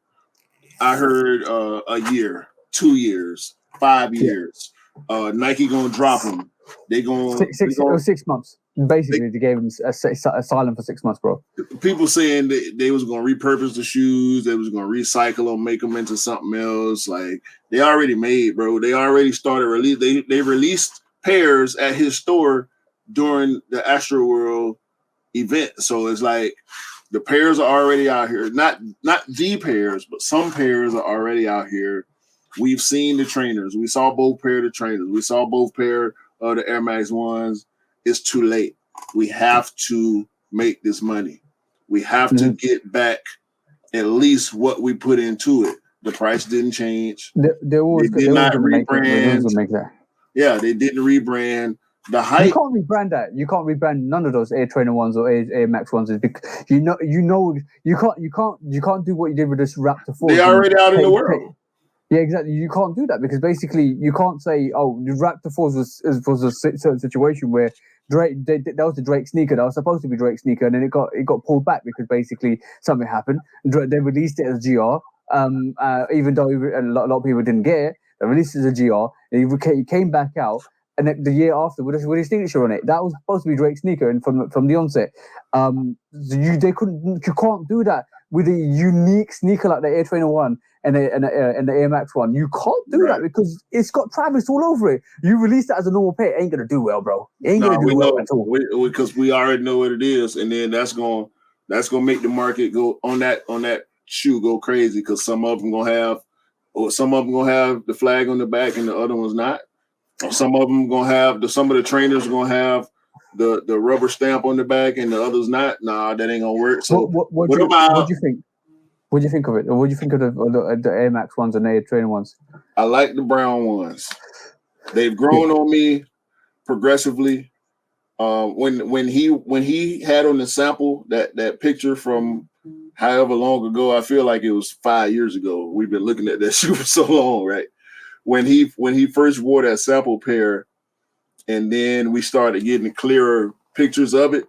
I heard a year, 2 years, 5 years. Nike gonna drop them. They gonna 6 months. Basically, they gave them asylum for 6 months, bro. People saying they was gonna repurpose the shoes, they was gonna recycle them, make them into something else. Like they already made, bro. They already started release. They released pairs at his store during the Astro World event. So it's like the pairs are already out here. Not the pairs, but some pairs are already out here. We've seen the trainers. We saw both pair of the trainers. We saw both pair of the Air Max 1s. It's too late. We have to make this money. We have to get back at least what we put into it. The price didn't change. They did not rebrand. Yeah, they didn't rebrand. The hype. You can't rebrand that. You can't rebrand none of those Air Trainer 1s or Air Max 1s because you can't do what you did with this Raptor 4. They're already out in the world. Yeah, exactly. You can't do that because basically you can't say, "Oh, the Raptor 4s was a certain situation where Drake that was the Drake sneaker that was supposed to be Drake's sneaker, and then it got pulled back because basically something happened. They released it as GR, even though a lot of people didn't get it. They released it as a GR, and it came back out, and then the year after with his signature on it, that was supposed to be Drake's sneaker, and from the onset, you can't do that with a unique sneaker like the Air Trainer 1 and the Air Max 1. You can't do that because it's got Travis all over it. You release that as a normal pair, it ain't gonna do well, bro. It ain't gonna do well at all. Because we already know what it is, and then that's gonna make the market go on that shoe go crazy because some of them gonna have the flag on the back and the other ones not. Or some of them gonna have some of the trainers gonna have the rubber stamp on the back and the others not. Nah, that ain't gonna work. So what do you think? What do you think of it? Or what do you think of the Air Max 1s and the Air Trainer 1s? I like the brown ones. They've grown on me progressively. When he had on the sample that picture from however long ago, I feel like it was 5 years ago. We've been looking at that shoe for so long, right? when he first wore that sample pair, and then we started getting clearer pictures of it,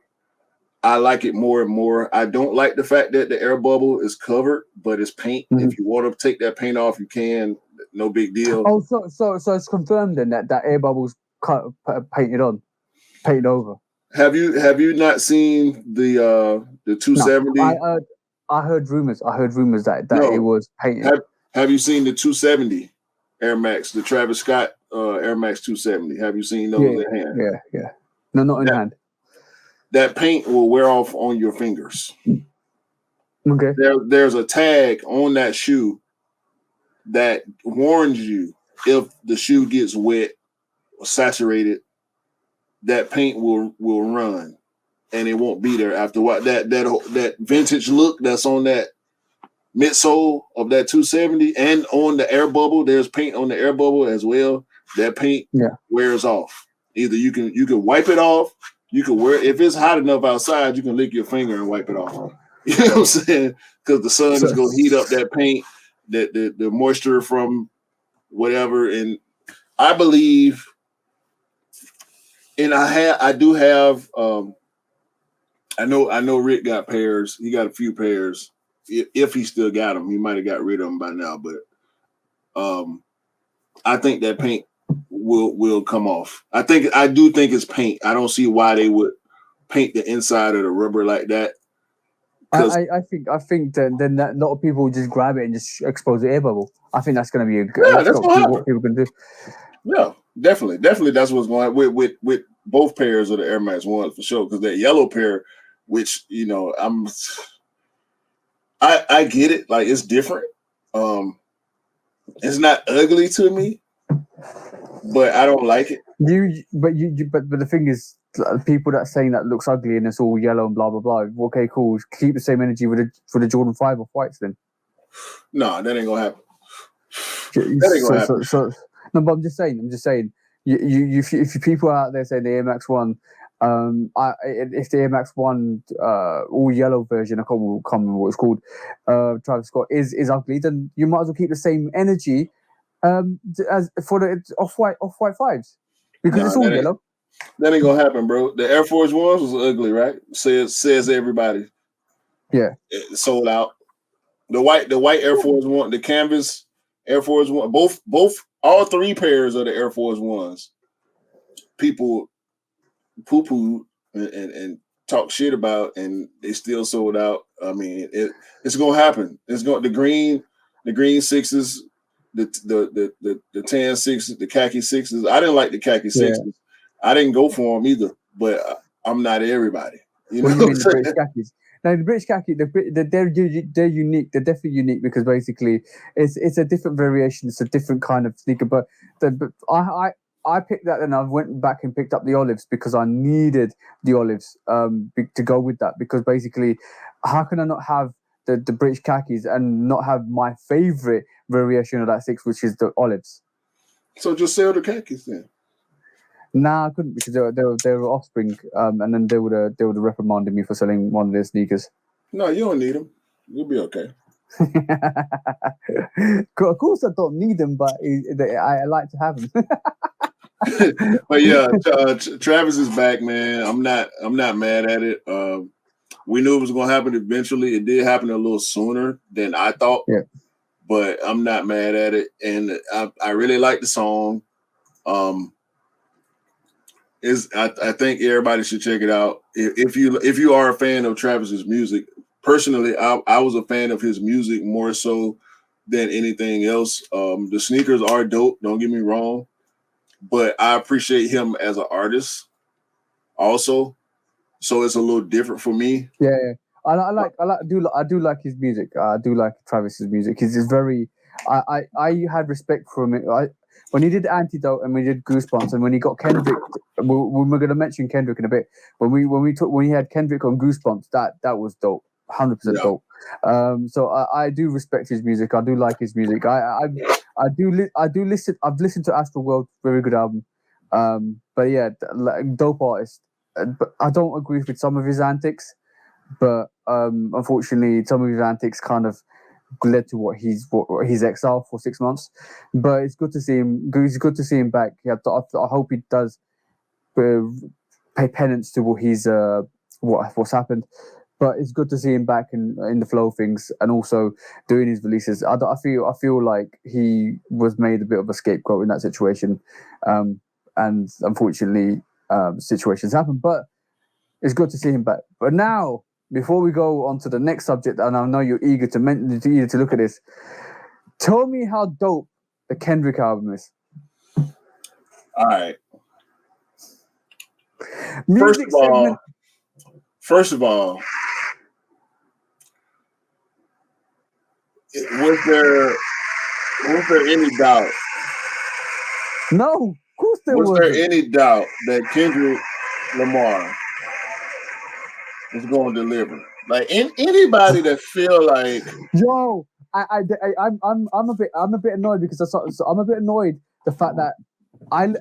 I like it more and more. I don't like the fact that the air bubble is covered, but it's paint. Mhm. If you want to take that paint off, you can. No big deal. Oh, so it's confirmed then that air bubbles painted over. Have you not seen the 270? No, I heard rumors. That No. it was painted. Have you seen the 270 Air Max, the Travis Scott Air Max 270? Have you seen those in hand? Yeah. No, not in hand. That paint will wear off on your fingers. Okay. There's a tag on that shoe that warns you if the shoe gets wet or saturated, that paint will run, and it won't be there after what that vintage look that's on that midsole of that 270 and on the air bubble. There's paint on the air bubble as well. That paint wears off. Either you can wipe it off. You can wear, if it's hot enough outside, you can lick your finger and wipe it off. You know what I'm saying? Because the sun is going to heat up that paint, the moisture from whatever. And I believe, and I do have. I know Rick got pairs. He got a few pairs. If he still got them, he might have got rid of them by now. But I think that paint will come off. I do think it's paint. I don't see why they would paint the inside of the rubber like that. I think then that a lot of people just grab it and just expose the air bubble. I think that's going to be that's what people can do. Yeah, definitely. That's what's going on with both pairs of the Air Max 1 for sure. Because that yellow pair, which I get it, like it's different. It's not ugly to me, but I don't like it. But the thing is, people that saying that looks ugly and it's all yellow and blah blah blah. Okay, cool. Keep the same energy for the Jordan 5 or whites then. No, that ain't gonna happen. That ain't gonna happen. No, but I'm just saying. If people are out there saying the Air Max 1, if the Air Max 1 all yellow version, I can't remember what it's called, Travis Scott is ugly, then you might as well keep the same energy as for the off-white 5s because it's all yellow. That ain't gonna happen, bro. The Air Force Ones was ugly, right? Says everybody. Yeah, it sold out. The white Air Force One, the canvas Air Force One, both all three pairs of the Air Force Ones. People poo-poo and talk shit about, and they still sold out. I mean, it's gonna happen. It's going the green sixes, the tan sixes, the khaki sixes. I didn't like the khaki sixes. I didn't go for them either, but I'm not everybody. You know what I'm saying? The British khakis. Now the British khaki, they're unique. They're definitely unique because basically it's a different variation. It's a different kind of sneaker. But I picked that and I went back and picked up the olives because I needed the olives to go with that. Because basically, how can I not have the British khakis and not have my favorite variation of that six, which is the olives? So just sell the khakis then. Nah, I couldn't because they were offspring, and then they would have reprimanded me for selling one of their sneakers. No, you don't need them. You'll be okay. Of course, I don't need them, but I like to have them. But yeah, Travis is back, man. I'm not mad at it. We knew it was going to happen eventually. It did happen a little sooner than I thought. Yeah. But I'm not mad at it, and I really like the song. I think everybody should check it out. If you are a fan of Travis's music, personally, I was a fan of his music more so than anything else. The sneakers are dope. Don't get me wrong, but I appreciate him as an artist also. So it's a little different for me. Yeah. I do like his music. I do like Travis's music. He's very. I had respect for him. When he did Antidote and we did Goosebumps, and when he got Kendrick, we're going to mention Kendrick in a bit. When he had Kendrick on Goosebumps, that was dope, 100% dope. So I do respect his music. I do like his music. I do listen. I've listened to Astroworld, very good album. But yeah, dope artist. But I don't agree with some of his antics. But unfortunately, some of his antics kind of led to what his exile for 6 months. But it's good to see him. It's good to see him back. Yeah, I hope he does pay penance to what what's happened. But it's good to see him back in the flow of things and also doing his releases. I feel like he was made a bit of a scapegoat in that situation, and unfortunately, situations happen. But it's good to see him back. But now, before we go on to the next subject, and I know you're eager to look at this, tell me how dope the Kendrick album is. All right. Music segment. First of all, was there any doubt? No, of course there wasn't. Was there any doubt that Kendrick Lamar was going to deliver? Like anybody that feel like, yo, I'm a bit annoyed because I'm a bit annoyed the fact that I'm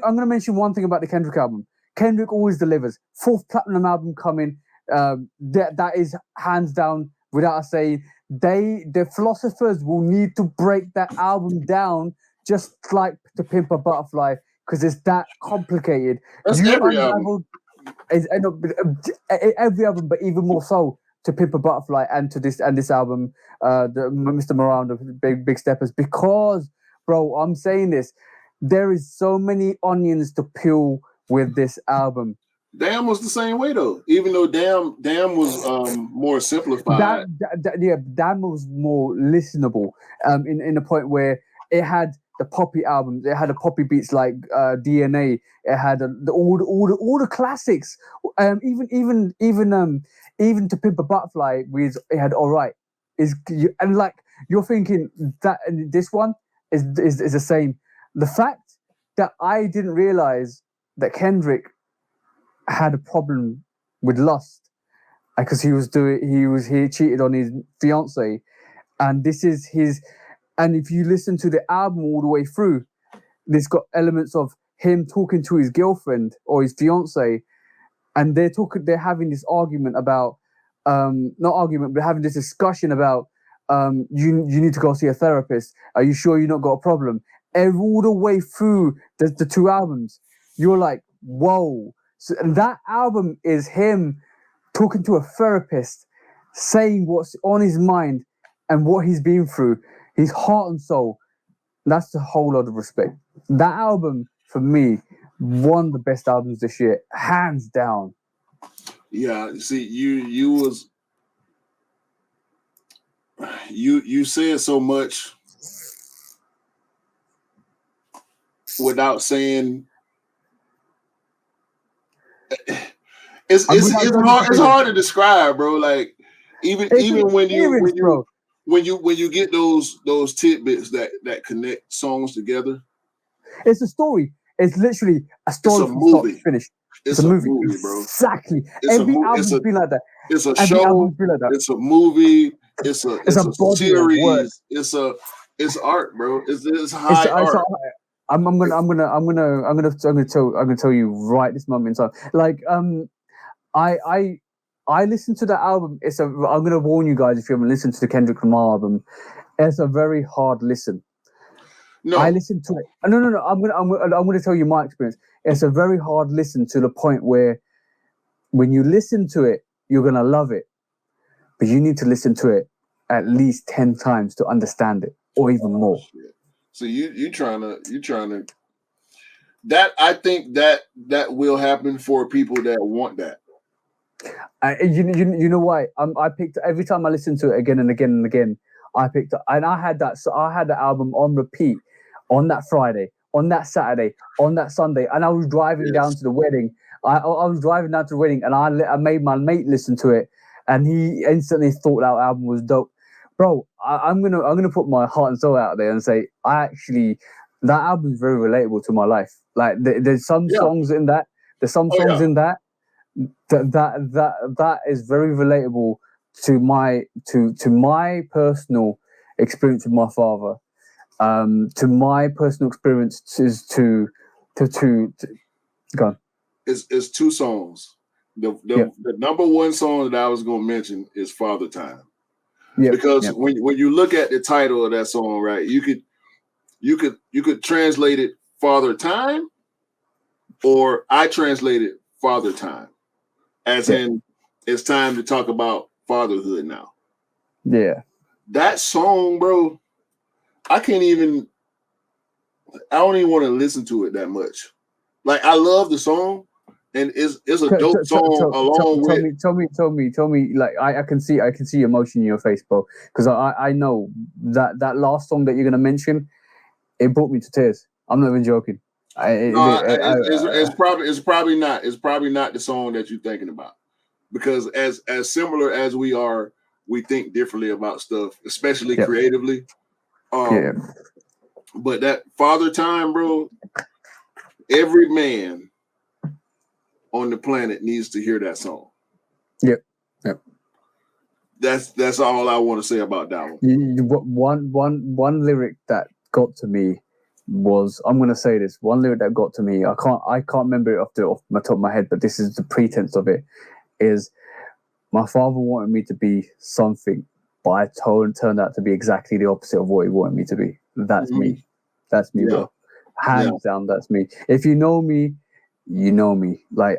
gonna mention one thing about the Kendrick album. Kendrick always delivers. 4th platinum album coming. That is hands down without a saying. The philosophers will need to break that album down just like To Pimp a Butterfly because it's that complicated. That's every album. Every album, but even more so To Pimp a Butterfly and this album, the Mr. Miranda, Big Steppers. Because, bro, I'm saying this, there is so many onions to peel with this album. Damn was the same way though. Even though Damn was more simplified. Damn was more listenable. In a point where it had the poppy albums, it had the poppy beats like DNA. It had all the classics. Even To Pimp a Butterfly with it had Alright. And like you're thinking that this one is the same. The fact that I didn't realize that Kendrick had a problem with lust because he cheated on his fiance, and this is his. And if you listen to the album all the way through, there's got elements of him talking to his girlfriend or his fiance, and they're having this argument about not argument, but having this discussion about you need to go see a therapist. Are you sure you've not got a problem? All the way through the 2 albums, you're like, whoa. So, and that album is him talking to a therapist, saying what's on his mind and what he's been through, his heart and soul. That's a whole lot of respect. That album, for me, one of the best albums this year, hands down. Yeah, see, you said so much without saying. It's hard to describe, bro. Like even when you get those tidbits that connect songs together. It's a story. It's literally a story from start to finish. It's a movie, bro. Exactly. Every album's been like that. It's a show. It's a movie. It's a series. It's art, bro. It's high art. I'm gonna tell you right this moment in time. Like I listened to that album. I'm gonna warn you guys if you haven't listened to the Kendrick Lamar album. It's a very hard listen. No, I listened to it. No. I'm gonna tell you my experience. It's a very hard listen to the point where when you listen to it, you're gonna love it, but you need to listen to it at least 10 times to understand it, or even more. Shit. So you trying to that I think that will happen for people that want that. You know why? I picked every time I listened to it again and again and again. I picked up, and I had the album on repeat on that Friday, on that Saturday, on that Sunday, and I was driving down to the wedding. I was driving down to the wedding, and I made my mate listen to it, and he instantly thought that album was dope. Bro, I'm gonna put my heart and soul out there and say that album is very relatable to my life. Like there's some songs in that. There's some songs in that is very relatable to my personal experience with my father. To my personal experience to go on. It's 2 songs. The number one song that I was gonna mention is Father Time. Because when you look at the title of that song, right, you could translate it Father Time, or I translated Father Time, as in it's time to talk about fatherhood now. Yeah. That song, bro, I don't even want to listen to it that much. Like, I love the song, and it's a dope song. Tell me. Like, I can see emotion in your face, bro. Because I know that last song that you're gonna mention, it brought me to tears. I'm not even joking. It's probably not the song that you're thinking about, because as similar as we are, we think differently about stuff, especially creatively. But that Father Time, bro, every man on the planet needs to hear that song. Yep. That's all I want to say about that one. One lyric that got to me was, I'm gonna say this. One lyric that got to me, I can't remember it off my top of my head, but this is the pretense of it. Is my father wanted me to be something, but I turned out to be exactly the opposite of what he wanted me to be. That's me. That's me, bro. Hands down, that's me. If you know me, you know me. Like,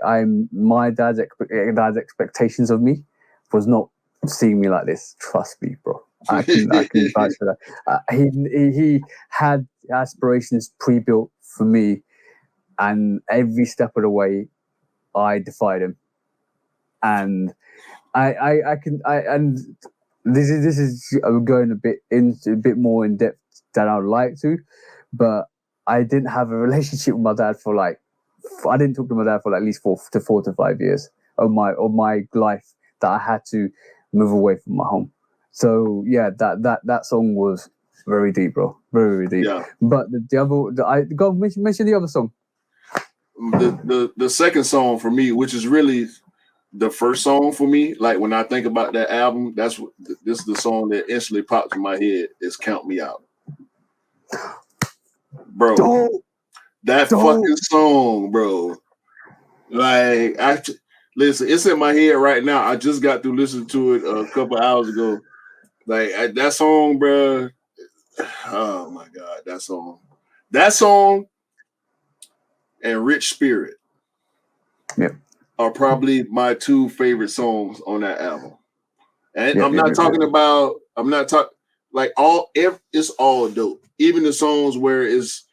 my dad's expectations of me was not seeing me like this. Trust me, bro. I can vouch for that. He had aspirations pre-built for me, and every step of the way, I defied him. And this is going a bit more in depth than I would like to, but I didn't have a relationship with my dad for I didn't talk to my dad for at least 4 to 5 years of my life, that I had to move away from my home. So yeah, that song was very deep, bro, very deep. Yeah. But go mention the other song. The second song for me, which is really the first song for me, like when I think about that album, this is the song that instantly pops in my head, is Count Me Out. Bro, that fucking song, bro. Like, listen, it's in my head right now. I just got through listening to it a couple hours ago. Like, that song, bro. Oh my God, that song and Rich Spirit. Yep. Are probably my 2 favorite songs on that album. And I'm not talking like it's all dope. Even the songs where is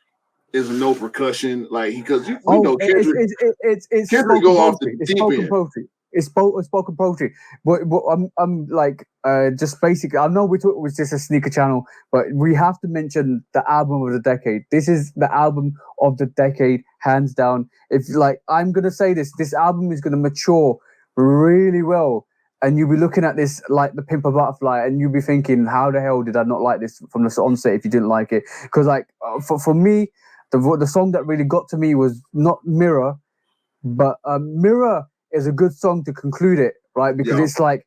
no percussion, like, because you know Kendrick. It's Kendrick go off the deep end. Poetry. It's spoken poetry. But I'm like, just basically, I know it was just a sneaker channel, but we have to mention the album of the decade. This is the album of the decade, hands down. If, like, I'm gonna say this album is gonna mature really well, and you'll be looking at this like the Pimp a Butterfly, and you'll be thinking, how the hell did I not like this from the onset if you didn't like it? Because, like, for me, the song that really got to me was not Mirror, but Mirror is a good song to conclude it, right? Because it's like,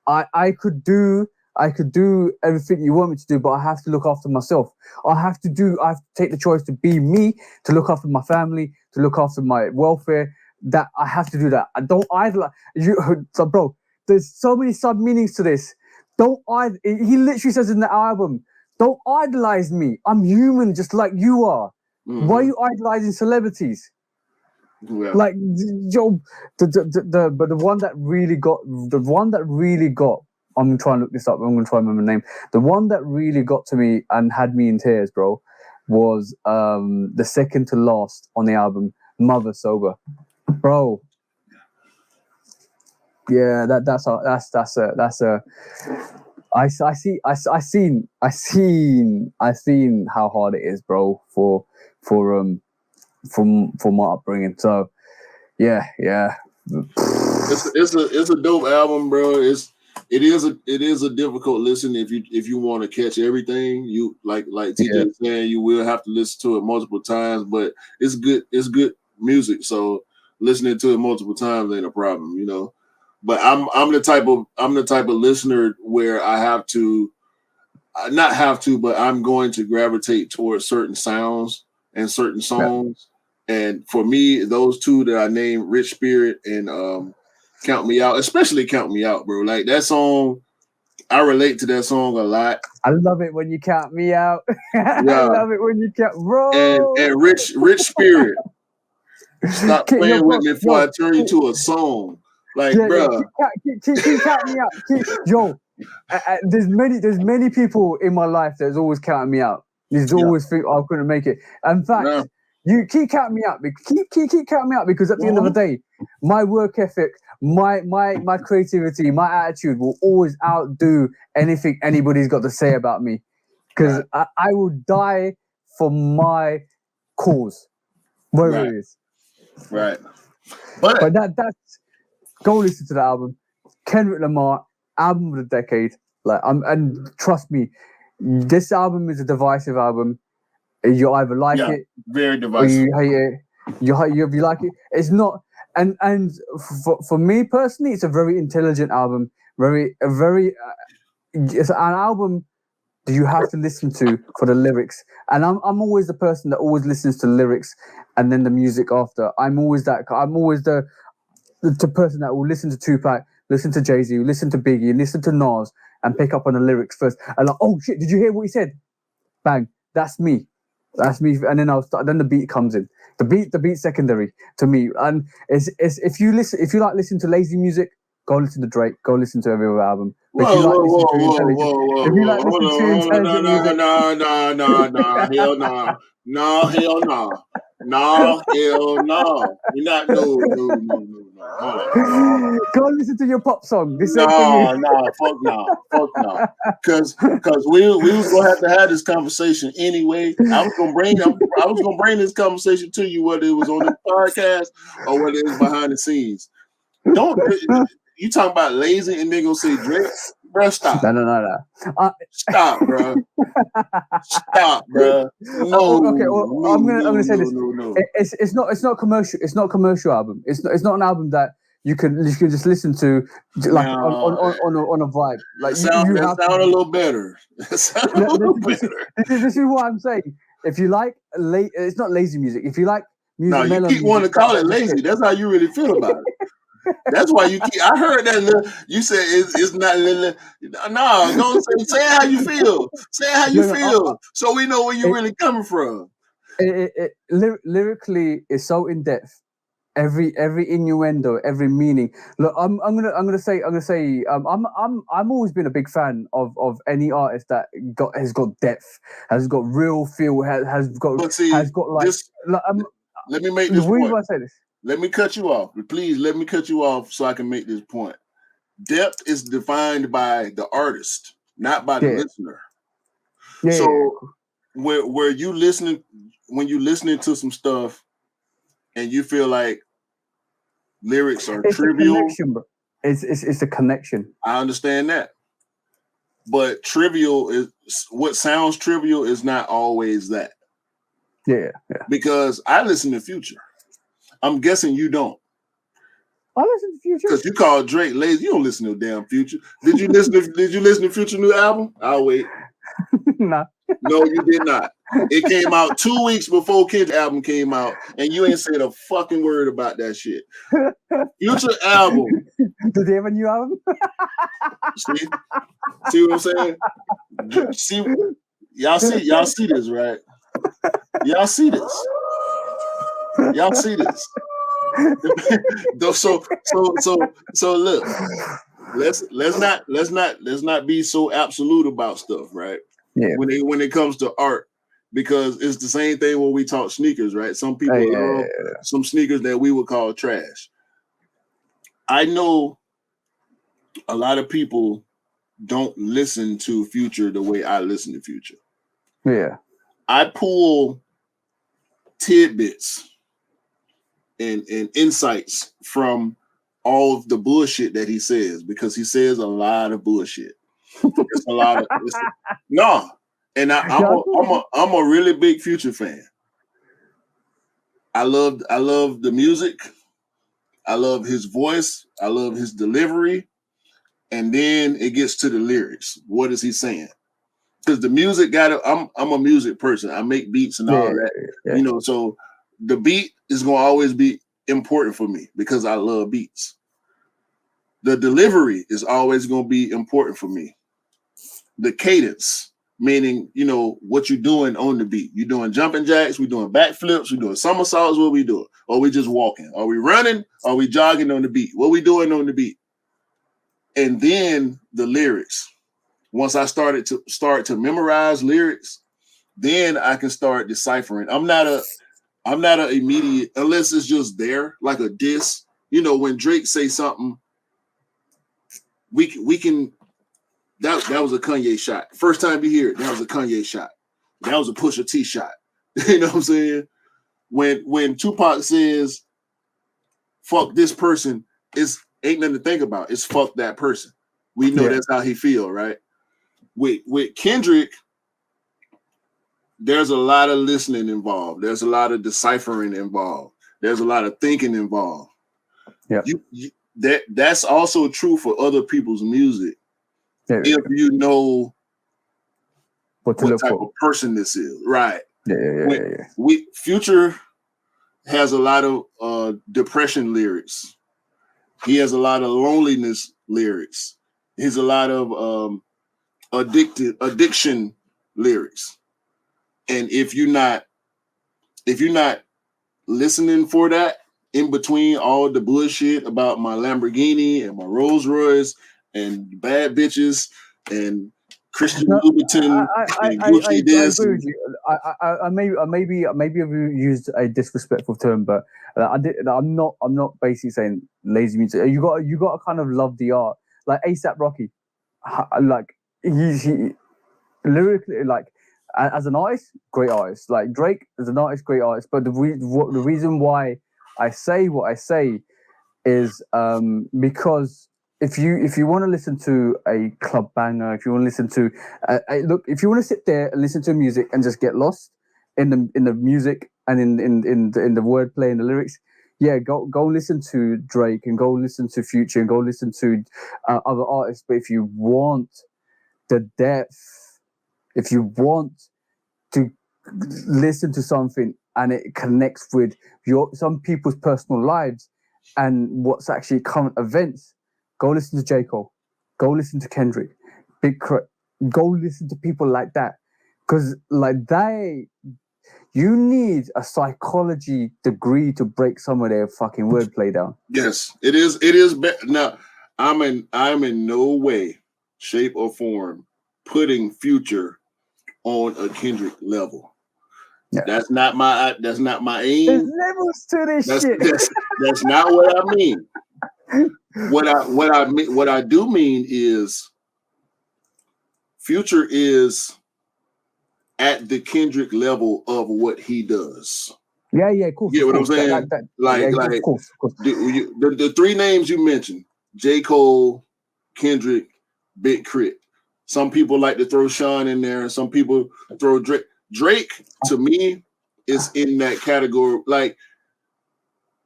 I could do everything you want me to do, but I have to look after myself. I have to take the choice to be me, to look after my family, to look after my welfare. That I have to do that. I don't idolize you. So, bro, there's so many sub meanings to this. He literally says in the album, don't idolize me. I'm human, just like you are. Mm-hmm. Why are you idolizing celebrities? Yeah. Like, yo, but the one that really got, I'm trying to look this up. I'm gonna try and remember the name. The one that really got to me and had me in tears, bro, was the second to last on the album, Mother Sober, bro. Yeah, that's a. I seen how hard it is, bro, for my upbringing. So yeah. It's a dope album, bro. It is a difficult listen if you want to catch everything. You like TJ saying, you will have to listen to it multiple times, but it's good music. So listening to it multiple times ain't a problem, you know. But I'm the type of listener where I have to, not have to, but I'm going to gravitate towards certain sounds and certain songs. Yeah. And for me, those 2 that I named, Rich Spirit and Count Me Out, especially Count Me Out, bro. Like, that song, I relate to that song a lot. I love it when you count me out. I love it when you count, bro. And Rich Spirit. Stop playing with me before I turn you to a song. Like, bro. Keep counting me out. There's many people in my life that's always counting me out. There's always think I couldn't make it. In fact, you keep counting me out. Keep counting me out because at the end of the day, my work ethic, my creativity, my attitude will always outdo anything anybody's got to say about me. Because I will die for my cause, whatever it is. Right. But that's go listen to the album. Kendrick Lamar, album of the decade. And trust me, this album is a divisive album. You either like it, very divisive, or you hate it. You like it. It's not. And for me personally, it's a very intelligent album. It's an album that you have to listen to for the lyrics. And I'm always the person that always listens to lyrics and then the music after. I'm always the person that will listen to Tupac, listen to Jay-Z, listen to Biggie, and listen to Nas, and pick up on the lyrics first. And like, oh shit, did you hear what he said? Bang, that's me. That's me. And then then the beat comes in. The beat secondary to me. And it's if you like listening to lazy music, go listen to Drake. Go listen to every other album. But if you like listening to intelligent music, hell no. You're not no. Hold on. Go listen to your pop song. This ain't fuck no. Because we was gonna have to have this conversation anyway. I was gonna bring this conversation to you, whether it was on the podcast or whether it was behind the scenes. Don't you talking about lazy and they gonna say Drake? Bro, stop. No. Stop, bro. Stop, bro. No. Okay. Well, I'm gonna say this. No. It's not commercial. It's not a commercial album. It's not an album that you can just listen to like on a vibe. Like sound a little better. This is what I'm saying. If you like it's not lazy music. If you like music, you keep wanting to call it lazy. That's how you really feel about it. That's why you keep. I heard that you said it's not. No, don't say how you feel. Say how you feel, so we know where you're really coming from. Lyrically, is so in depth. Every innuendo, every meaning. Look, I'm gonna say I'm always been a big fan of any artist that has got depth, has got real feel, has got like. Let me make this point. Why I say this? Let me cut you off. Please let me cut you off so I can make this point. Depth is defined by the artist, not by the listener. Yeah, so where you listening, when you listening to some stuff and you feel like lyrics are trivial. It's a connection. I understand that. But trivial is what sounds trivial is not always that. Yeah. Because I listen to Future. I'm guessing you don't. I listen to Future because you call Drake lazy. You don't listen to damn Future. Did you listen to Future new album? I'll wait. Nah. No, you did not. It came out 2 weeks before Kid's album came out, and you ain't said a fucking word about that shit. Future album. Did they have a new album? See what I'm saying? Y'all see this, right? Y'all see this. So look, let's not be so absolute about stuff, right? Yeah. When it comes to art, because it's the same thing when we talk sneakers, right? Some people love some sneakers that we would call trash. I know a lot of people don't listen to Future the way I listen to Future. Yeah. I pull tidbits and insights from all of the bullshit that he says, because he says a lot of bullshit. It's a lot of no. And I'm a really big Future fan. I love the music. I love his voice. I love his delivery. And then it gets to the lyrics. What is he saying? Because the music I'm a music person. I make beats and all that. Yeah. So the beat is gonna always be important for me because I love beats. The delivery is always gonna be important for me. the cadence, meaning, you know, what you're doing on the beat. You're doing jumping jacks, we're doing backflips, we're doing somersaults, what we doing? Or we just walking? Are we running? Are we jogging on the beat? What we doing on the beat? And then the lyrics. Once I start to memorize lyrics, then I can start deciphering. I'm not an immediate, unless it's just there, like a diss. You know, when Drake say something, we can. That was a Kanye shot. First time you hear it, that was a Kanye shot. That was a Pusha T shot. You know what I'm saying? When Tupac says, "Fuck this person," ain't nothing to think about. It's fuck that person. We know that's how he feel, right? With Kendrick, there's a lot of listening involved. There's a lot of deciphering involved. There's a lot of thinking involved. Yeah, that's also true for other people's music. If you know what type of person this is, right? Yeah. Future has a lot of depression lyrics. He has a lot of loneliness lyrics. He has a lot of addiction lyrics. And if you're not listening for that in between all the bullshit about my Lamborghini and my Rolls Royce and bad bitches and Christian Louboutin and Gucci this. I agree with you. Maybe I've used a disrespectful term, but I'm not basically saying lazy music. You got to kind of love the art. Like ASAP Rocky, like he lyrically, like as an artist, great artist. Like Drake as an artist, great artist. But the reason why I say what I say is because if you want to listen to a club banger, if you want to listen to if you want to sit there and listen to music and just get lost in the music and in the wordplay and the lyrics, go listen to Drake and go listen to Future and go listen to other artists. But if you want the depth, if you want to listen to something and it connects with some people's personal lives and what's actually current events, go listen to J. Cole, go listen to Kendrick, Big Crit, go listen to people like that, because like you need a psychology degree to break some of their fucking wordplay down. Yes, it is. Now, I'm in no way, shape, or form putting Future on a Kendrick level. Yeah. That's not my aim. There's levels to this shit. That's not what I mean. What I do mean is Future is at the Kendrick level of what he does. Yeah, of course. You get what I'm saying? Of course. The three names you mentioned: J. Cole, Kendrick, Big Crit. Some people like to throw Sean in there, and some people throw Drake. Drake, to me, is in that category. Like,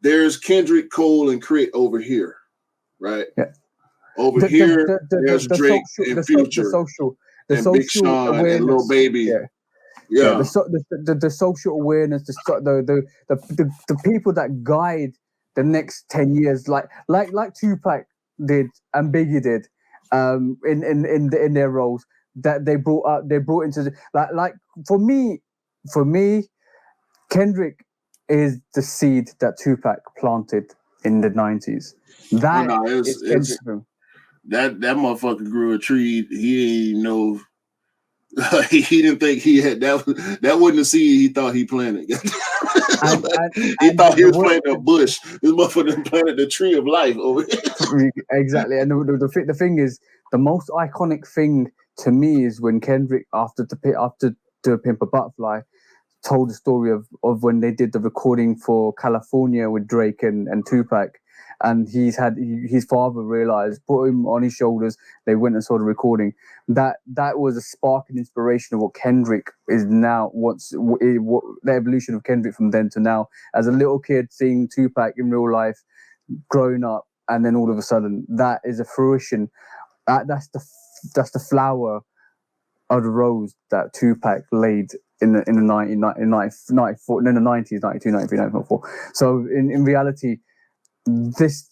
there's Kendrick, Cole, and Crit over here, right? Yeah. Over here, there's Drake and Future, and Big Sean and Lil Baby. Yeah. The social awareness, the people that guide the next 10 years, like Tupac did and Biggie did, in their roles that they brought into like for me, Kendrick is the seed that Tupac planted in the 90s. That motherfucker grew a tree. He ain't know. He didn't think he had that wasn't a seed he thought he planted. He thought he was planting a bush. This motherfucker planted the tree of life over here. Exactly. And the thing is, the most iconic thing to me is when Kendrick, after To Pimp a Butterfly, told the story of when they did the recording for California with Drake and Tupac. And his father realized, put him on his shoulders. They went and saw the recording. That was a spark and inspiration of what Kendrick is now. What the evolution of Kendrick from then to now. As a little kid seeing Tupac in real life, growing up, and then all of a sudden, that is a fruition. That's the flower of the rose that Tupac laid in the 1994, in the 90s, 92, 93, 94. So in reality,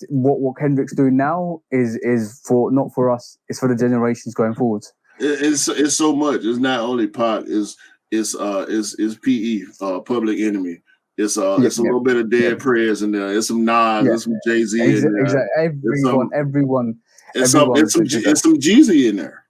what Kendrick's doing now is for not for us, it's for the generations going forwards. It's so much. It's not only Pac. It's PE, Public Enemy. It's a little bit of Dead Prayers in there. It's some Nas. It's some Jay-Z in there. Exactly. Everyone. It's some Jeezy in there.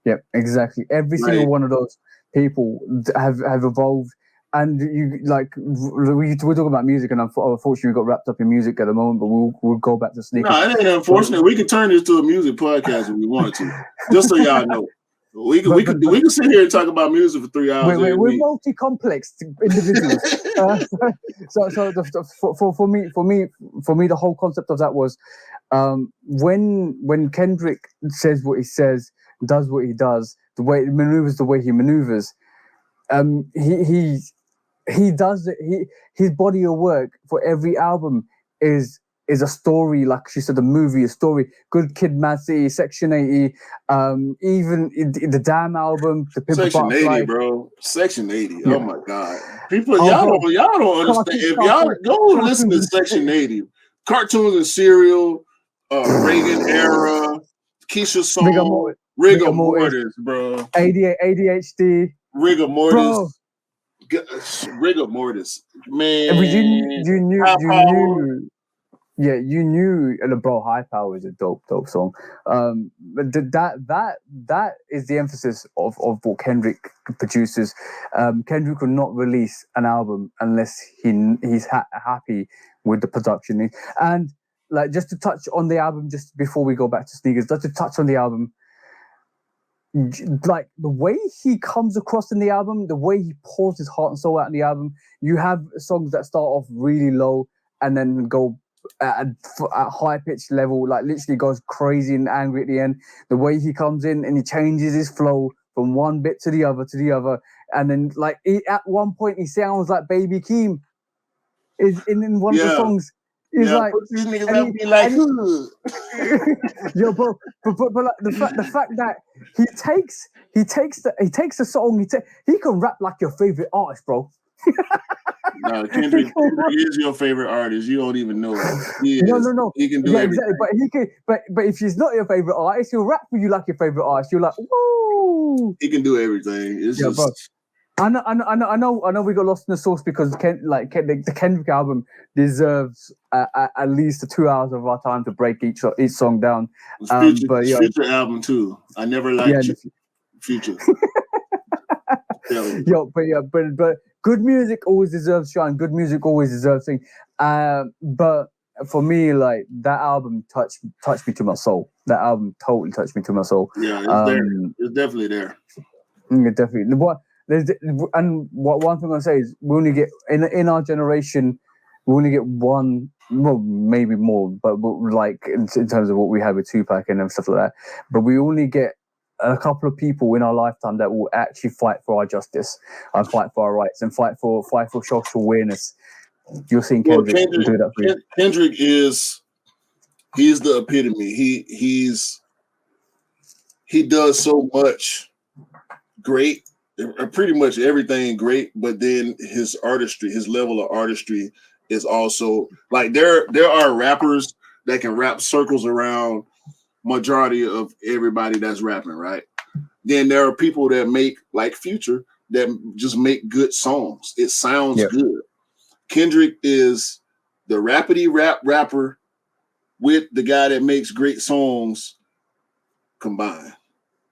Yeah, exactly. Every single one of those people have evolved. And you like we're talking about music, and unfortunately we got wrapped up in music at the moment. But we'll go back to sneakers. No, it ain't unfortunate. We can turn this to a music podcast if we want to. Just so y'all know, we can sit here and talk about music for 3 hours. We're multi-complex individuals. For me, the whole concept of that was when Kendrick says what he says, does what he does, the way he maneuvers. He does it. His body of work for every album is a story, like she said, a movie, a story. Good Kid, Mad City, Section 80, even the Damn album, the Pimp Section 80, bro. Section 80. Yeah. Oh my God, people, y'all don't understand. If y'all go listen to Section 80, cartoons and cereal, Reagan era, Keisha song, Rigor Mortis, bro. ADHD, Rigor Mortis. Rigor Mortis, man. You knew. Yeah, you knew, bro. High Power is a dope song. But that is the emphasis of what Kendrick produces. Kendrick will not release an album unless he's happy with the production. And like, just to touch on the album, just before we go back to sneakers, just to touch on the album. Like the way he comes across in the album, the way he pours his heart and soul out in the album, you have songs that start off really low and then go at high pitched level, like literally goes crazy and angry at the end. The way he comes in and he changes his flow from one bit to the other, and then like at one point he sounds like Baby Keem. Is in one of the songs. He's like, these niggas have be like, yo, bro, but like the fact that he takes the song, he can rap like your favorite artist, bro. No, Kendrick is your favorite artist. You don't even know it. No. He can do everything. Exactly. But he can. But if she's not your favorite artist, he'll rap for you like your favorite artist. You're like, whoa. He can do everything. It's just. Bro. I know we got lost in the sauce because the Kendrick album deserves at least 2 hours of our time to break each song down. Future album too. I never liked Future. But good music always deserves shine. Good music always deserves thing. But for me, like that album touched me to my soul. That album totally touched me to my soul. Yeah, it's there. It's definitely there. Definitely. One thing I say is we only get in our generation, we only get one, well maybe more, but like in terms of what we had with Tupac and stuff like that. But we only get a couple of people in our lifetime that will actually fight for our justice and fight for our rights and fight for social awareness. You're seeing Kendrick do that for you. Kendrick he's the epitome. He does so much great. Pretty much everything great, but then his artistry, his level of artistry is also like there are rappers that can wrap circles around majority of everybody that's rapping, right? Then there are people that make like Future that just make good songs. It sounds good. Kendrick is the rapidy rapper with the guy that makes great songs combined.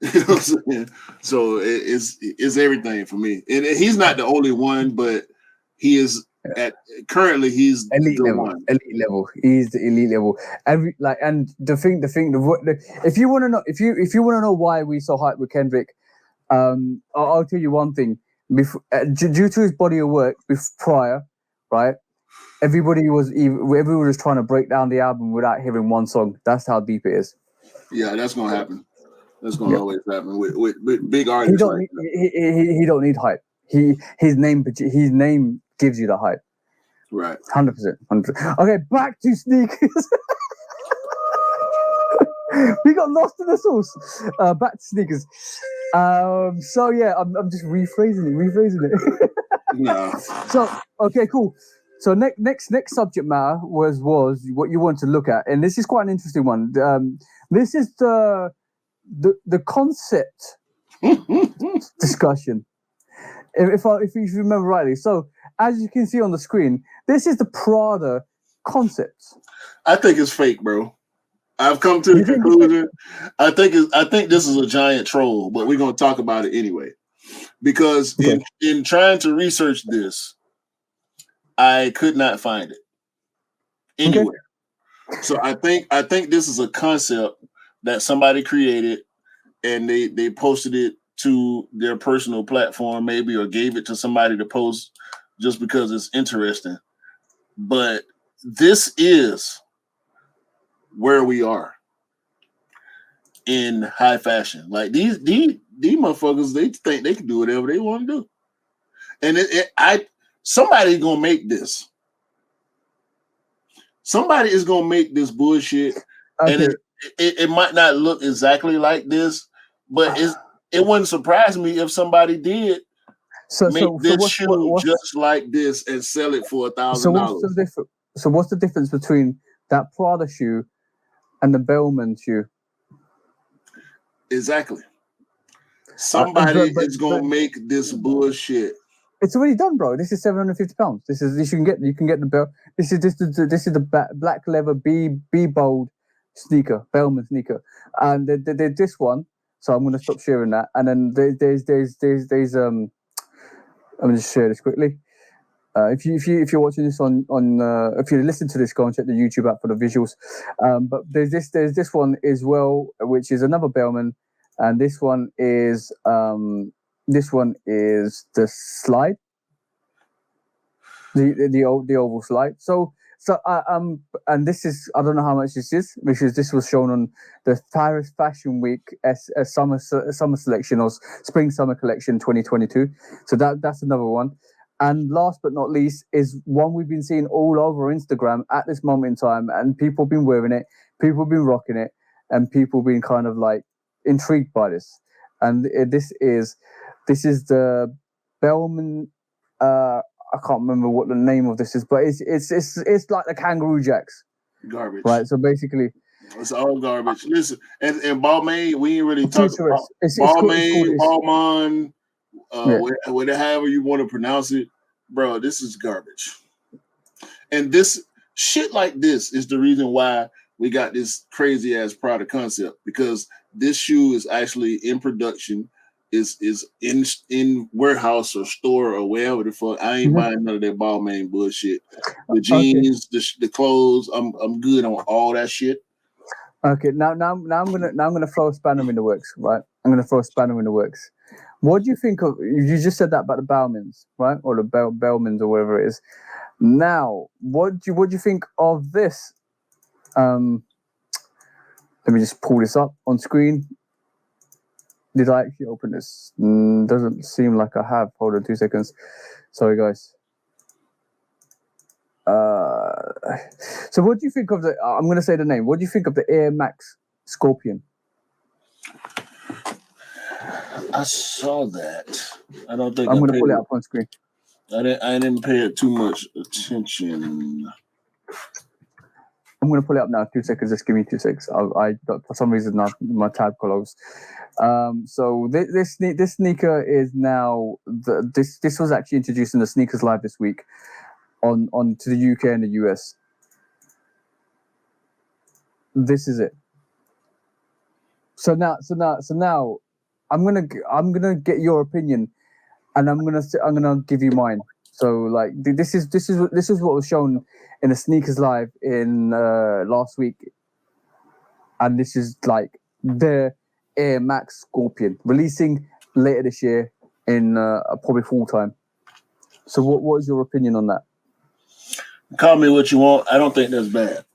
You know what I'm saying? So it's everything for me. And he's not the only one, but he is currently he's elite level. One. Elite level. He's the elite level. And the thing. If you want to know, if you want to know why we so hyped with Kendrick, I'll tell you one thing. Due to his body of work prior, right? Everybody was trying to break down the album without hearing one song. That's how deep it is. Yeah, that's gonna happen. That's gonna always happen with big artists. He don't need hype. His name gives you the hype. Right. 100%. Okay, back to sneakers. We got lost in the sauce. Back to sneakers. So yeah, I'm just rephrasing it. No. So okay, cool. So next subject matter was what you want to look at, and this is quite an interesting one. This is the concept discussion. If you remember rightly. So as you can see on the screen, this is the Prada concept. I think it's fake, bro. I've come to the conclusion. I think this is a giant troll, but we're gonna talk about it anyway. Because in trying to research this, I could not find it anywhere. Okay. So I think this is a concept that somebody created and they posted it to their personal platform, maybe, or gave it to somebody to post just because it's interesting. But this is where we are in high fashion. Like these motherfuckers, they think they can do whatever they want to do. And somebody's gonna make this. Somebody is gonna make this bullshit, and it might not look exactly like this, but it wouldn't surprise me if somebody did make this shoe just like this and sell it for $1,000. So what's the difference between that Prada shoe and the Bellman shoe? Exactly. Somebody is gonna make this bullshit. It's already done, bro. This is £750. This you can get the bell. This is the black leather B bold sneaker, Bellman sneaker, and there's this one. So I'm gonna stop sharing that, and then there's I'm gonna just share this quickly. If you're watching this on if you listen to this, go and check the YouTube app for the visuals. But there's this one as well, which is another Bellman, and this one is the slide, the oval slide. So and this is, I don't know how much this is, because this was shown on the Paris Fashion Week summer selection or spring summer collection 2022. So that's another one. And last but not least is one we've been seeing all over Instagram at this moment in time, and people have been wearing it, people have been rocking it, and people have been kind of like intrigued by this. And this is the Bellman. I can't remember what the name of this is, but it's like the Kangaroo Jacks. Garbage. Right. So basically, it's all garbage. Listen, and Balmain, we ain't really talking about Balmain. However you want to pronounce it, bro, this is garbage. And this shit like this is the reason why we got this crazy ass product concept, because this shoe is actually in production, is in warehouse or store or wherever the fuck. I ain't buying none of that Balmain bullshit. The jeans, the clothes, I'm good on all that shit. Okay, now I'm gonna throw a spanner in the works, right? I'm gonna throw a spanner in the works. What do you think of? You just said that about the Bellmans, right? Or the Bellmans or whatever it is. Now, what do you think of this? Let me just pull this up on screen. Did I actually open this? Doesn't seem like I have. Hold on 2 seconds. Sorry, guys. So what do you think of the? I'm going to say the name. What do you think of the Air Max Scorpion? I saw that. I don't think I'm going to pull it up on screen. I didn't pay it too much attention. I'm going to pull it up now. 2 seconds. Just give me 2 seconds. I for some reason my tab closed. So this sneaker is now this was actually introduced in the Sneakers Live this week on to the UK and the US. This is it. So now I'm gonna get your opinion, and I'm gonna give you mine. So like this is what was shown in the Sneakers Live in last week, and this is like the Air Max Scorpion releasing later this year in probably full time. So what is your opinion on that? Call me what you want. I don't think that's bad.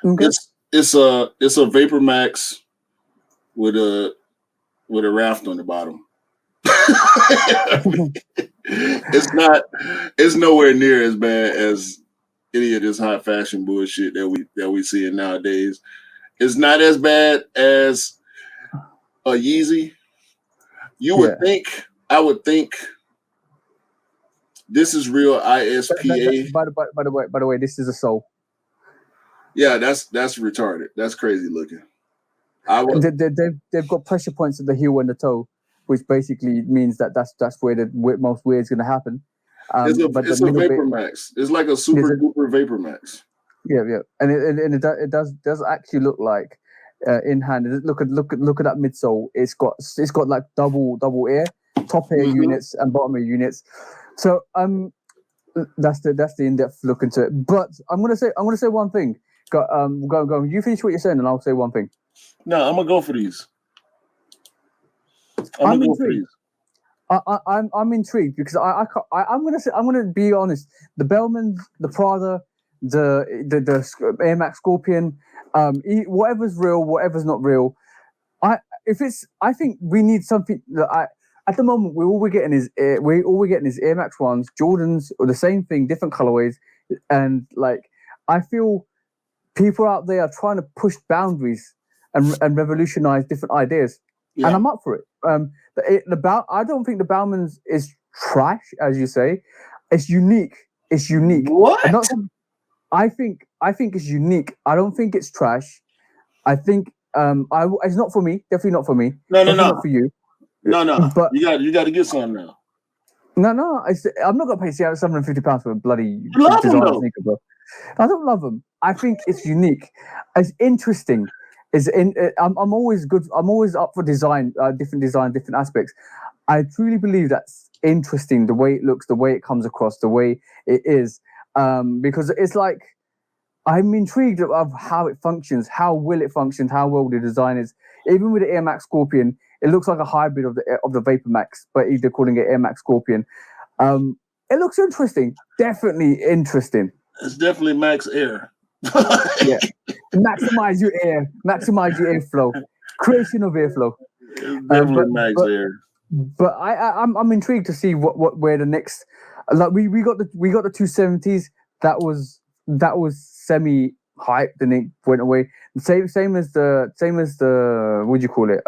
Okay. It's a Vapor Max with a raft on the bottom. It's nowhere near as bad as any of this high fashion bullshit that we seeing nowadays. It's not as bad as a Yeezy. I would think this is real ISPA. By the way, this is a sole. Yeah, that's retarded. That's crazy looking. They've got pressure points at the heel and the toe, which basically means that's where the most weird is going to happen. It's a Vapor Max. It's like a super duper Vapor Max. Yeah, and it does actually look like in hand. Look at that midsole. It's got like double air, top air units and bottom air units. So that's the in-depth look into it. But I'm gonna say one thing. Go. You finish what you're saying, and I'll say one thing. No, I'm gonna go for these. I'm intrigued. I'm intrigued because I'm gonna be honest. The Bellman, the Prada, the Air Max Scorpion, whatever's real, whatever's not real. I think we need something that at the moment all we're getting is Air Max ones, Jordans, or the same thing, different colorways, and like I feel people out there are trying to push boundaries and revolutionize different ideas, and I'm up for it. I don't think the Bauman's is trash, as you say. It's unique. It's unique. What? I think it's unique. I don't think it's trash. I think it's not for me. Definitely not for me. No. Not for you. No. But you got to get some now. No. I'm not gonna pay £750 for a bloody designer sneaker, bro. I don't love them. I think it's unique. It's interesting. I'm always good. I'm always up for design, different aspects. I truly believe that's interesting. The way it looks, the way it comes across, the way it is. Because it's like I'm intrigued of how it functions, how will it function, how well the design is. Even with the Air Max Scorpion, it looks like a hybrid of the Vapor Max, but they're calling it Air Max Scorpion. It looks interesting, definitely interesting. It's definitely Max Air. Yeah, maximize your airflow, creation of airflow. It's definitely Max Air. But I'm intrigued to see where the next, like we got the 270s that was semi hyped and it went away. Same as the what do you call it,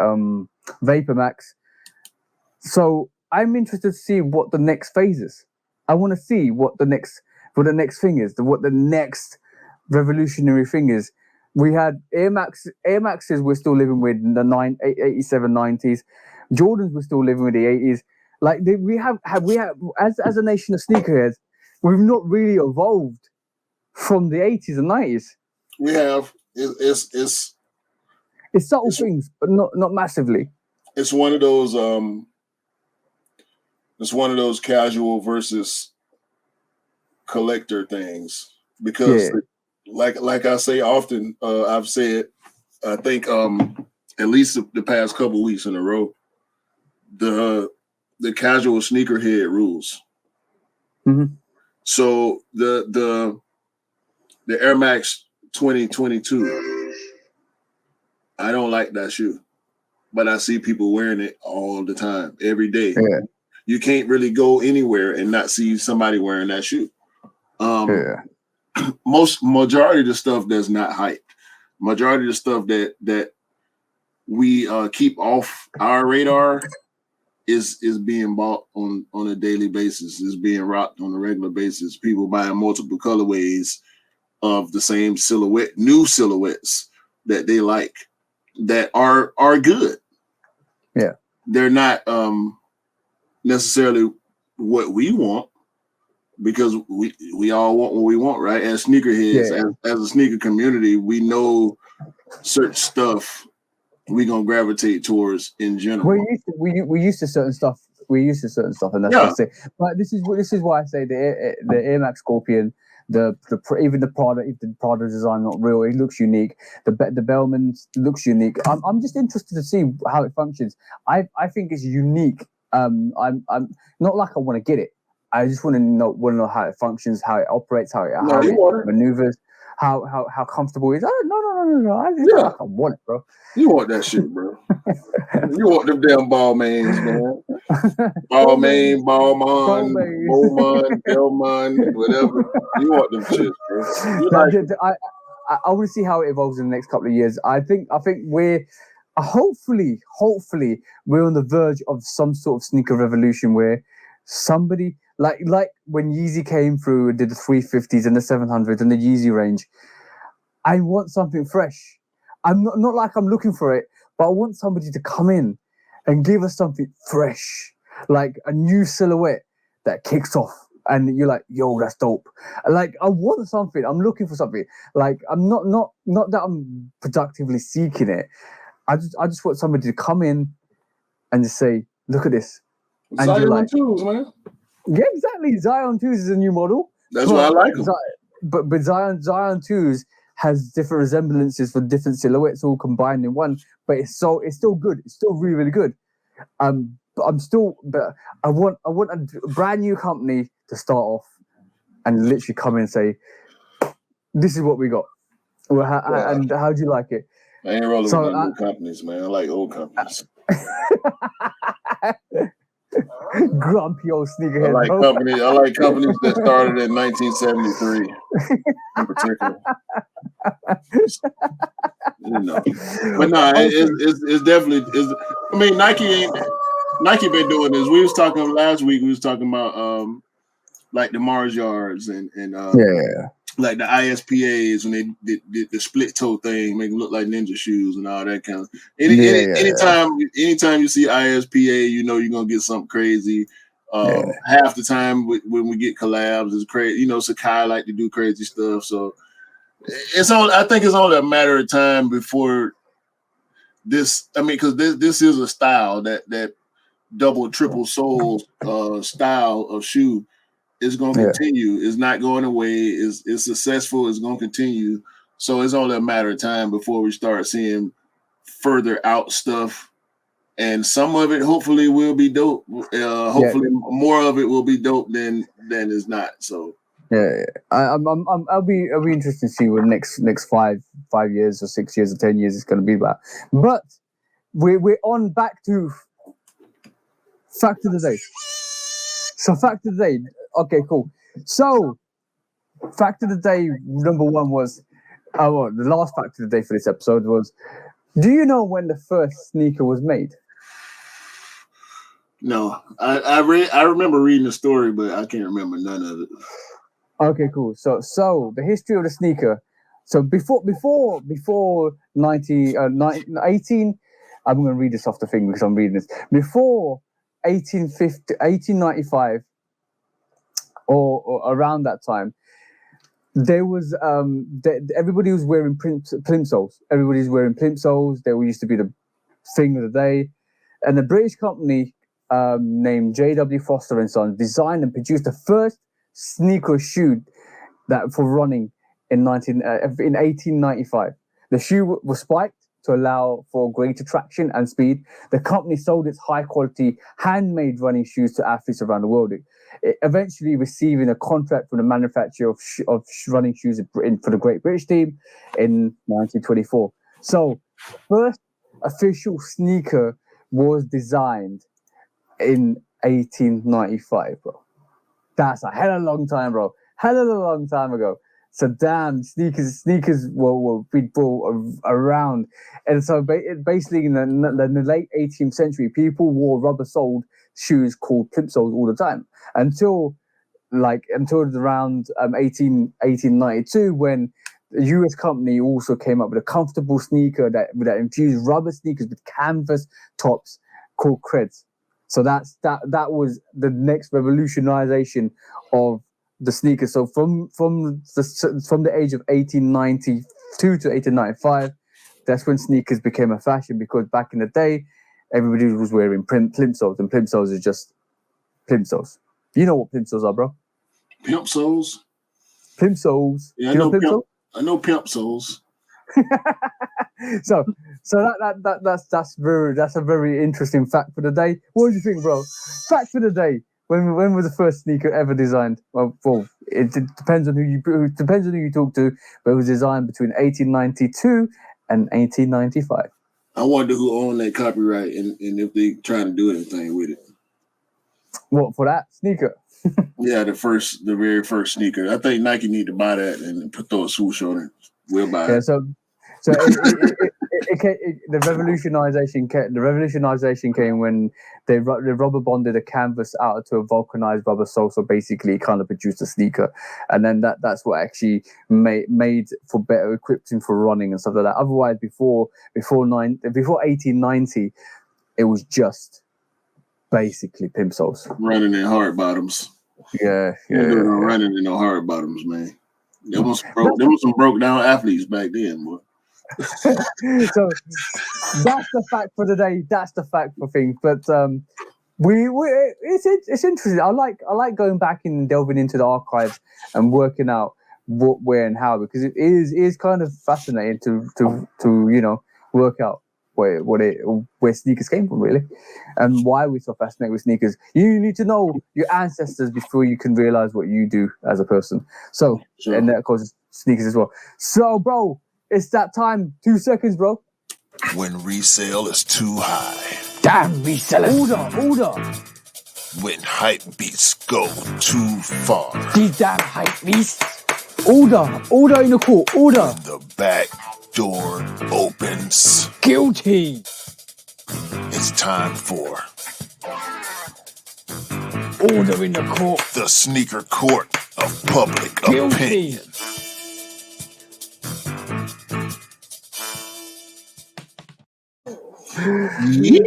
Vapor Max. So I'm interested to see what the next phase is. I want to see what the next thing is, what the next revolutionary thing is. We had Air Maxes we're still living with in the 87, 90s. Jordans we're still living with the 80s. Like we have as a nation of sneakerheads, we've not really evolved from the 80s and 90s. We have. It's subtle things, but not massively. It's one of those casual versus collector things, because like I say often, I've said, I think at least the past couple weeks in a row, the casual sneakerhead rules. Mm-hmm. So the Air Max 2022, I don't like that shoe, but I see people wearing it all the time, every day. Yeah. You can't really go anywhere and not see somebody wearing that shoe. Majority of the stuff that's not hyped, majority of the stuff that we keep off our radar is being bought on a daily basis, is being rocked on a regular basis. People buying multiple colorways of the same silhouette, new silhouettes that they like, that are good. Yeah, they're not necessarily what we want, because we all want what we want, right? As sneakerheads, as a sneaker community, we know certain stuff we're gonna gravitate towards in general. We used to certain stuff. And that's just it. But this is why I say the Air Max Scorpion, even the Prada design not real. It looks unique. The Bellman looks unique. I'm just interested to see how it functions. I think it's unique. I'm not like I want to get it. I just want to know how it functions, how it operates, how it maneuvers, how comfortable it is. No. I just like I want it, bro. You want that shit, bro. You want them damn Balmains, man. Balmain, Bowman, Bellman, whatever. You want them shit, bro. I want to see how it evolves in the next couple of years. I think we're hopefully we're on the verge of some sort of sneaker revolution where somebody like when Yeezy came through and did the 350s and the 700s and the Yeezy range. I want something fresh. I'm not like I'm looking for it, but I want somebody to come in and give us something fresh, like a new silhouette that kicks off. And you're like, yo, that's dope. Like, I want something. I'm looking for something. Like, I'm not that I'm productively seeking it. I just want somebody to come in and just say, look at this. And Zion you're like, tools, man. yeah, exactly. Zion 2s is a new model. That's why I like them. But Zion 2s has different resemblances for different silhouettes all combined in one. But it's still good. It's still really, really good. But I want a brand new company to start off and literally come in and say, this is what we got. And how do you like it? I ain't rolling with new companies, man. I like old companies. Grumpy old sneakerhead. I like companies that started in 1973 in particular. You know. But no, it's definitely I mean, Nike been doing this. We was talking last week, we was talking about like the Mars yards and like the ISPAs when they did the split toe thing, make them look like ninja shoes and all that kind of. Anytime you see ISPA, you know you're gonna get something crazy. Half the time when we get collabs, it's crazy. You know, Sakai like to do crazy stuff, so I think it's only a matter of time before this. I mean, because this is a style that double, triple sole style of shoe. It's going to continue. It's not going away. It's successful. It's going to continue. So it's only a matter of time before we start seeing further out stuff. And some of it hopefully will be dope. Hopefully more of it will be dope than is not. So I'll be interested to see what next 5 years or 6 years or 10 years is going to be about. But we're on back to fact of the day. So fact of the day. Okay, cool. So, fact of the day number one was, the last fact of the day for this episode was, do you know when the first sneaker was made? No, I remember reading the story, but I can't remember none of it. Okay, cool. So the history of the sneaker. So before 18, I'm going to read this off the thing because I'm reading this. Before 1895. Or around that time, there was everybody was wearing plimp soles. Everybody's wearing plimp soles. They used to be the thing of the day, and the British company named J.W. Foster and Son designed and produced the first sneaker shoe that for running in 1895. The shoe was spiked to allow for greater traction and speed. The company sold its high-quality handmade running shoes to athletes around the world. Eventually receiving a contract from the manufacturer of running shoes for the Great British team in 1924. So, first official sneaker was designed in 1895, bro. That's a hell of a long time, bro. Hell of a long time ago. So damn, sneakers were around, and so basically in the late 18th century, people wore rubber-soled shoes called plimsolls all the time until around 1892 when the US company also came up with a comfortable sneaker that infused rubber sneakers with canvas tops called Creds. So that was the next revolutionization of the sneakers. So from the age of 1892 to 1895, that's when sneakers became a fashion, because back in the day, everybody was wearing plimsolls, and plimsolls is just plimsolls. You know what plimsolls are, bro? Pimp soles. Plimsolls. Yeah, I know pimp soles. So that's a very interesting fact for the day. What do you think, bro? Fact for the day. When was the first sneaker ever designed? Well, it depends on who you talk to, but it was designed between 1892 and 1895. I wonder who owned that copyright and if they trying to do anything with it. What, for that sneaker? Yeah, the very first sneaker. I think Nike need to buy that and put those swoosh on it. We'll buy it. So the revolutionization came when they rubber bonded a canvas out to a vulcanized rubber sole, so basically it kind of produced a sneaker, and then that's what actually made for better equipping for running and stuff like that. Otherwise, before 1890, it was just basically pimp soles, running in hard bottoms. Yeah. Running in no hard bottoms, man. There was some broke down athletes back then, boy. So that's the fact for the day. That's the fact for things. But it's interesting. I like going back and delving into the archives and working out what, where, and how, because it is kind of fascinating to work out where sneakers came from, really, and why we're so fascinated with sneakers. You need to know your ancestors before you can realize what you do as a person. So, sure. And that causes sneakers as well. So, bro, it's that time. 2 seconds, bro. When resale is too high. Damn resellers. Order. When hype beats go too far. These damn hype beasts. Order in the court. Order. When the back door opens. Guilty. It's time for order in the court. The sneaker court of public opinion. Good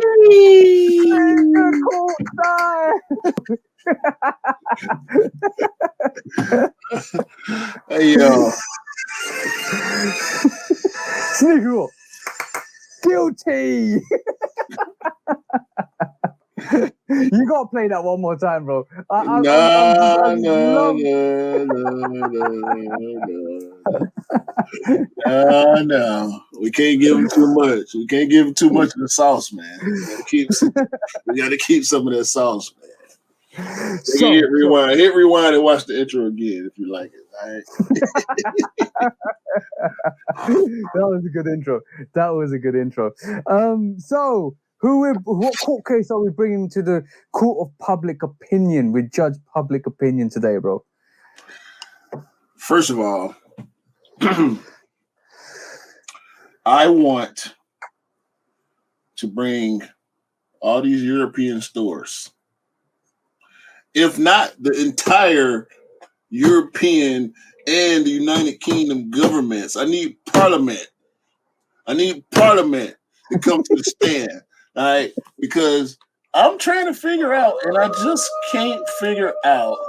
court time. Hey yo. Sneaker. Guilty. You gotta play that one more time, bro. No. We can't give him too much. We can't give him too much of the sauce, man. We gotta keep some of that sauce, man. Hit rewind and watch the intro again if you like it. All right. That was a good intro. So what court case are we bringing to the court of public opinion? We judge public opinion today, bro. First of all, I want to bring all these European stores, if not the entire European and the United Kingdom governments. I need Parliament to come to the stand, all right? Because I'm trying to figure out, and I just can't figure out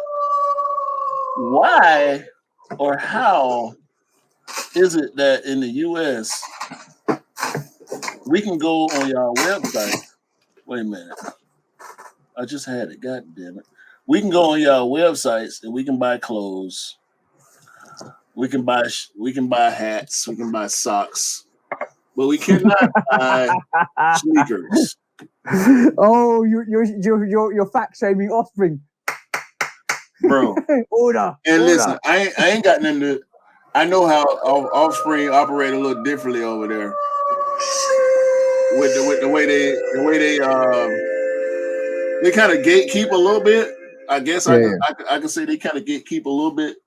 why or how is it that in the U.S. we can go on y'all website. Wait a minute. I just had it. God damn it. We can go on y'all websites and we can buy clothes. We can buy hats. We can buy socks. But we cannot buy sneakers. Oh, you're fact shaming Offspring, bro. Order. Listen, I ain't got nothing to. I know how Offspring operate a little differently over there. With the way they kind of gatekeep a little bit. I guess I can say they kind of gatekeep a little bit.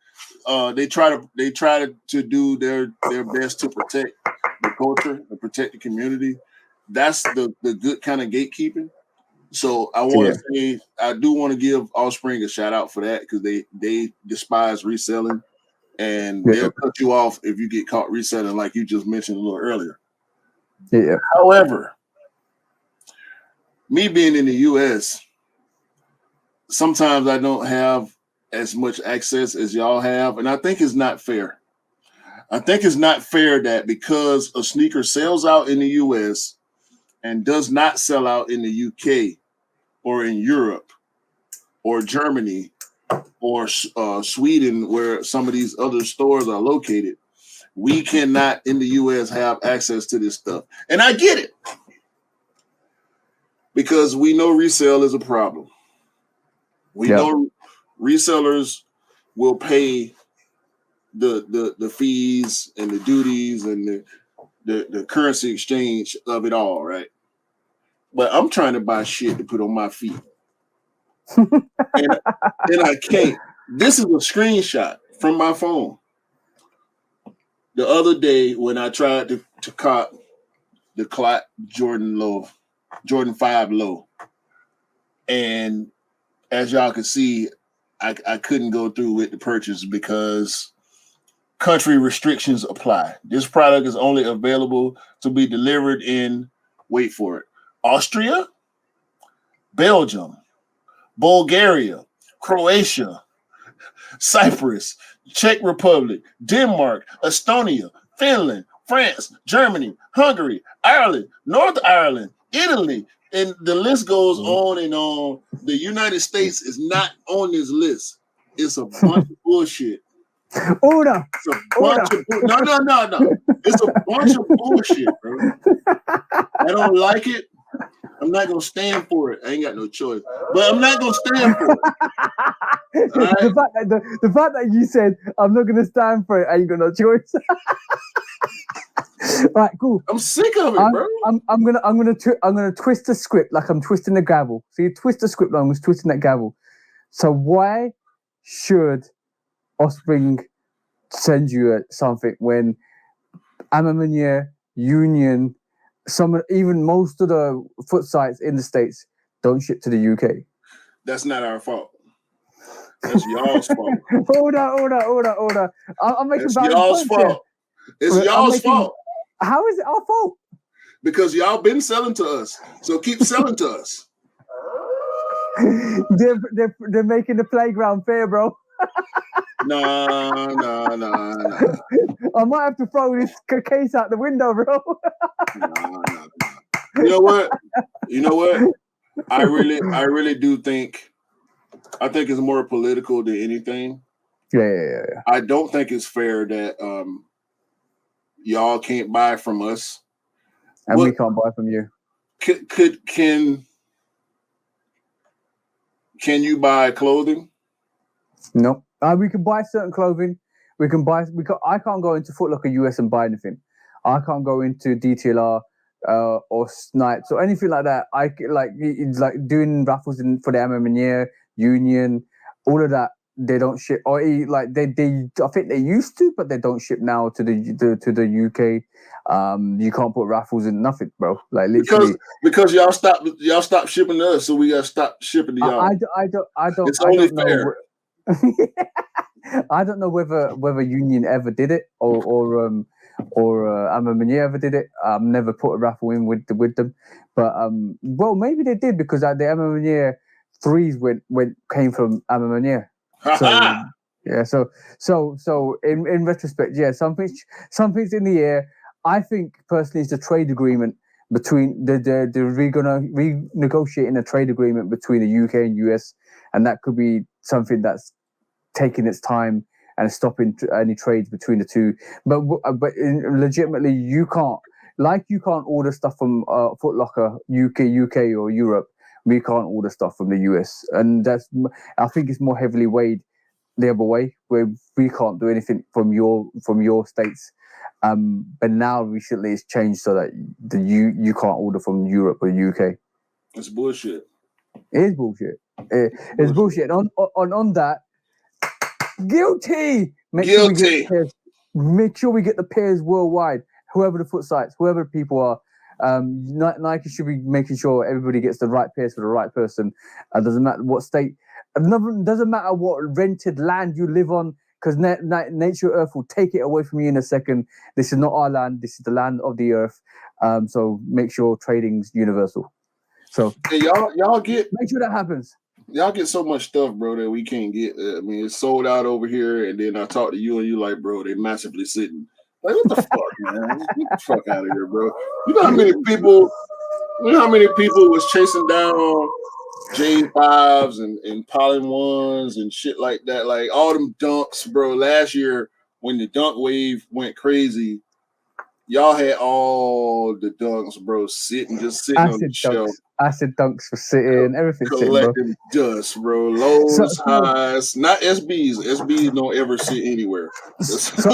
They try to do their best to protect the culture and protect the community. That's the good kind of gatekeeping. So I want to say I do want to give Offspring a shout out for that, because they despise reselling, and they'll cut you off if you get caught reselling, like you just mentioned a little earlier. Yeah. However, me being in the U.S., sometimes I don't have as much access as y'all have, and I think it's not fair. I think it's not fair that because a sneaker sells out in the U.S. and does not sell out in the U.K. or in Europe or Germany or Sweden, where some of these other stores are located, we cannot in the U.S. have access to this stuff. And I get it, because we know resale is a problem. We know resellers will pay the fees and the duties and the currency exchange of it all, right? But I'm trying to buy shit to put on my feet. and I can't. This is a screenshot from my phone. The other day when I tried to cop the Cleats Jordan 5 low. And as y'all can see, I couldn't go through with the purchase because country restrictions apply. This product is only available to be delivered in, wait for it, Austria, Belgium, Bulgaria, Croatia, Cyprus, Czech Republic, Denmark, Estonia, Finland, France, Germany, Hungary, Ireland, North Ireland, Italy, and the list goes on and on. The United States is not on this list. It's a bunch of bullshit. Order. It's a bunch of no. It's a bunch of bullshit, bro. I don't like it. I'm not gonna stand for it. I ain't got no choice, but I'm not gonna stand for it. Right? The fact that you said I'm not gonna stand for it, I ain't got no choice. Right, cool. I'm sick of it, bro. I'm gonna twist the script like I'm twisting the gavel. So you twist the script like I'm twisting that gavel. So why should Offspring send you something when Amamania, Union, even most of the foot sites in the States don't ship to the UK? That's not our fault. That's y'all's fault. Order. I'm making That's y'all's fault. Here. It's y'all's fault. How is it our fault? Because y'all been selling to us. So keep selling to us. They're making the playground fair, bro. No. I might have to throw this case out the window, bro. No. You know what? I really do think. I think it's more political than anything. Yeah. I don't think it's fair that y'all can't buy from us, and we can't buy from you. Can you buy clothing? No. We can buy certain clothing. I can't go into Foot Locker US and buy anything. I can't go into DTLR or Snipes or anything like that. It's like doing raffles for the MMA Union, all of that. They don't ship, or like they. I think they used to, but they don't ship now to the UK. You can't put raffles in nothing, bro. Like literally, because y'all stopped shipping to us, so we gotta stop shipping to y'all. I don't. It's only fair. I don't know whether Union ever did it or MMA ever did it. Never put a raffle in with them, but well, maybe they did because the MMA threes came from MMA. So yeah, so in retrospect, yeah, something's in the air. I think personally, it's a trade agreement between they're gonna renegotiating a trade agreement between the UK and US, and that could be something that's taking its time and stopping any trades between the two. But legitimately, you can't order stuff from Foot Locker UK or Europe. We can't order stuff from the US, and I think it's more heavily weighed the other way, where we can't do anything from your states. But now recently it's changed so that you can't order from Europe or UK. It's bullshit. It is bullshit. It's bullshit. On that, guilty. Make sure we get the pairs worldwide. Whoever the foot sites, whoever the people are. Nike should be making sure everybody gets the right pairs for the right person. Doesn't matter what state, doesn't matter what rented land you live on, because nature Earth will take it away from you in a second. This is not our land. This is the land of the Earth. So make sure trading's universal. So hey, y'all make sure that happens. Y'all get so much stuff, bro, that we can't get. I mean, it's sold out over here, and then I talk to you, and you like, bro, they massively sitting. Like, what the fuck, man? Get the fuck out of here, bro. You know how many people was chasing down J5s and Pollen 1s and shit like that? Like, all them dunks, bro. Last year, when the dunk wave went crazy, y'all had all the dunks, bro, sitting on the shelf. Acid dunks for sitting, everything collecting dust, bro. Lows, highs, not SBs. SBs don't ever sit anywhere. So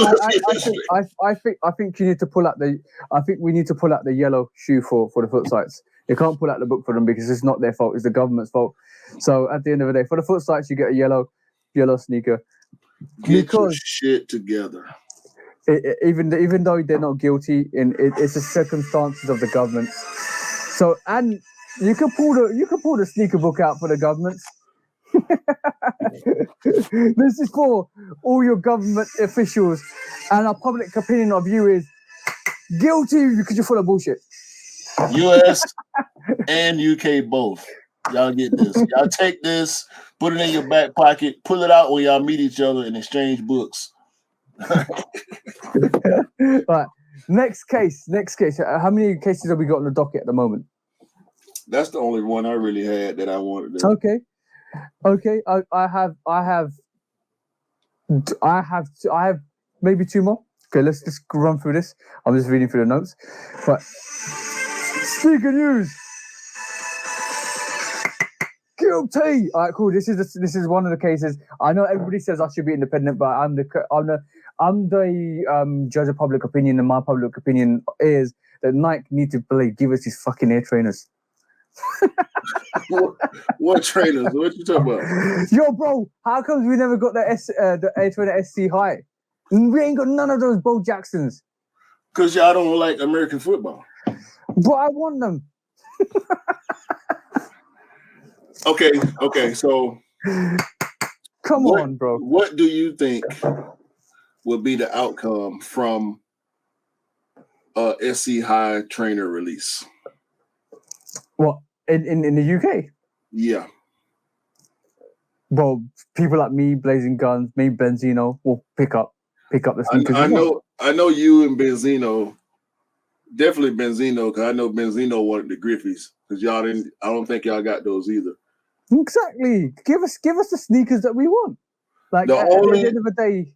I think you need to pull out we need to pull out the yellow shoe for the foot sites. You can't pull out the book for them because it's not their fault. It's the government's fault. So at the end of the day, for the foot sites, you get a yellow sneaker. Get your shit together. even though they're not guilty, it's the circumstances of the government. So, and you can pull the sneaker book out for the governments. This is for all your government officials, and our public opinion of you is guilty because you're full of bullshit. US and UK both. Y'all get this. Y'all take this, put it in your back pocket, pull it out when y'all meet each other and exchange books. Right. Next case. How many cases have we got on the docket at the moment? That's the only one I really had that I wanted to. Okay. I have maybe two more. Okay, let's just run through this. I'm just reading through the notes. But sneaker news. Guilty. All right, cool. This is one of the cases. I know everybody says I should be independent, but I'm the judge of public opinion, and my public opinion is that Nike need to give us these fucking Air trainers. What trainers? What you talking about? Yo, bro, how come we never got the Air Trainer SC High? We ain't got none of those Bo Jacksons. Because y'all don't like American football. But I want them. Okay. So, come on, bro. What do you think will be the outcome from SC High trainer release? What in the UK? Yeah. Well, people like me, Blazing Guns, maybe Benzino will pick up the sneakers. I know you and Benzino, definitely Benzino, because I know Benzino wanted the Griffies, because y'all didn't. I don't think y'all got those either. Exactly. Give us the sneakers that we want. Like at the end of the day,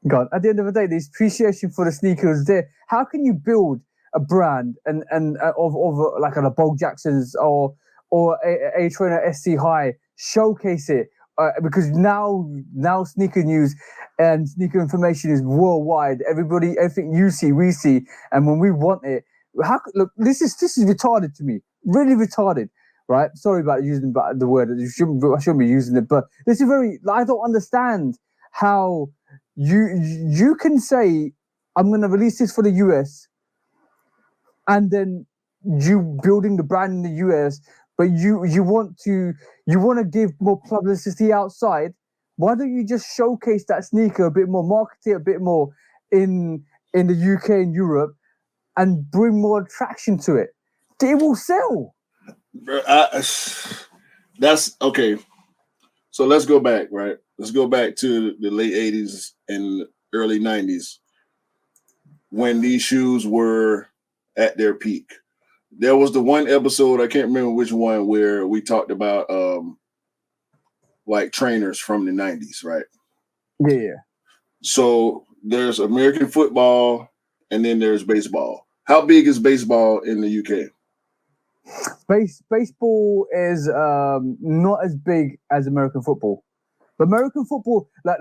God, at the end of the day, the appreciation for the sneakers there. How can you build a brand and of like a Bo Jacksons or a Trainer SC High, showcase it because now sneaker news and sneaker information is worldwide. Everything you see, we see, and when we want it, look, this is retarded to me, really retarded, right? Sorry about using the word. I shouldn't be using it, but this is very. I don't understand how you can say I'm going to release this for the US, and then you building the brand in the US, but you want to give more publicity outside. Why don't you just showcase that sneaker a bit more, market it a bit more in the UK and Europe, and bring more attraction to it? It will sell. That's okay. So let's go back, right? Let's go back to the late 80s and early 90s when these shoes were at their peak. There was the one episode, I can't remember which one, where we talked about like trainers from the 90s, right? Yeah. So there's American football and then there's baseball. How big is baseball in the UK? Baseball is not as big as American football. But American football, like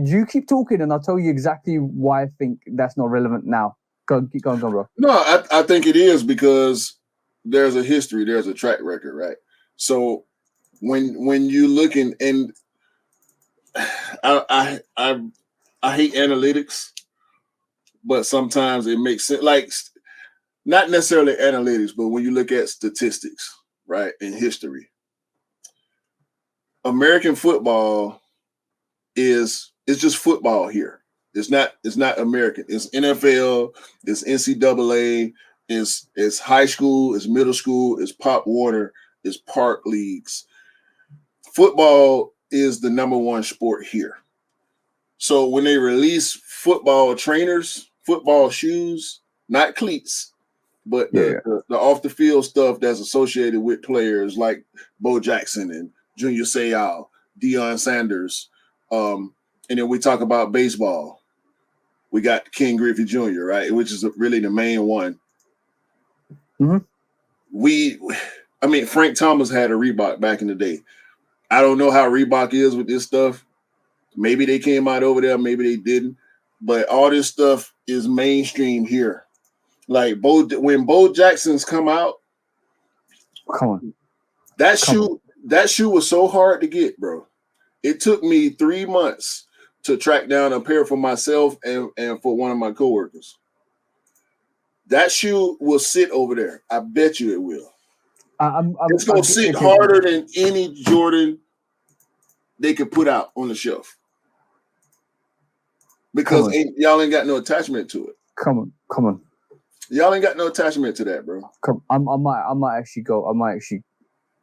you keep talking and I'll tell you exactly why I think that's not relevant now. Keep going, bro. No, I think it is because there's a history, there's a track record, right? So when you looking, and I hate analytics, but sometimes it makes sense. Like not necessarily analytics, but when you look at statistics, right, in history, American football is just football here. It's not American. It's NFL. It's NCAA. It's high school. It's middle school. It's Pop Warner. It's park leagues. Football is the number one sport here. So when they release football trainers, football shoes, not cleats, but the off the field stuff that's associated with players like Bo Jackson and Junior Seau, Deion Sanders, and then we talk about baseball. We got King Griffey Jr., right, which is really the main one. Mm-hmm. Frank Thomas had a Reebok back in the day. I don't know how Reebok is with this stuff. Maybe they came out over there, maybe they didn't. But all this stuff is mainstream here. Like when Bo Jackson's come out, that shoe was so hard to get, bro. It took me 3 months to track down a pair for myself and for one of my coworkers. That shoe will sit over there. I bet you it will. It's gonna sit harder than any Jordan they could put out on the shelf because y'all ain't got no attachment to it. Come on. Y'all ain't got no attachment to that, bro. I might actually go. I might actually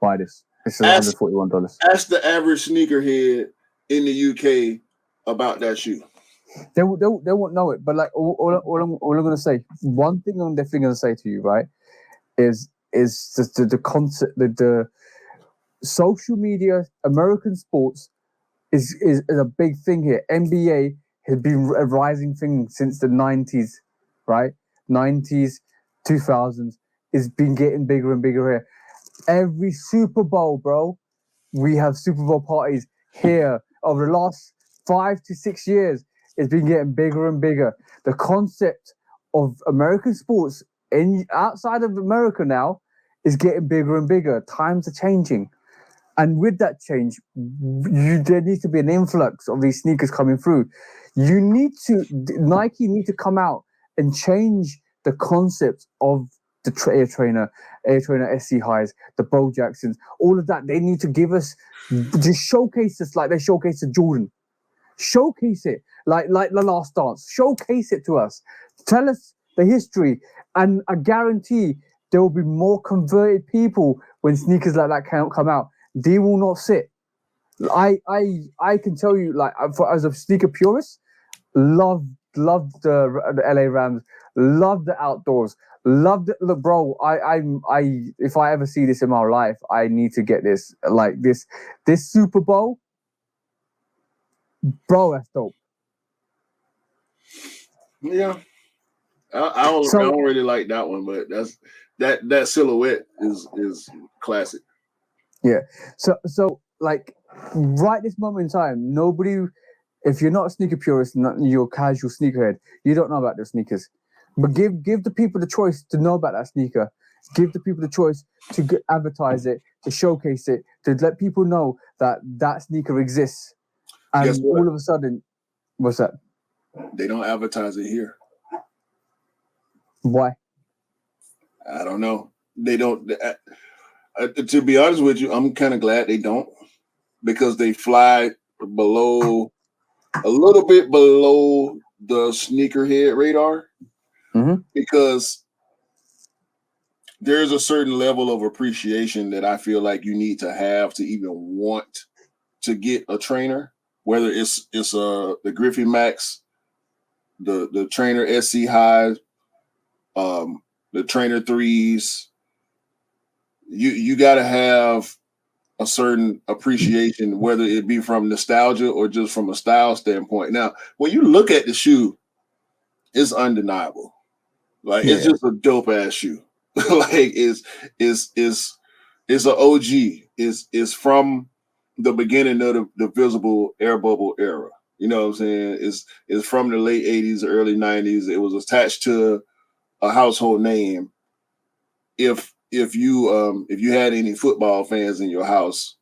buy this. It's $141. Ask the average sneakerhead in the UK about that shoe. They won't know it, but like all I'm gonna say. One thing I'm definitely gonna say to you, right, is just the concept, the social media, American sports is a big thing here. NBA has been a rising thing since the 90s, right? 90s, 2000s. It's been getting bigger and bigger here. Every Super Bowl, bro, we have Super Bowl parties here. Over the last 5 to 6 years, it's been getting bigger and bigger. The concept of American sports outside of America now is getting bigger and bigger. Times are changing. And with that change, there needs to be an influx of these sneakers coming through. Nike need to come out and change the concept of the Air Trainer SC Highs, the Bo Jacksons, all of that. They need to give us, just showcase us like they showcase the Jordan. Showcase it like The Last Dance. Showcase it to us. Tell us the history, and I guarantee there will be more converted people when sneakers like that come out. They will not sit. I can tell you, like, as a sneaker purist, love the LA Rams, love the outdoors, love the look, bro. I if I ever see this in my life, I need to get this. Like this Super Bowl, bro. That's dope. Yeah, I don't really like that one, but that silhouette is classic. Yeah. So like right this moment in time, nobody, if you're not a sneaker purist, you're a casual sneakerhead, you don't know about those sneakers. But give the people the choice to know about that sneaker. Give the people the choice to advertise it, to showcase it, to let people know that sneaker exists. And all of a sudden, what's that? They don't advertise it here. Why? I don't know. They don't. To be honest with you, I'm kind of glad they don't, because they fly a little bit below the sneakerhead radar. Mm-hmm. Because there's a certain level of appreciation that I feel like you need to have to even want to get a trainer, whether it's the Griffey Max, the Trainer SC Highs, the Trainer 3s. You got to have a certain appreciation, whether it be from nostalgia or just from a style standpoint. Now, when you look at the shoe, it's undeniable. Like, it's just a dope ass shoe. Like, is an OG. Is from the beginning of the visible air bubble era. You know what I'm saying? It's from the late 80s, early 90s. It was attached to a household name. If you had any football fans in your house,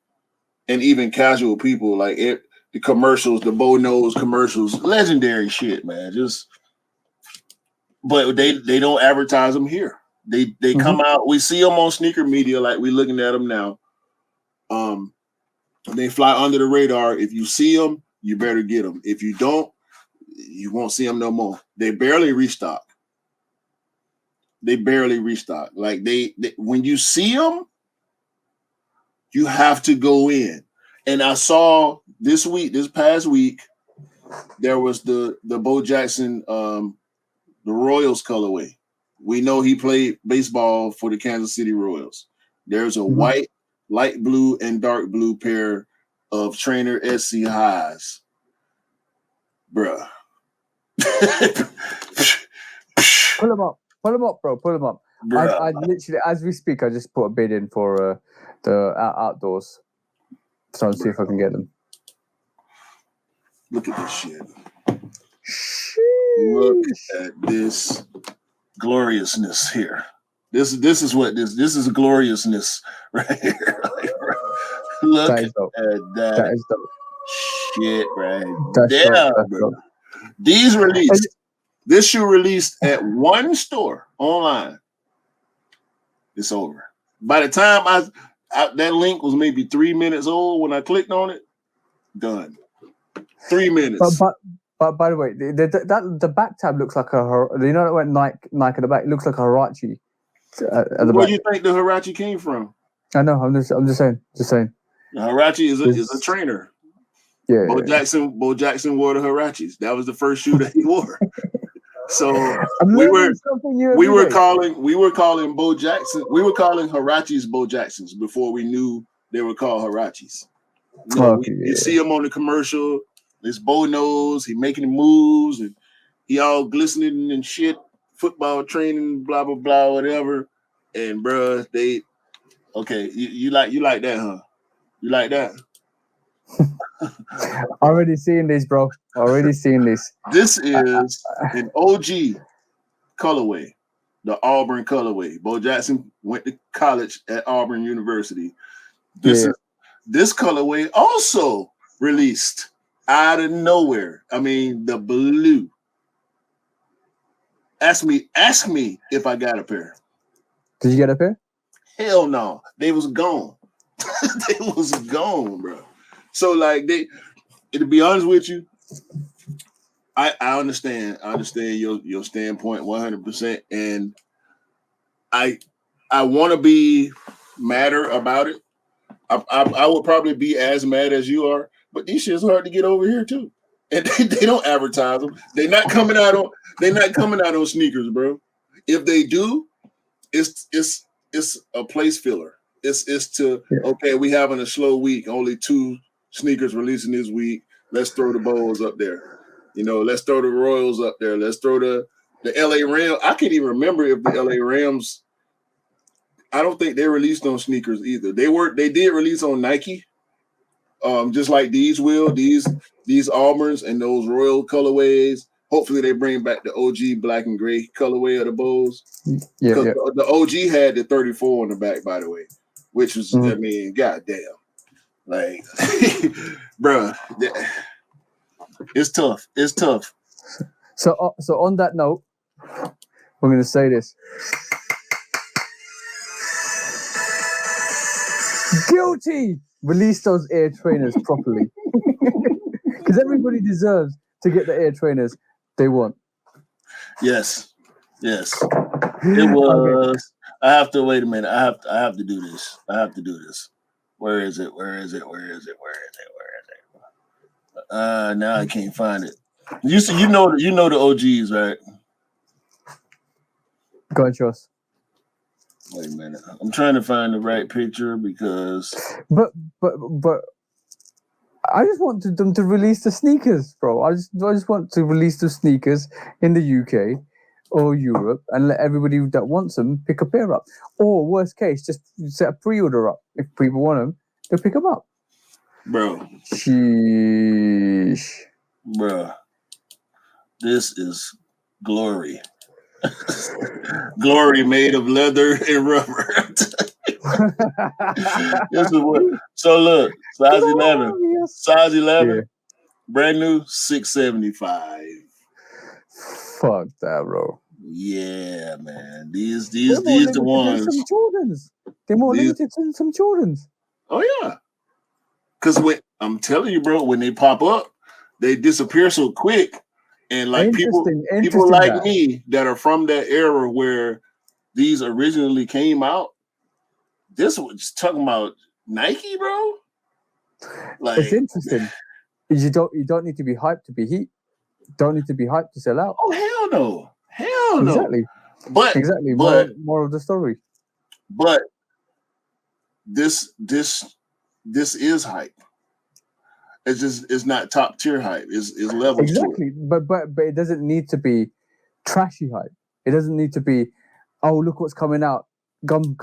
and even casual people, like the commercials, the Bo Nose commercials, legendary shit, man. But they don't advertise them here. They come out. We see them on sneaker media, like we're looking at them now. They fly under the radar. If you see them, you better get them. If you don't, you won't see them no more. They barely restock. Like they when you see them, you have to go in. And I saw this past week, there was the Bo Jackson, the Royals colorway. We know he played baseball for the Kansas City Royals. There's a white, light blue, and dark blue pair of Trainer SC Highs. Bruh. Pull them up, bro. Pull them up. I literally, as we speak, I just put a bid in for the outdoors. Trying to see if I can get them. Look at this shit. Look at this gloriousness here. This is gloriousness right here. Look at that. That is dope. shit right That's there, dope. That's bro. dope. These released. This shoe released at one store online. It's over. By the time that link was maybe 3 minutes old when I clicked on it, done. 3 minutes. But by the way, the back tab looks like you know what Nike at the back. It looks like a Hirachi at the Where back. do you think the Hirachi came from? I know. I'm just saying. The Hirachi is a trainer. Yeah. Bo Jackson wore the Hirachis. That was the first shoe that he wore. So we were calling Bo Jackson. We were calling Hirachis Bo Jacksons before we knew they were called Hirachis. You see him on the commercial. This Bo knows he making moves and he all glistening and shit. Football training, blah blah blah, whatever. And bruh, you like that, huh? You like that? Already seeing this, bro. Already seeing this. This is an OG colorway, the Auburn colorway. Bo Jackson went to college at Auburn University. This colorway also released out of nowhere. I mean, the blue. Ask me if I got a pair. Did you get a pair? Hell no. They was gone. They was gone, bro. So like to be honest with you, I understand your standpoint 100%, and I want to be madder about it. I would probably be as mad as you are, but these shit's hard to get over here too, and they don't advertise them. They're not coming out on sneakers, bro. If they do, it's a place filler. Okay, we having a slow week. Only 2 sneakers releasing this week. Let's throw the Bulls up there. Let's throw the Royals up there. Let's throw the LA Rams. I can't even remember if the LA Rams. I don't think they released on sneakers either. They did release on Nike. Just like these Auburns and those Royal colorways. Hopefully they bring back the OG black and gray colorway of the Bulls. Yeah. The OG had the 34 on the back, by the way, which was I mean, goddamn. Like, bruh, it's tough. It's tough. So on that note, we're going to say this. Guilty! Release those Air Trainers properly. Because everybody deserves to get the Air Trainers they want. Yes. It was. Okay. I have to wait a minute. I have to do this. Where is it? Now I can't find it. You know the OGs, right? Go on, Joss. Wait a minute. I'm trying to find the right picture because. But I just want them to release the sneakers, bro. I just want to release the sneakers in the UK or Europe and let everybody that wants them pick a pair up. Or worst case, just set a pre-order up. If people want them, they'll pick them up. Bro. Sheesh. Bro. This is glory. Glory made of leather and rubber. This is what. So look, size 11, yeah. brand new, $675. Fuck that, bro. Yeah, man. These the ones. Some Jordans. They're more limited than some Jordans. Oh yeah. Because I'm telling you, bro, when they pop up, they disappear so quick. And like people like me that are from that era where these originally came out, this was talking about Nike, bro. Like, it's interesting. You don't need to be hyped to be heat. Don't need to be hyped to sell out. Oh hell no. Exactly. More of the story. But this is hype. It's not top tier hype. It's levels. Exactly. But it doesn't need to be trashy hype. It doesn't need to be, oh, look what's coming out. Come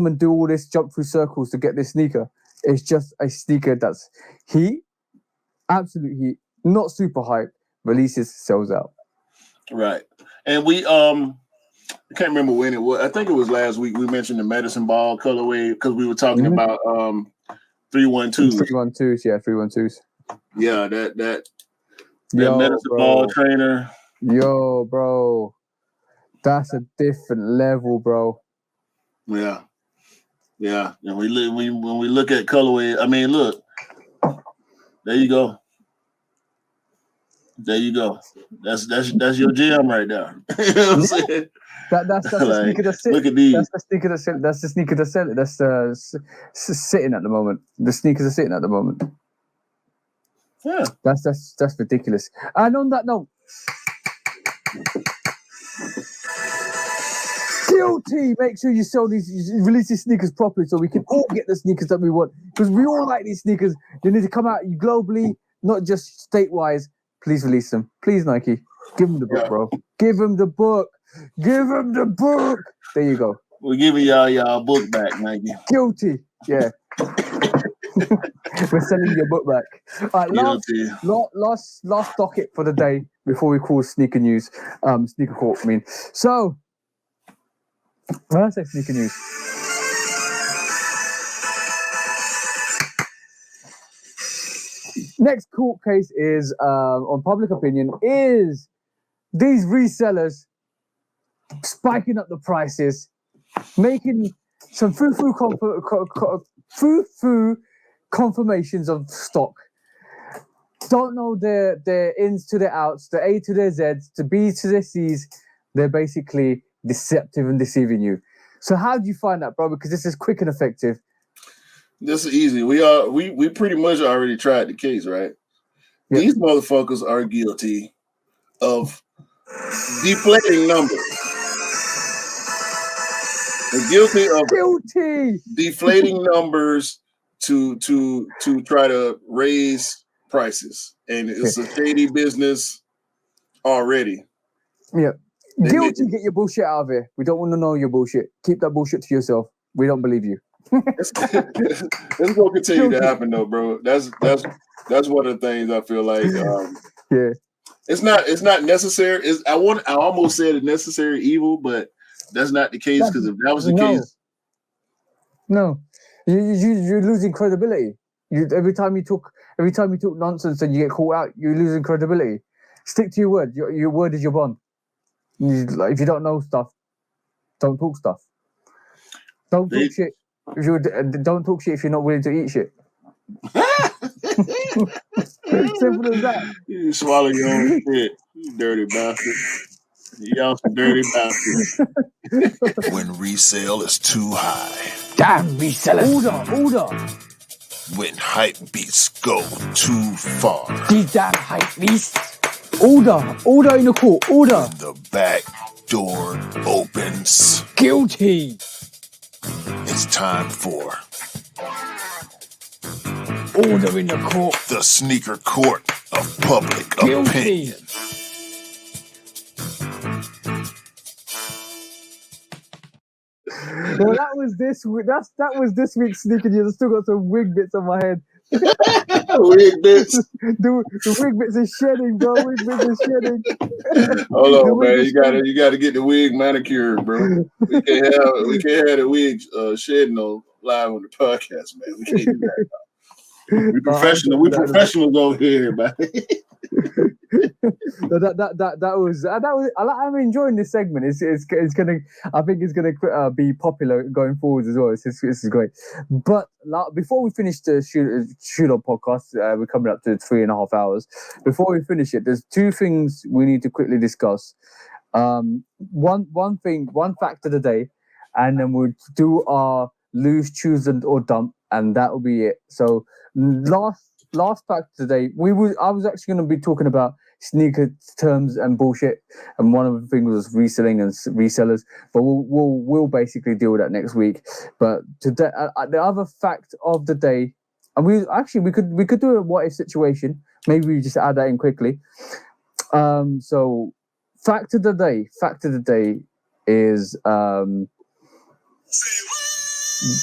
and do all this, jump through circles to get this sneaker. It's just a sneaker that's heat, absolute heat, not super hype, releases, sells out. Right. And we I can't remember when it was. I think it was last week we mentioned the medicine ball colorway because we were talking about 312s. 312s, yeah, 312s. Yeah, that Yo, medicine bro. ball trainer. Yo, bro. That's a different level, bro. Yeah. Yeah. And when we look at colorway, I mean, look, there you go. There you go. That's your jam right there. You know what I'm saying? That's the Like, sneaker that's sitting. look at these. That's the sneaker that's sitting. That's the sneaker that's sitting. That's sitting at the moment. The sneakers are sitting at the moment. Yeah. That's ridiculous. And on that note, guilty. Make sure you release these sneakers properly so we can all get the sneakers that we want. Because we all like these sneakers. They need to come out globally, not just state-wise. Please release them. Please, Nike. Give them the book, bro. Give them the book. Give them the book. There you go. We're giving y'all book back, Nike. Guilty. Yeah. We're sending your book back. All right, last docket for the day before we call sneaker news. Sneaker court, I mean. So, when I say sneaker news, next court case is on public opinion is these resellers spiking up the prices, making some foo-foo confirmations of stock. Don't know their ins to their outs, the A to their Zs, the B to their Cs. They're basically deceptive and deceiving you. So how do you find that, bro? Because this is quick and effective. This is easy. We pretty much already tried the case, right? Yep. These motherfuckers are guilty of deflating numbers. They're guilty of deflating numbers to try to raise prices, and it's a shady business already. Yeah, guilty. Get your bullshit out of here. We don't want to know your bullshit. Keep that bullshit to yourself. We don't believe you. It's gonna continue to happen though, bro. That's one of the things I feel like. Yeah, it's not necessary. I almost said a necessary evil, but that's not the case. Because if that was the case, no, you're losing credibility. Every time you talk nonsense and you get caught out, you're losing credibility. Stick to your word. Your word is your bond. If you don't know stuff, don't talk stuff. Don't talk shit. Don't talk shit if you're not willing to eat shit. Simple as that. You swallow your own shit, you dirty bastard. Y'all some dirty bastards. When resale is too high. Damn resellers. Order. When hype beats go too far. These damn hype beasts. Order in the court. Order. When the back door opens. Guilty. It's time for order in the court. The sneaker court of public opinion. Well, that was this week's sneaker news. I still got some wig bits on my head. Wig bits. The wig bits is shedding, bro. Wig bits is shedding. Hold on, man. You gotta get the wig manicured, bro. We can't have the wig shedding on live on the podcast, man. We can't do that. We professional. We professionals over here, man. That was. I'm enjoying this segment. It's gonna. I think it's gonna be popular going forward as well. This is great. But before we finish the shoot on podcast, we're coming up to 3.5 hours. Before we finish it, there's two things we need to quickly discuss. One fact of the day, and then we'll do our lose, choose, or dump, and that will be it. So last fact today, I was actually going to be talking about sneaker terms and bullshit, and one of the things was reselling and resellers, but we'll basically deal with that next week. But today, the other fact of the day, and we could do a what if situation. Maybe we just add that in quickly. So fact of the day is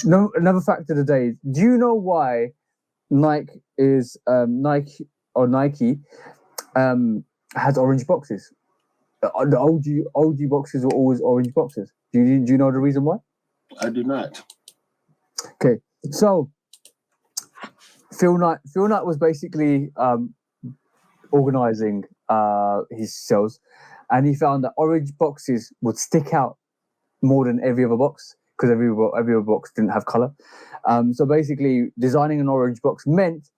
another fact of the day. Do you know why Nike has orange boxes? The OG boxes were always orange boxes. Do you know the reason why? I do not. Okay, so Phil Knight was basically organizing his sales, and he found that orange boxes would stick out more than every other box because every other box didn't have color. So basically, designing an orange box meant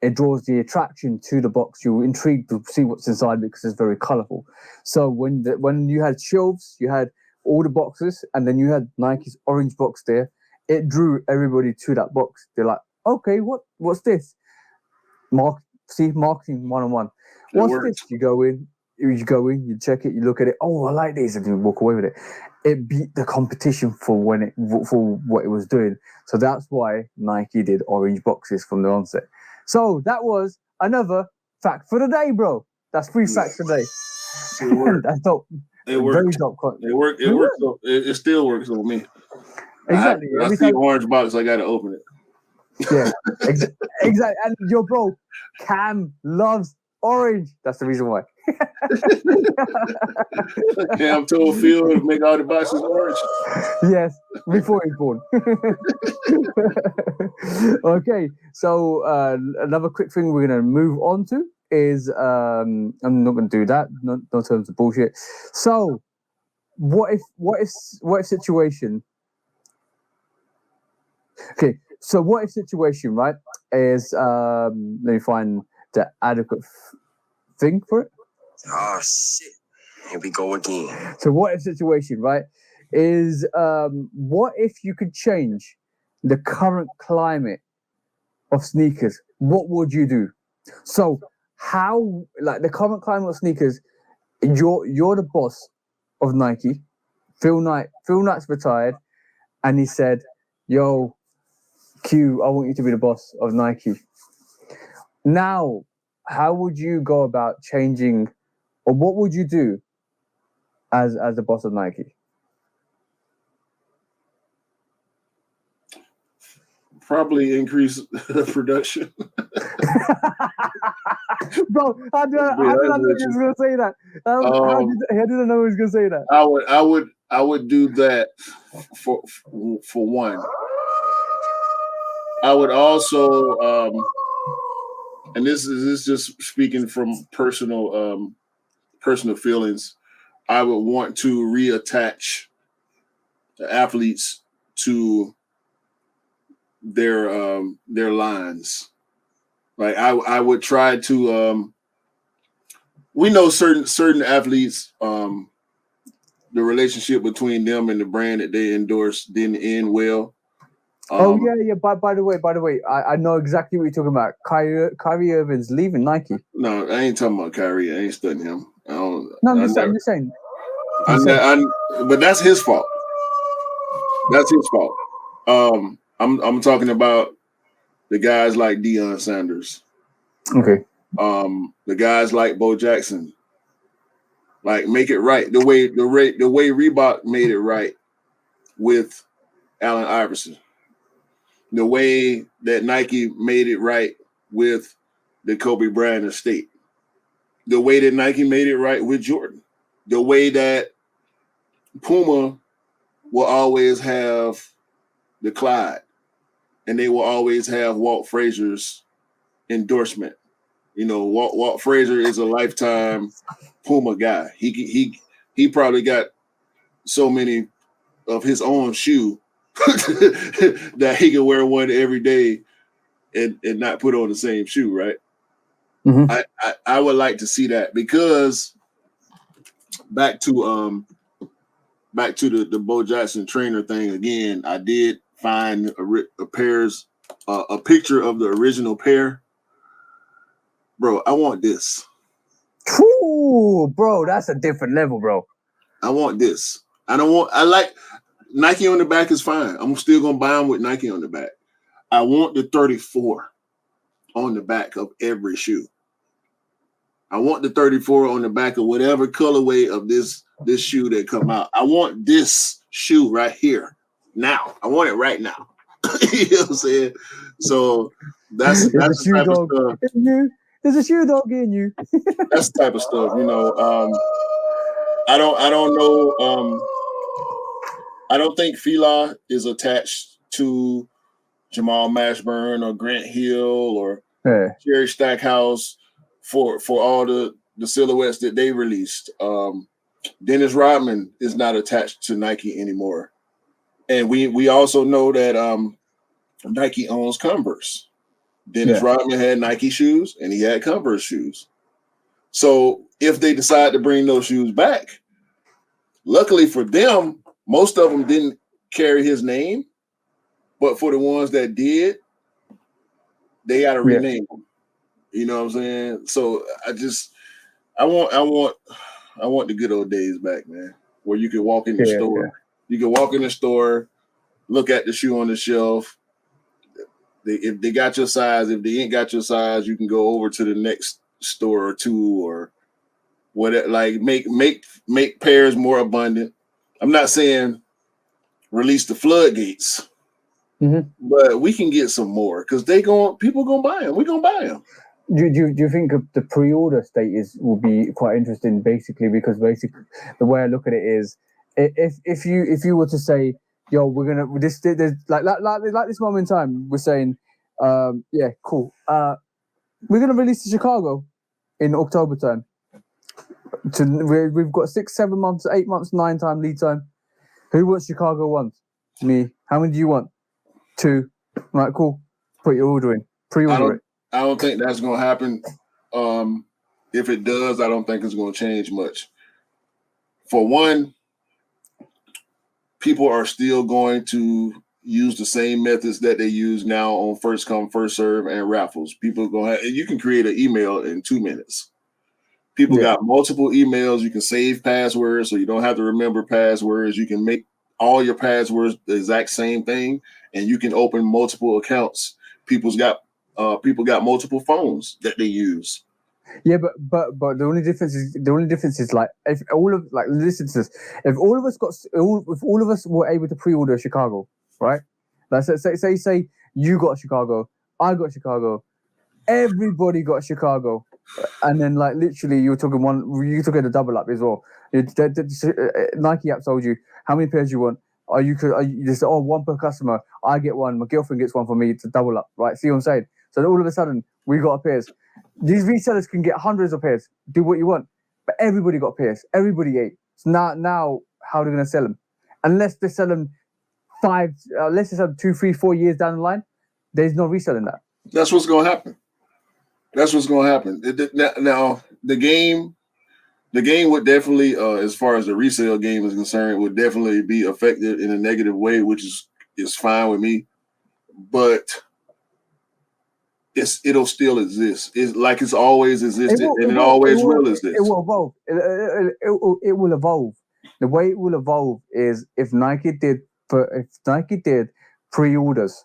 it draws the attraction to the box. You're intrigued to see what's inside because it's very colorful. So when you had shelves, you had all the boxes, and then you had Nike's orange box there. It drew everybody to that box. They're like, okay, what's this? Marketing 101. What's this? You go in, you check it, you look at it. Oh, I like this, and you walk away with it. It beat the competition for what it was doing. So that's why Nike did orange boxes from the onset. So that was another fact for the day, bro. That's 3 facts a day. That's dope. It worked. Very dope. It worked. It worked. It still works on me. Exactly. I see an orange box. I got to open it. Yeah, exactly. And your bro, Cam loves orange. That's the reason why. Cam told Phil to make all the boxes orange. Yes, before he born. Okay, so another quick thing we're gonna move on to is I'm not gonna do that. No terms of bullshit. So, what if situation? Okay, so what if situation, right, is let me find the adequate thing for it. Oh shit! Here we go again. So what if situation, right, is what if you could change the current climate of sneakers? What would you do? So how, like, the current climate of sneakers, you're the boss of Nike. Phil Knight's retired, and he said, "Yo, Q, I want you to be the boss of Nike." Now, how would you go about changing, or what would you do as the boss of Nike? Probably increase production. Bro, how did I know he was going to say that? How did I know he was going to say that? I would do that for one. I would also, and this is just speaking from personal feelings. I would want to reattach the athletes to their lines. Like I would try to. We know certain athletes. The relationship between them and the brand that they endorse didn't end well. Yeah. By the way, I know exactly what you're talking about. Kyrie Irving's leaving Nike. No, I ain't talking about Kyrie. I ain't studying him. I'm just saying. But that's his fault. That's his fault. I'm talking about the guys like Deion Sanders. Okay. The guys like Bo Jackson. Like, make it right. The way Reebok made it right with Allen Iverson. The way that Nike made it right with the Kobe Bryant estate. The way that Nike made it right with Jordan. The way that Puma will always have the Clyde, and they will always have Walt Frazier's endorsement. You know, Walt Frazier is a lifetime Puma guy. He probably got so many of his own shoe that he can wear one every day and not put on the same shoe, right? Mm-hmm. I would like to see that, because back to the Bo Jackson trainer thing again. I did find a picture of the original pair. Bro, I want this. Ooh, bro, that's a different level, bro. I want this. I like Nike on the back is fine. I'm still gonna buy them with Nike on the back. I want the 34 on the back of every shoe. I want the 34 on the back of whatever colorway of this shoe that come out. I want this shoe right here now. I want it right now. You know what I'm saying? So that's the type of stuff. There's a shoe dog in you. That's the type of stuff, you know. I don't know. I don't think Fila is attached to Jamal Mashburn or Grant Hill or Yeah. Jerry Stackhouse for all the silhouettes that they released. Dennis Rodman is not attached to Nike anymore. And we also know that Nike owns Converse. Dennis Rodman had Nike shoes and he had Converse shoes. So if they decide to bring those shoes back, luckily for them, most of them didn't carry his name. But for the ones that did, they got to rename them. You know what I'm saying? So I want the good old days back, man, where you can walk in the store. You can walk in the store, look at the shoe on the shelf. If they got your size, if they ain't got your size, you can go over to the next store or two or whatever. Like make pairs more abundant. I'm not saying release the floodgates, but we can get some more because people gonna buy them. We gonna buy them. Do you think the pre-order status will be quite interesting? Basically, because the way I look at it is, if you were to say, yo, we're gonna there's like this moment in time, we're saying, yeah, cool. We're gonna release to Chicago in October time. We've got 6, 7 months, 8 months, 9 time lead time. Who wants Chicago 1? Me. How many do you want? 2. Right, cool. Put your order in. Pre-order it. I don't think that's going to happen. If it does, I don't think it's going to change much. For one, people are still going to use the same methods that they use now on first come, first serve and raffles. People you can create an email in 2 minutes. People got multiple emails. You can save passwords, so you don't have to remember passwords. You can make all your passwords the exact same thing, and you can open multiple accounts. People got multiple phones that they use. Yeah, but the only difference is like if all of listen to this. If all of us were able to pre-order Chicago, right? Like say you got Chicago, I got Chicago, everybody got Chicago, and then like literally you took a double up as well. Nike app told you how many pairs you want. You just one per customer. I get one. My girlfriend gets one for me. It's a double up, right? See what I'm saying? So all of a sudden we got pairs. These resellers can get hundreds of pairs. Do what you want, but everybody got pairs. Everybody ate. So now how are they going to sell them? Unless they sell them 2, 3, 4 years down the line, there's no reselling that. That's what's going to happen. Now the game would definitely, as far as the resale game is concerned, would definitely be affected in a negative way, which is fine with me. But it'll still exist. It's like it's always existed, it always will exist. It will evolve. It will evolve. The way it will evolve is if Nike did pre-orders,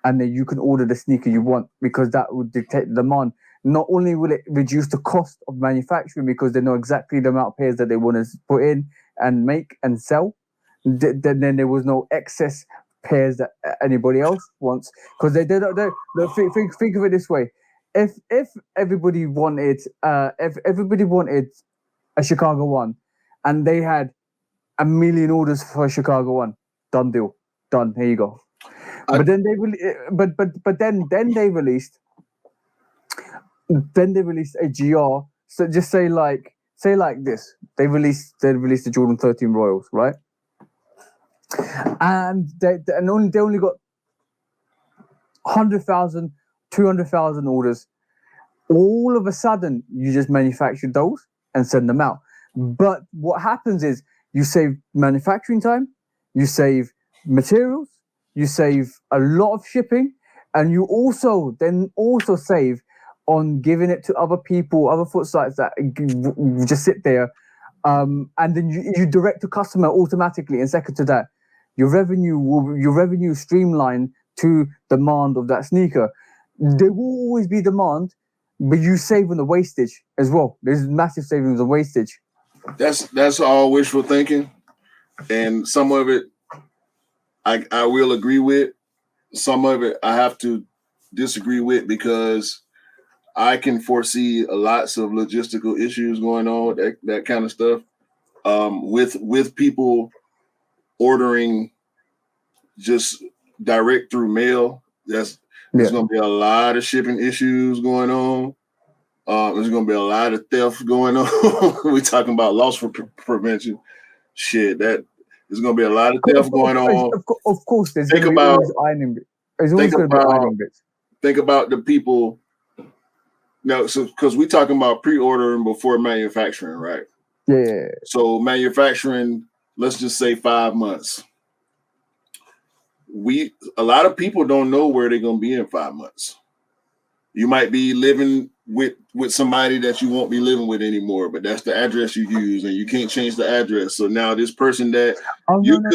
and then you can order the sneaker you want because that would dictate the demand. Not only will it reduce the cost of manufacturing because they know exactly the amount of pairs that they want to put in and make and sell, then there was no excess pairs that anybody else wants because they don't. Think of it this way: if everybody wanted a Chicago 1, and they had 1 million orders for a Chicago 1, done deal, done. Here you go. But then they they released a GR. So just say like this: they released the Jordan 13 Royals, right? And they only got 100,000, 200,000 orders. All of a sudden, you just manufacture those and send them out. But what happens is you save manufacturing time, you save materials, you save a lot of shipping, and you also save on giving it to other people, other foot sites that just sit there, and then you direct to customer automatically. And second to that, your revenue streamline to demand of that sneaker. There will always be demand, but you save on the wastage as well. There's massive savings on wastage. That's all wishful thinking, and some of it I will agree with. Some of it I have to disagree with because I can foresee lots of logistical issues going on, that kind of stuff, with people ordering just direct through mail There's going to be a lot of shipping issues going on. There's going to be a lot of theft going on. We're talking about loss prevention. Shit, that there's going to be a lot of theft going on. Of course, there's going to be always ironing bits. There's always going to be ironing bits. Think about the people. No, so because we're talking about pre-ordering before manufacturing, right? Yeah. So manufacturing, let's just say 5 months. A lot of people don't know where they're going to be in 5 months. You might be living with somebody that you won't be living with anymore, but that's the address you use, and you can't change the address. So now this person that you can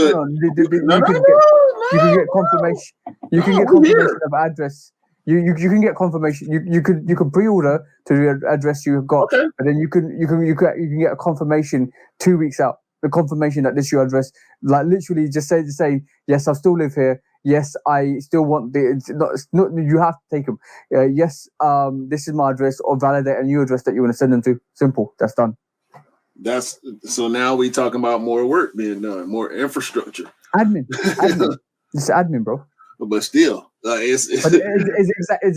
get confirmation. You can get confirmation of address. You can get confirmation. You can pre-order to the address you've got, but then you can get a confirmation 2 weeks out. The confirmation that this is your address, like literally just say yes, I still live here. Yes, I still want not you have to take them. Yes, this is my address, or validate a new address that you want to send them to. Simple. That's done. So now we talking about more work being done, more infrastructure. Admin. It's admin, bro. But still, it's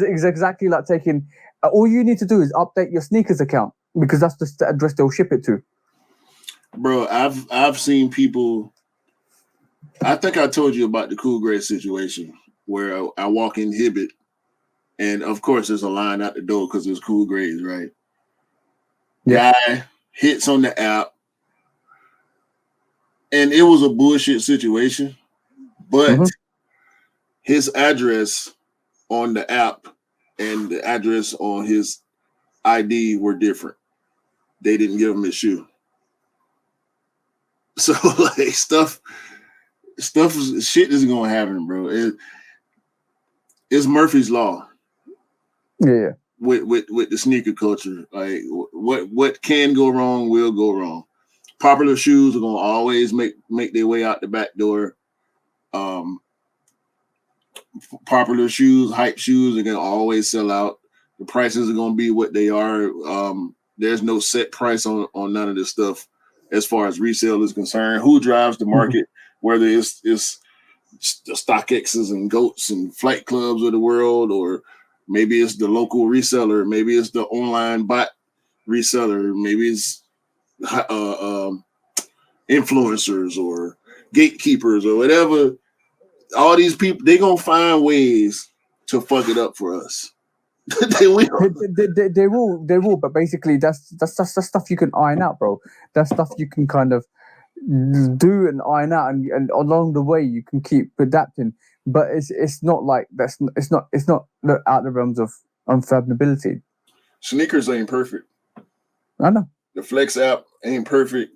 exactly like taking. All you need to do is update your sneakers account, because that's the address they'll ship it to. Bro, I've seen people. I think I told you about the Cool Gray situation where I walk in Hibbett, and of course there's a line out the door because there's Cool Grays, right? Yeah. Guy hits on the app, and it was a bullshit situation, but his address on the app and the address on his ID were different. They didn't give him his shoe. So like shit is gonna happen, bro. It's Murphy's Law. Yeah. With the sneaker culture, like what can go wrong will go wrong. Popular shoes are gonna always make their way out the back door. Popular shoes, hype shoes are gonna always sell out. The prices are gonna be what they are. There's no set price on none of this stuff as far as resale is concerned. Who drives the market? Whether it's the StockX's and Goats and Flight Clubs of the world, or maybe it's the local reseller, maybe it's the online bot reseller, maybe it's influencers or gatekeepers or whatever. All these people, they're gonna find ways to fuck it up for us. They will. They will. But basically, that's stuff you can iron out, bro. That's stuff you can kind of do and iron out, and along the way you can keep adapting. But it's not like it's not out the realms of unfathomability. Sneakers ain't perfect. I know. The Flex app ain't perfect.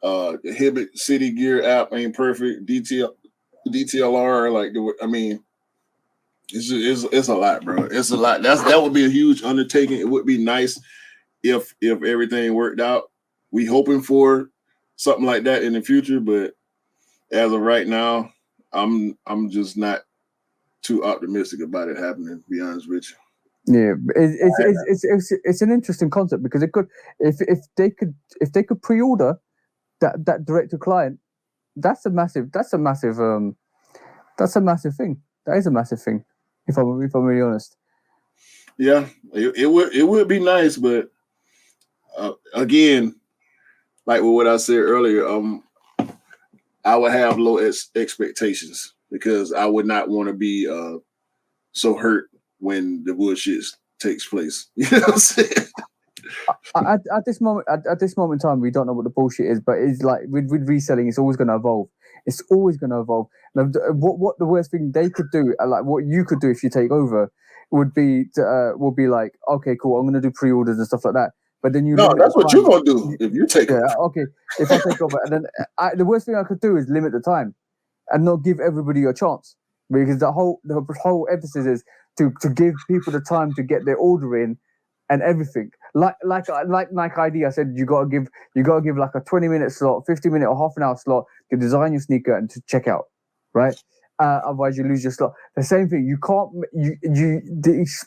The Hibbett City Gear app ain't perfect. DTLR, it's a lot, bro. It's a lot. That would be a huge undertaking. It would be nice if everything worked out. We hoping for something like that in the future, but as of right now, I'm just not too optimistic about it happening, to be honest with you. Yeah, it's an interesting concept, because it could, if they could pre-order that direct to client, that's a massive thing. That is a massive thing, if I'm really honest. Yeah, it would be nice, but again, like what I said earlier, I would have low expectations, because I would not want to be so hurt when the bullshit takes place. You know what I'm saying? At this moment in time, we don't know what the bullshit is, but it's like with reselling, it's always going to evolve. It's always going to evolve. Now, what the worst thing they could do, like what you could do if you take over, would be like, okay, cool, I'm going to do pre-orders and stuff like that. But then that's what you're going to do if you take over. Okay, if I take over, and then the worst thing I could do is limit the time and not give everybody a chance, because the whole emphasis is to give people the time to get their order in and everything. Like Nike ID, I said you gotta give like a 20-minute slot, 50-minute or half an hour slot to design your sneaker and to check out, right? Otherwise you lose your slot. The same thing. You can't.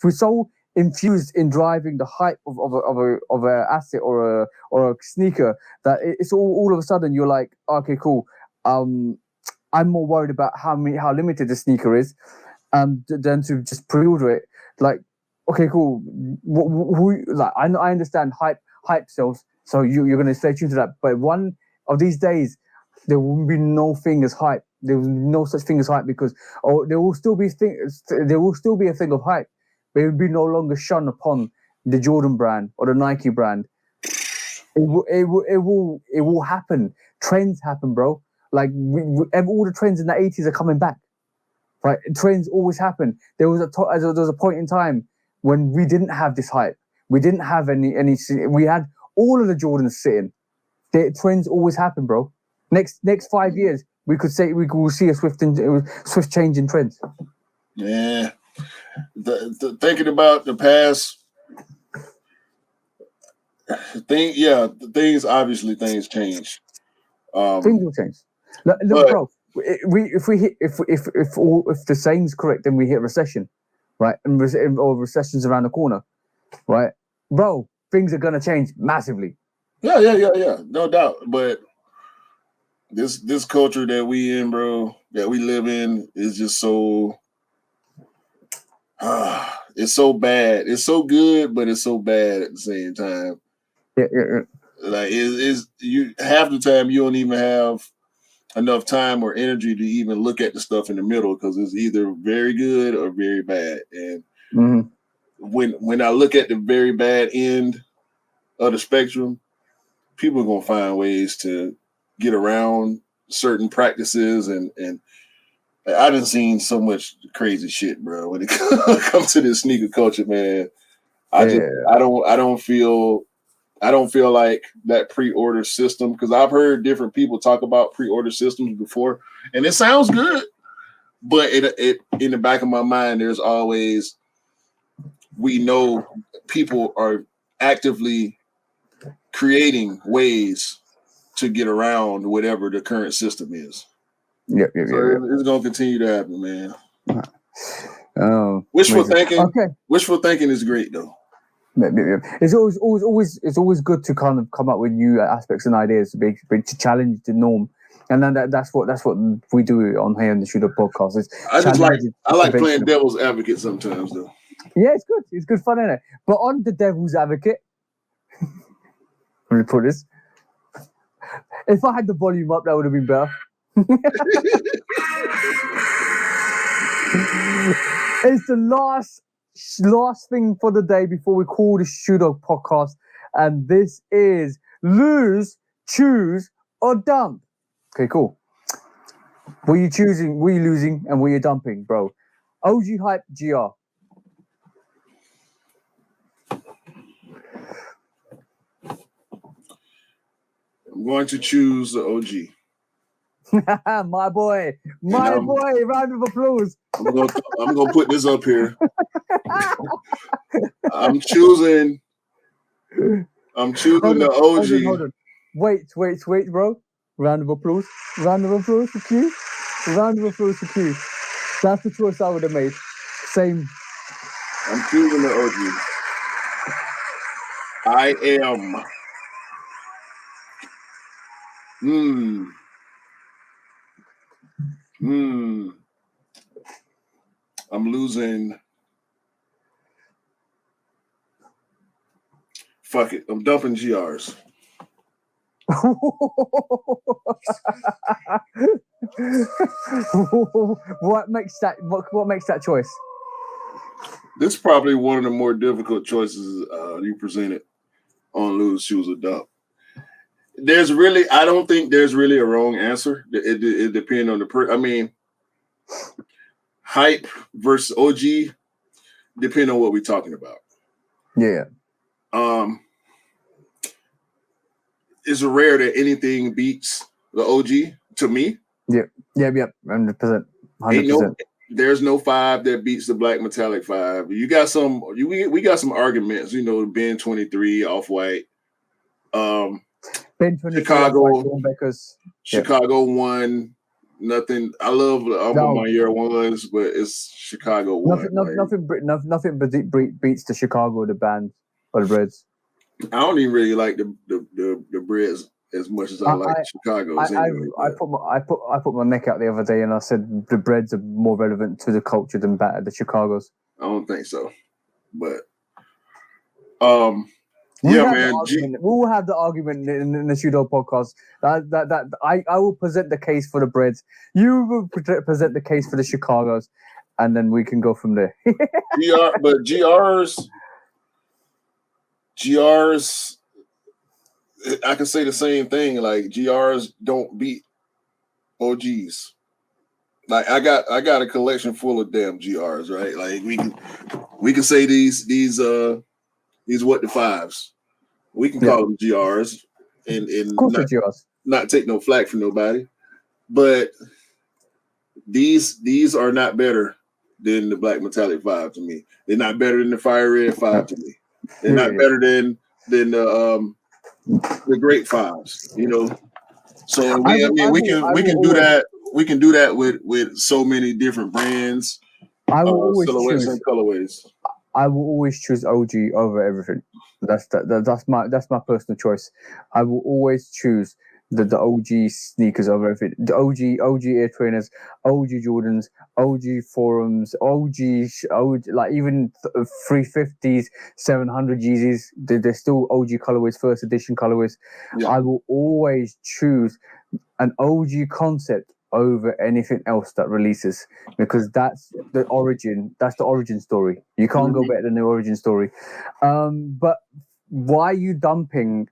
We're so infused in driving the hype of a asset or a sneaker that it's all of a sudden you're like, okay, cool. I'm more worried about how limited the sneaker is. than to just pre-order it. Like, okay, cool. I understand hype sells, so you're gonna stay tuned to that. But one of these days, there will be no thing as hype. There will be no such thing as hype because there will still be a thing of hype, but it will be no longer shone upon the Jordan brand or the Nike brand. It will happen. Trends happen, bro. Like all the trends in the 80s are coming back. Right, trends always happen. There was a point in time when we didn't have this hype. We didn't have any. We had all of the Jordans sitting. The trends always happen, bro. Next 5 years, we will see a swift change in trends. Yeah, thinking about the past thing. Yeah, things change. Things will change. Look, bro. If the saying's correct, then we hit recession, right? Or recession's around the corner, right, bro? Things are gonna change massively. Yeah, no doubt. But this culture that we in, bro, that we live in, is just so. It's so bad. It's so good, but it's so bad at the same time. Yeah. Like you half the time you don't even have enough time or energy to even look at the stuff in the middle because it's either very good or very bad. And when I look at the very bad end of the spectrum, people are gonna find ways to get around certain practices and I done seen so much crazy shit, bro. When it comes to this sneaker culture, man, I don't feel like that pre-order system, because I've heard different people talk about pre-order systems before, and it sounds good, but it in the back of my mind, there's always, we know people are actively creating ways to get around whatever the current system is. Yeah. It's gonna continue to happen, man. Oh, wishful thinking. Okay. Wishful thinking is great, though. It's always good to kind of come up with new aspects and ideas to challenge the norm, and then that's what we do on here on the Shooter Podcast. I like playing devil's advocate sometimes, though. Yeah, it's good. It's good fun, isn't it? But on the devil's advocate, let me put this. If I had the volume up, that would have been better. It's the last thing for the day before we call the Shooter Podcast, and this is lose, choose, or dump. Okay, cool. What are you choosing? What are you losing? And what are you dumping, bro? OG Hype GR. I'm going to choose the OG. My boy. Round of applause. I'm gonna put this up here. I'm choosing the OG. Hold on. Wait, bro. Round of applause for Q. That's the choice I would have made. Same. I'm choosing the OG. I am. I'm losing. Fuck it. I'm dumping GRs. What makes that choice? This is probably one of the more difficult choices you presented on Lose, Choose, or Dump. I don't think there's really a wrong answer. It depends on the person. I mean, hype versus OG depend on what we're talking about. Yeah. It's rare that anything beats the OG to me. Yeah. 100%. There's no 5 that beats the Black Metallic 5. You got some. We got some arguments. Ben 23, Off-White. Ben 23, Chicago 1. Nothing. I love my year ones, but it's Chicago 1. Nothing beats the Chicago, the band, or the Reds. I don't even really like the Brits. as much as I like Chicago's anyway. I put my neck out the other day and I said the Breads are more relevant to the culture than the Chicago's. I don't think so, but We'll have the argument in the Shudo podcast. That I will present the case for the Breads. You will present the case for the Chicago's, and then we can go from there. GRs, I can say the same thing. Like GRs don't beat OGs. Like I got a collection full of damn GRs, right? Like we can say these what the fives. We can call them GRs and not take no flack from nobody. But these are not better than the Black Metallic 5 to me. They're not better than the Fire Red 5 to me. They're not better than the Great Fives, you know. So we can do that. We can do that with so many different brands, silhouettes and colorways. I will always choose OG over everything. That's my personal choice. I will always choose the OG sneakers over everything. The OG Air Trainers, OG Jordans, OG Forums, OG like even 350s, 700 Yeezys. They're still OG colorways, first edition colorways. Yeah. I will always choose an OG concept over anything else that releases, because that's the origin story. You can't go better than the origin story. But why are you dumping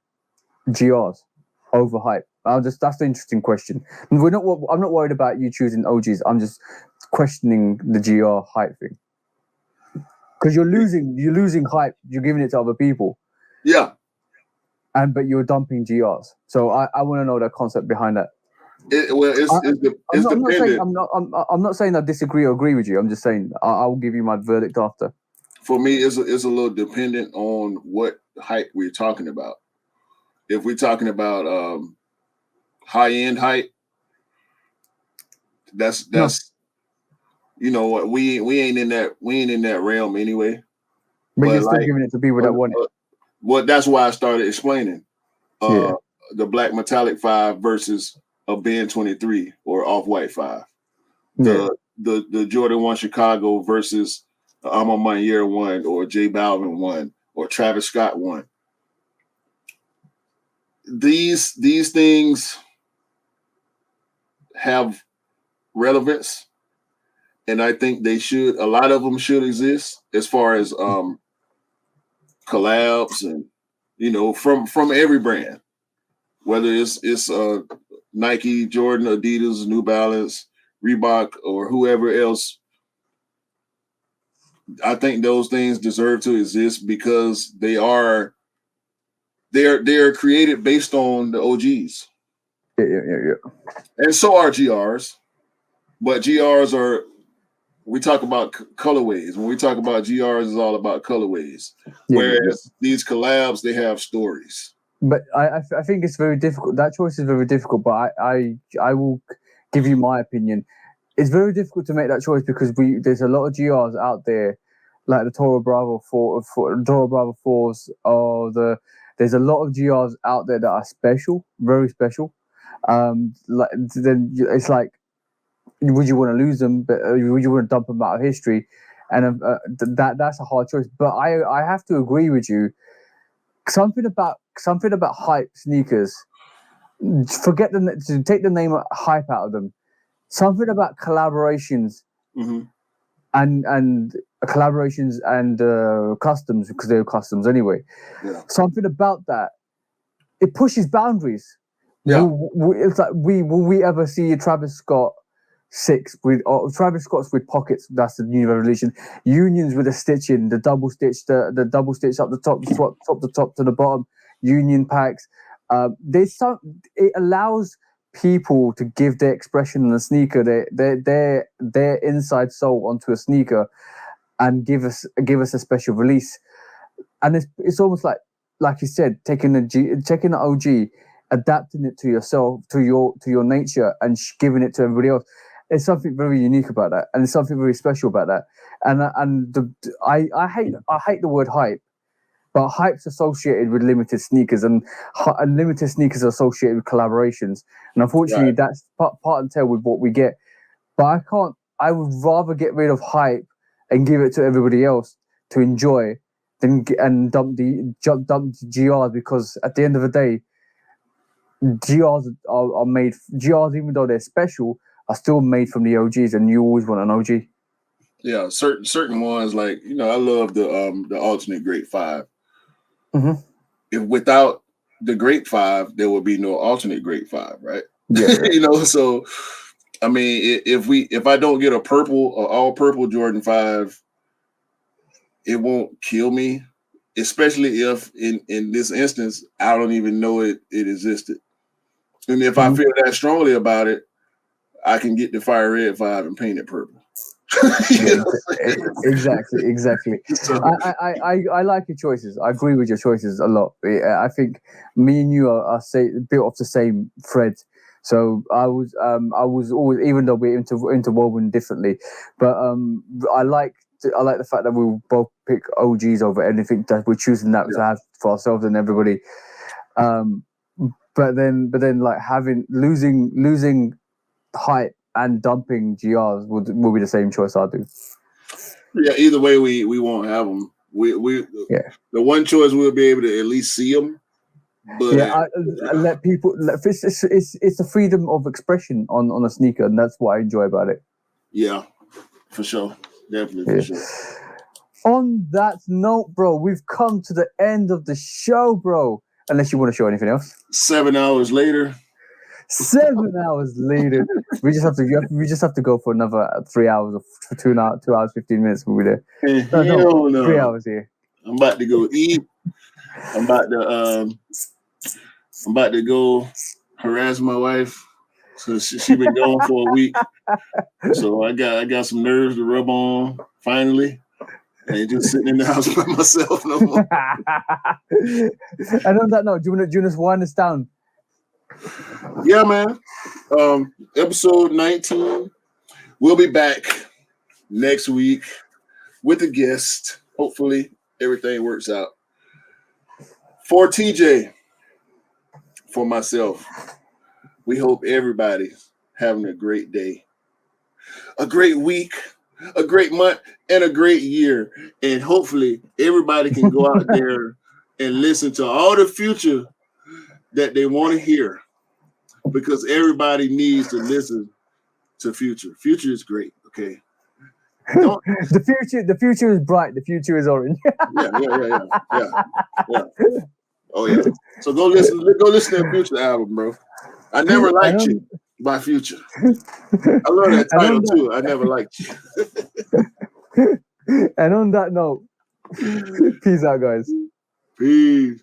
GRs over hype? That's the interesting question. I'm not worried about you choosing OGs. I'm just questioning the GR hype thing, because you're losing hype. You're giving it to other people. Yeah. But you're dumping GRs. So I want to know the concept behind that. I'm not saying I disagree or agree with you. I'm just saying I will give you my verdict after. For me, it's a little dependent on what hype we're talking about. If we're talking about high end hype, that's you know what, we ain't in that realm anyway. But you're still giving it to people that want it. Well, that's why I started explaining the Black Metallic 5 versus a Ben 23 or Off-White 5. The Jordan 1 Chicago versus I'm on my year 1 or J Balvin 1 or Travis Scott 1. These things have relevance, and I think a lot of them should exist as far as collabs and, you know, from every brand, whether it's Nike, Jordan, Adidas, New Balance, Reebok, or whoever else. I think those things deserve to exist because they're created based on the OGs. Yeah. And so are GRs, but GRs are, we talk about colorways. When we talk about GRs, it's all about colorways. Whereas these collabs, they have stories. But I think it's very difficult. That choice is very difficult. But I will give you my opinion. It's very difficult to make that choice because there's a lot of GRs out there, like the Toro Bravo 4s, or there's a lot of GRs out there that are special, very special. Like then it's like, would you want to lose them? But would you want to dump them out of history? And that's a hard choice. But I have to agree with you. Something about hype sneakers. Take the name hype out of them. Something about collaborations and collaborations and customs, because they're customs anyway. Yeah. Something about that, it pushes boundaries. Yeah. It's like will we ever see a Travis Scott 6 with Travis Scott's with pockets? That's the new revolution. Unions with a stitching, the double stitch, the double stitch up the top, the top to the bottom. Union packs. It allows people to give their expression on a sneaker, their inside soul onto a sneaker, and give us a special release. And it's almost like you said, taking the OG, adapting it to yourself, to your nature, and giving it to everybody else. There's something very unique about that, and there's something very special about that. And I hate the word hype, but hype's associated with limited sneakers, and limited sneakers are associated with collaborations. And unfortunately, Right. that's part and tell with what we get. But I can't. I would rather get rid of hype and give it to everybody else to enjoy than dump the GRs, because at the end of the day, GRs are made. GRs, even though they're special, are still made from the OGs, and you always want an OG. Yeah, certain ones, like, you know, I love the alternate Great 5. Mm-hmm. If without the Great 5, there would be no alternate Great 5, right? Yeah. You know, so I mean, if I don't get a purple or all purple Jordan 5, it won't kill me, especially if in this instance I don't even know it existed. And if I feel that strongly about it, I can get the Fire Red 5 and paint it purple. Yeah, exactly. So, I like your choices. I agree with your choices a lot. I think me and you are built off the same thread. So I was always, even though we're interwoven differently, but I like the fact that we will both pick OGs over anything, that we're choosing that to have for ourselves and everybody. But then like losing hype and dumping GRs will be the same choice I do. Yeah, either way, we won't have them. The one choice we'll be able to at least see them. But I let people. It's the freedom of expression on a sneaker, and that's what I enjoy about it. Yeah, for sure, definitely for sure. On that note, bro, we've come to the end of the show, bro. Unless you want to show anything else. 7 hours later. 7 hours later, we just have to go for another 3 hours or 2 hours 15 minutes. We'll be there. No. 3 hours here. I'm about to go eat. I'm about to go harass my wife. So she been gone for a week. So I got some nerves to rub on finally. I ain't just sitting in the house by myself no more. And on that note, do you want to wind us down? Yeah, man. Episode 19. We'll be back next week with a guest. Hopefully everything works out. For TJ, for myself, we hope everybody's having a great day, a great week, a great month, and a great year. And hopefully everybody can go out there and listen to all the future that they want to hear, because everybody needs to listen to Future. Future is great, okay? The future is bright. The future is orange. Yeah. Oh yeah. So go listen to that Future album, bro. I Never Liked You by Future. I love that title too. I Never Liked You. And on that note, peace out, guys. Peace.